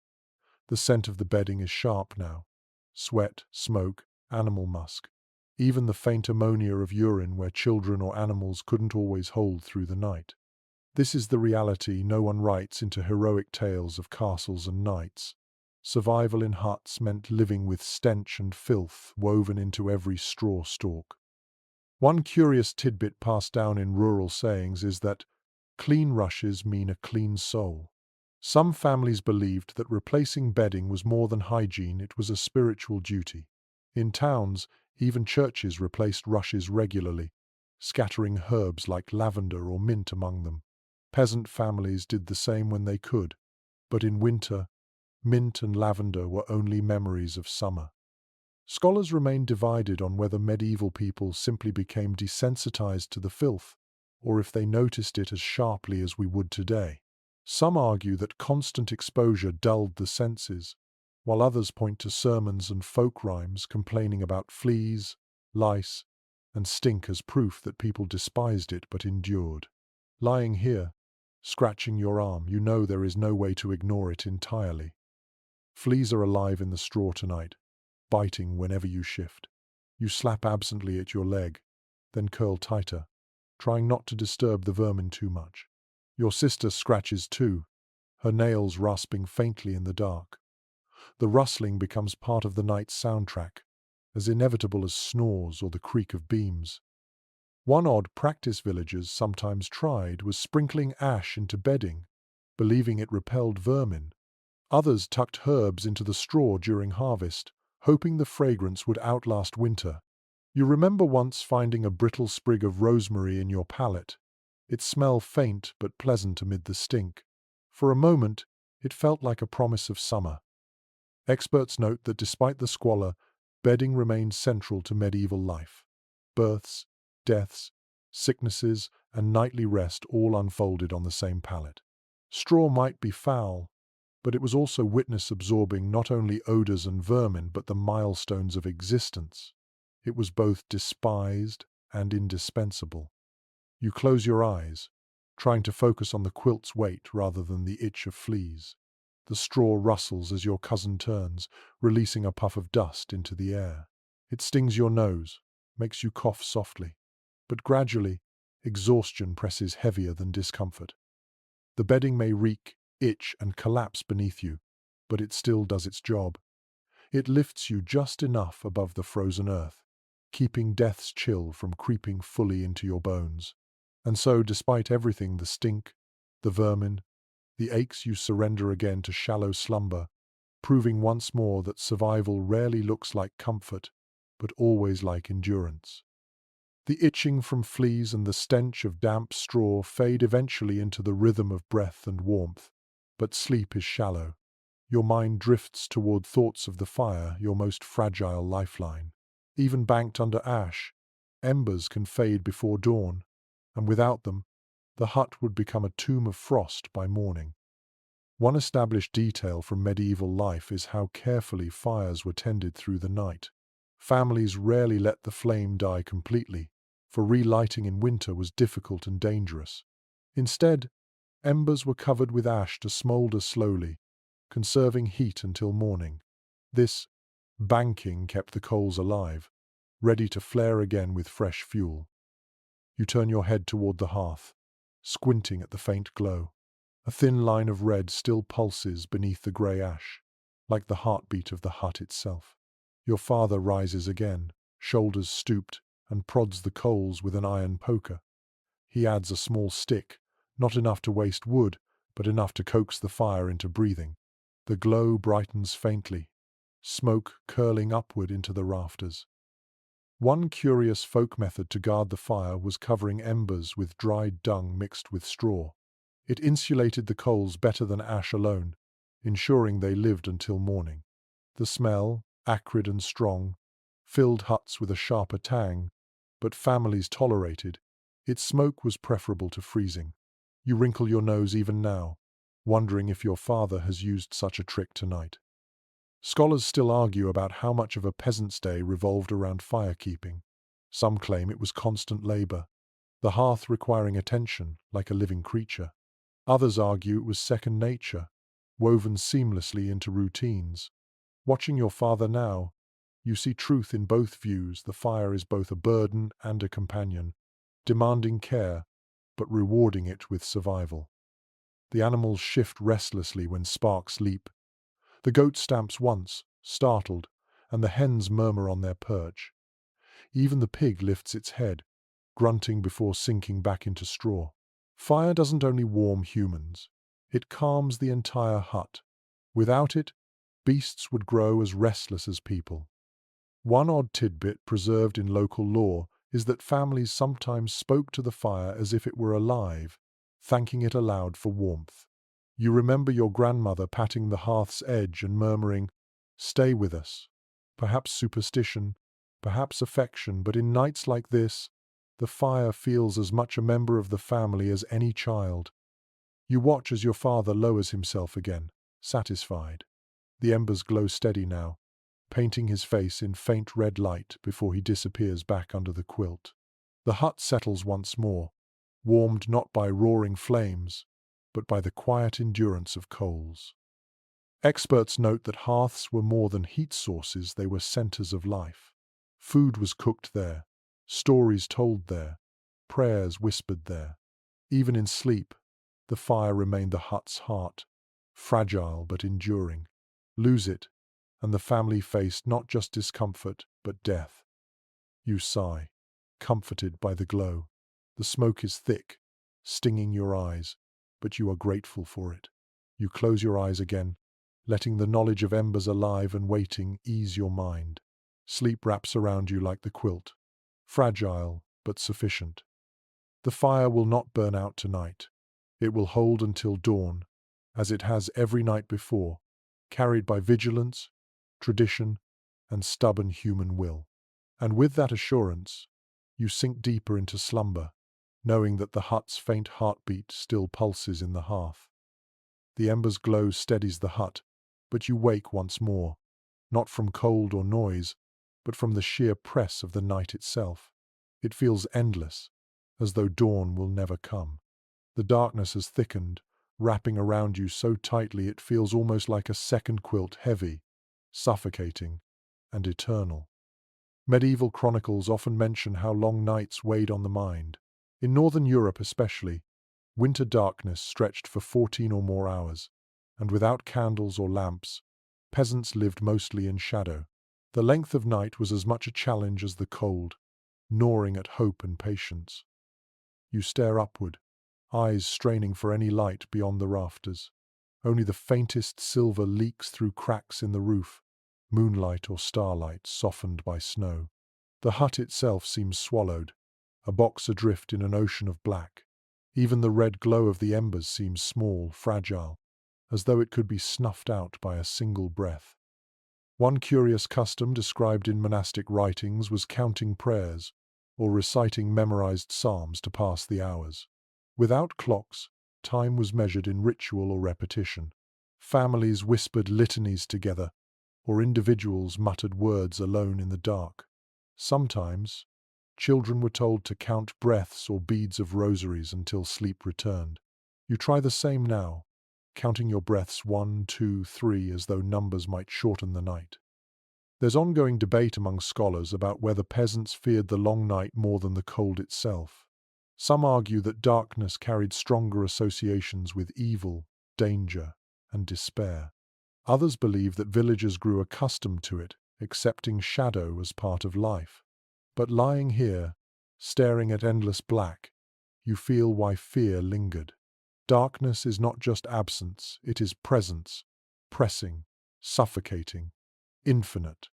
The scent of the bedding is sharp now. Sweat, smoke, animal musk. Even the faint ammonia of urine where children or animals couldn't always hold through the night. This is the reality no one writes into heroic tales of castles and knights. Survival in huts meant living with stench and filth woven into every straw stalk. One curious tidbit passed down in rural sayings is that clean rushes mean a clean soul. Some families believed that replacing bedding was more than hygiene, it was a spiritual duty. In towns, even churches replaced rushes regularly, scattering herbs like lavender or mint among them. Peasant families did the same when they could, but in winter, mint and lavender were only memories of summer. Scholars remain divided on whether medieval people simply became desensitized to the filth, or if they noticed it as sharply as we would today. Some argue that constant exposure dulled the senses, while others point to sermons and folk rhymes complaining about fleas, lice, and stink as proof that people despised it but endured. Lying here, scratching your arm, you know there is no way to ignore it entirely. Fleas are alive in the straw tonight, biting whenever you shift. You slap absently at your leg, then curl tighter, trying not to disturb the vermin too much. Your sister scratches too, her nails rasping faintly in the dark. The rustling becomes part of the night's soundtrack, as inevitable as snores or the creak of beams. One odd practice villagers sometimes tried was sprinkling ash into bedding, believing it repelled vermin. Others tucked herbs into the straw during harvest, hoping the fragrance would outlast winter. You remember once finding a brittle sprig of rosemary in your palate. Its smell faint but pleasant amid the stink. For a moment, it felt like a promise of summer. Experts note that despite the squalor, bedding remained central to medieval life. Births, deaths, sicknesses, and nightly rest all unfolded on the same pallet. Straw might be foul, but it was also witness absorbing not only odors and vermin but the milestones of existence. It was both despised and indispensable. You close your eyes, trying to focus on the quilt's weight rather than the itch of fleas. The straw rustles as your cousin turns, releasing a puff of dust into the air. It stings your nose, makes you cough softly. But gradually, exhaustion presses heavier than discomfort. The bedding may reek, itch, and collapse beneath you, but it still does its job. It lifts you just enough above the frozen earth, keeping death's chill from creeping fully into your bones. And so, despite everything, the stink, the vermin, the aches, you surrender again to shallow slumber, proving once more that survival rarely looks like comfort, but always like endurance. The itching from fleas and the stench of damp straw fade eventually into the rhythm of breath and warmth, but sleep is shallow. Your mind drifts toward thoughts of the fire, your most fragile lifeline. Even banked under ash, embers can fade before dawn, and without them, the hut would become a tomb of frost by morning. One established detail from medieval life is how carefully fires were tended through the night. Families rarely let the flame die completely, for relighting in winter was difficult and dangerous. Instead, embers were covered with ash to smolder slowly, conserving heat until morning. This banking kept the coals alive, ready to flare again with fresh fuel. You turn your head toward the hearth, squinting at the faint glow. A thin line of red still pulses beneath the grey ash, like the heartbeat of the hut itself. Your father rises again, shoulders stooped, and prods the coals with an iron poker. He adds a small stick, not enough to waste wood, but enough to coax the fire into breathing. The glow brightens faintly, smoke curling upward into the rafters. One curious folk method to guard the fire was covering embers with dried dung mixed with straw. It insulated the coals better than ash alone, ensuring they lived until morning. The smell, acrid and strong, filled huts with a sharper tang, but families tolerated. Its smoke was preferable to freezing. You wrinkle your nose even now, wondering if your father has used such a trick tonight. Scholars still argue about how much of a peasant's day revolved around firekeeping. Some claim it was constant labor, the hearth requiring attention like a living creature. Others argue it was second nature, woven seamlessly into routines. Watching your father now, you see truth in both views. The fire is both a burden and a companion, demanding care, but rewarding it with survival. The animals shift restlessly when sparks leap. The goat stamps once, startled, and the hens murmur on their perch. Even the pig lifts its head, grunting before sinking back into straw. Fire doesn't only warm humans, it calms the entire hut. Without it, beasts would grow as restless as people. One odd tidbit preserved in local lore is that families sometimes spoke to the fire as if it were alive, thanking it aloud for warmth. You remember your grandmother patting the hearth's edge and murmuring, "Stay with us." Perhaps superstition, perhaps affection, but in nights like this, the fire feels as much a member of the family as any child. You watch as your father lowers himself again, satisfied. The embers glow steady now, painting his face in faint red light before he disappears back under the quilt. The hut settles once more, warmed not by roaring flames, but by the quiet endurance of coals. Experts note that hearths were more than heat sources, they were centers of life. Food was cooked there, stories told there, prayers whispered there. Even in sleep, the fire remained the hut's heart, fragile but enduring. Lose it, and the family faced not just discomfort, but death. You sigh, comforted by the glow. The smoke is thick, stinging your eyes, but you are grateful for it. You close your eyes again, letting the knowledge of embers alive and waiting ease your mind. Sleep wraps around you like the quilt, fragile but sufficient. The fire will not burn out tonight. It will hold until dawn, as it has every night before, carried by vigilance, tradition, and stubborn human will. And with that assurance, you sink deeper into slumber, knowing that the hut's faint heartbeat still pulses in the hearth. The ember's glow steadies the hut, but you wake once more, not from cold or noise, but from the sheer press of the night itself. It feels endless, as though dawn will never come. The darkness has thickened, wrapping around you so tightly it feels almost like a second quilt, heavy, suffocating, and eternal. Medieval chronicles often mention how long nights weighed on the mind. In Northern Europe especially, winter darkness stretched for 14 or more hours, and without candles or lamps, peasants lived mostly in shadow. The length of night was as much a challenge as the cold, gnawing at hope and patience. You stare upward, eyes straining for any light beyond the rafters. Only the faintest silver leaks through cracks in the roof, moonlight or starlight softened by snow. The hut itself seems swallowed, a box adrift in an ocean of black. Even the red glow of the embers seems small, fragile, as though it could be snuffed out by a single breath. One curious custom described in monastic writings was counting prayers, or reciting memorized psalms to pass the hours. Without clocks, time was measured in ritual or repetition. Families whispered litanies together, or individuals muttered words alone in the dark. Sometimes, children were told to count breaths or beads of rosaries until sleep returned. You try the same now, counting your breaths 1, 2, 3 as though numbers might shorten the night. There's ongoing debate among scholars about whether peasants feared the long night more than the cold itself. Some argue that darkness carried stronger associations with evil, danger, and despair. Others believe that villagers grew accustomed to it, accepting shadow as part of life. But lying here, staring at endless black, you feel why fear lingered. Darkness is not just absence, it is presence, pressing, suffocating, infinite.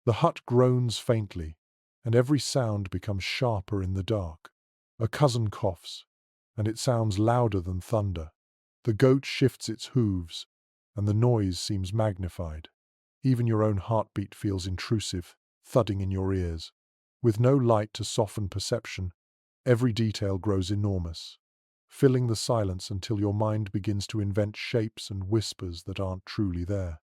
The hut groans faintly, and every sound becomes sharper in the dark. A cousin coughs, and it sounds louder than thunder. The goat shifts its hooves, and the noise seems magnified. Even your own heartbeat feels intrusive, thudding in your ears. With no light to soften perception, every detail grows enormous, filling the silence until your mind begins to invent shapes and whispers that aren't truly there.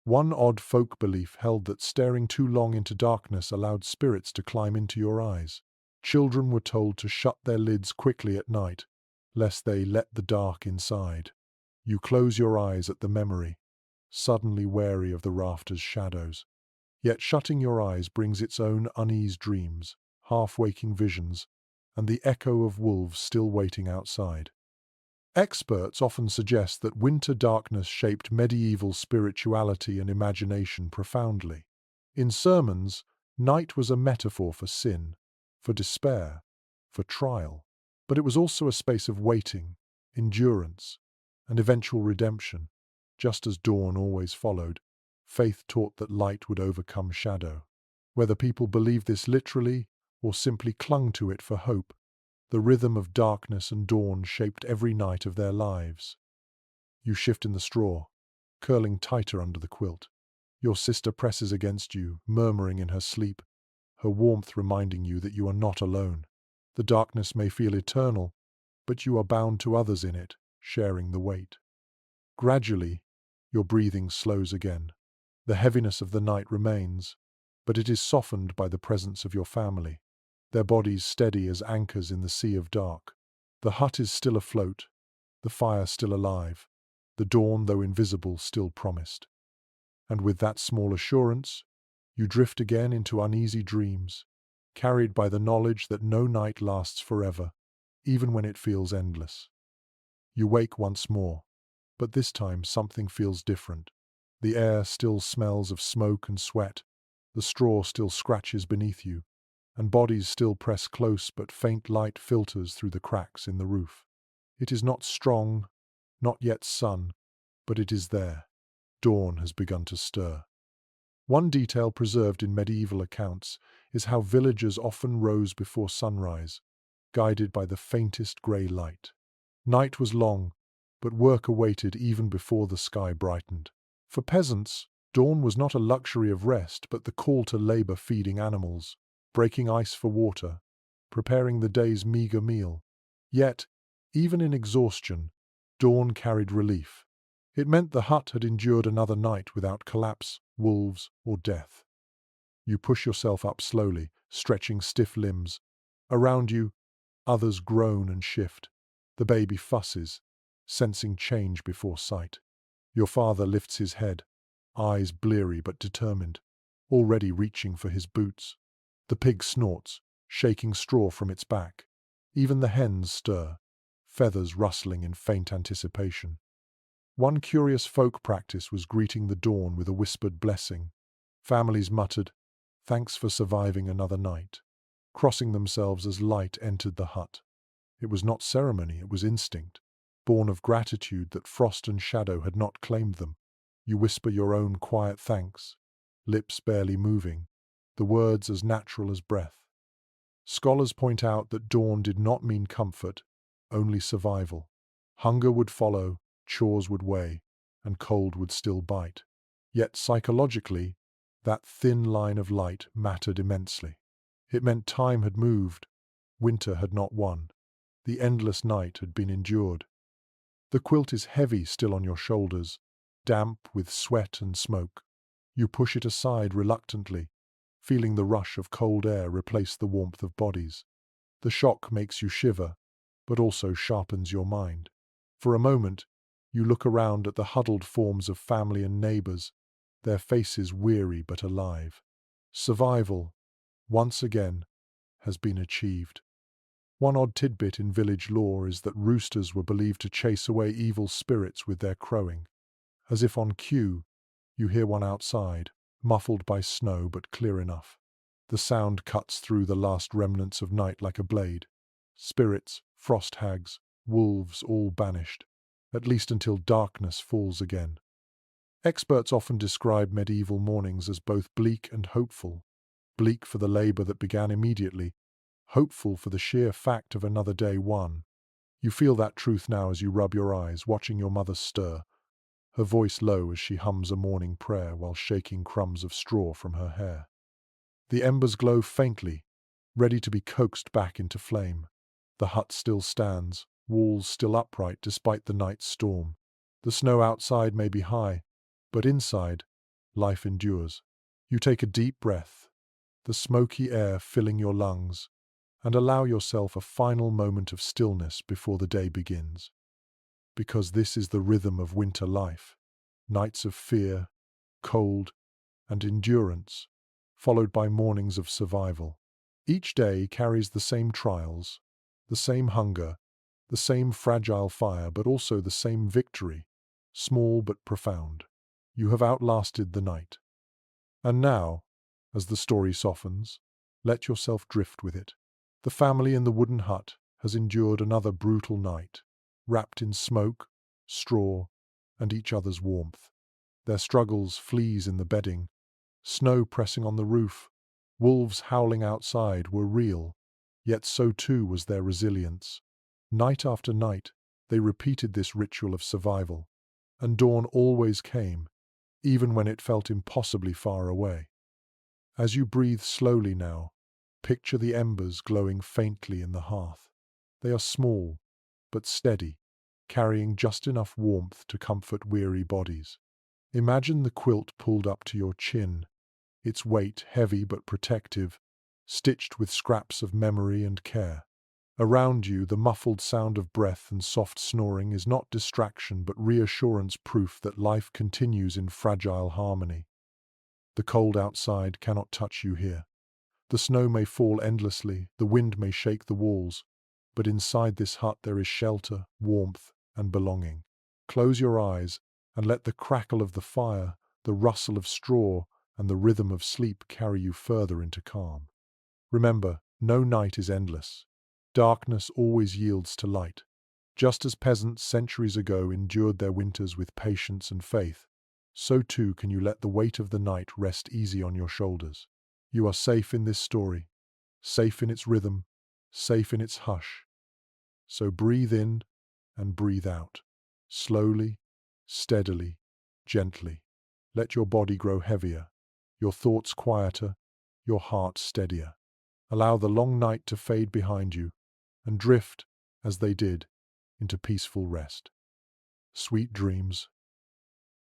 One odd folk belief held that staring too long into darkness allowed spirits to climb into your eyes. Children were told to shut their lids quickly at night, lest they let the dark inside. You close your eyes at the memory, suddenly wary of the rafters' shadows. Yet shutting your eyes brings its own uneasy dreams, half-waking visions, and the echo of wolves still waiting outside. Experts often suggest that winter darkness shaped medieval spirituality and imagination profoundly. In sermons, night was a metaphor for sin, for despair, for trial. But it was also a space of waiting, endurance, and eventual redemption. Just as dawn always followed, faith taught that light would overcome shadow. Whether people believed this literally or simply clung to it for hope, the rhythm of darkness and dawn shaped every night of their lives. You shift in the straw, curling tighter under the quilt. Your sister presses against you, murmuring in her sleep, her warmth reminding you that you are not alone. The darkness may feel eternal, but you are bound to others in it, sharing the weight. Gradually, your breathing slows again. The heaviness of the night remains, but it is softened by the presence of your family, their bodies steady as anchors in the sea of dark. The hut is still afloat, the fire still alive, the dawn, though invisible, still promised. And with that small assurance, you drift again into uneasy dreams, carried by the knowledge that no night lasts forever, even when it feels endless. You wake once more, But this time something feels different. The air still smells of smoke and sweat, the straw still scratches beneath you, and bodies still press close but faint light filters through the cracks in the roof. It is not strong, not yet sun, but it is there. Dawn has begun to stir. One detail preserved in medieval accounts is how villagers often rose before sunrise, guided by the faintest grey light. Night was long, but work awaited even before the sky brightened. For peasants, dawn was not a luxury of rest, but the call to labor feeding animals, breaking ice for water, preparing the day's meager meal. Yet, even in exhaustion, dawn carried relief. It meant the hut had endured another night without collapse, wolves, or death. You push yourself up slowly, stretching stiff limbs. Around you, others groan and shift. The baby fusses, sensing change before sight. Your father lifts his head, eyes bleary but determined, already reaching for his boots. The pig snorts, shaking straw from its back. Even the hens stir, feathers rustling in faint anticipation. One curious folk practice was greeting the dawn with a whispered blessing. Families muttered, "Thanks for surviving another night," crossing themselves as light entered the hut. It was not ceremony, it was instinct, born of gratitude that frost and shadow had not claimed them. You whisper your own quiet thanks, lips barely moving, the words as natural as breath. Scholars point out that dawn did not mean comfort, only survival. Hunger would follow, chores would weigh, and cold would still bite. Yet psychologically, that thin line of light mattered immensely. It meant time had moved, winter had not won. The endless night had been endured. The quilt is heavy still on your shoulders, damp with sweat and smoke. You push it aside reluctantly, feeling the rush of cold air replace the warmth of bodies. The shock makes you shiver, but also sharpens your mind. For a moment, you look around at the huddled forms of family and neighbors, their faces weary but alive. Survival, once again, has been achieved. One odd tidbit in village lore is that roosters were believed to chase away evil spirits with their crowing. As if on cue, you hear one outside, muffled by snow but clear enough. The sound cuts through the last remnants of night like a blade. Spirits, frost hags, wolves all banished, at least until darkness falls again. Experts often describe medieval mornings as both bleak and hopeful. Bleak for the labor that began immediately, hopeful for the sheer fact of another day won. You feel that truth now as you rub your eyes, watching your mother stir, her voice low as she hums a morning prayer while shaking crumbs of straw from her hair. The embers glow faintly, ready to be coaxed back into flame. The hut still stands, walls still upright despite the night's storm. The snow outside may be high, but inside, life endures. You take a deep breath, the smoky air filling your lungs, and allow yourself a final moment of stillness before the day begins. Because this is the rhythm of winter life. Nights of fear, cold, and endurance, followed by mornings of survival. Each day carries the same trials, the same hunger, the same fragile fire, but also the same victory, small but profound. You have outlasted the night. And now, as the story softens, let yourself drift with it. The family in the wooden hut has endured another brutal night, wrapped in smoke, straw, and each other's warmth. Their struggles, fleas in the bedding, snow pressing on the roof, wolves howling outside were real, yet so too was their resilience. Night after night, they repeated this ritual of survival, and dawn always came, even when it felt impossibly far away. As you breathe slowly now, picture the embers glowing faintly in the hearth. They are small, but steady, carrying just enough warmth to comfort weary bodies. Imagine the quilt pulled up to your chin, its weight heavy but protective, stitched with scraps of memory and care. Around you, the muffled sound of breath and soft snoring is not distraction but reassurance, proof that life continues in fragile harmony. The cold outside cannot touch you here. The snow may fall endlessly, the wind may shake the walls, but inside this hut there is shelter, warmth, and belonging. Close your eyes and let the crackle of the fire, the rustle of straw, and the rhythm of sleep carry you further into calm. Remember, no night is endless. Darkness always yields to light. Just as peasants centuries ago endured their winters with patience and faith, so too can you let the weight of the night rest easy on your shoulders. You are safe in this story, safe in its rhythm, safe in its hush. So breathe in and breathe out, slowly, steadily, gently. Let your body grow heavier, your thoughts quieter, your heart steadier. Allow the long night to fade behind you and drift, as they did, into peaceful rest. Sweet dreams.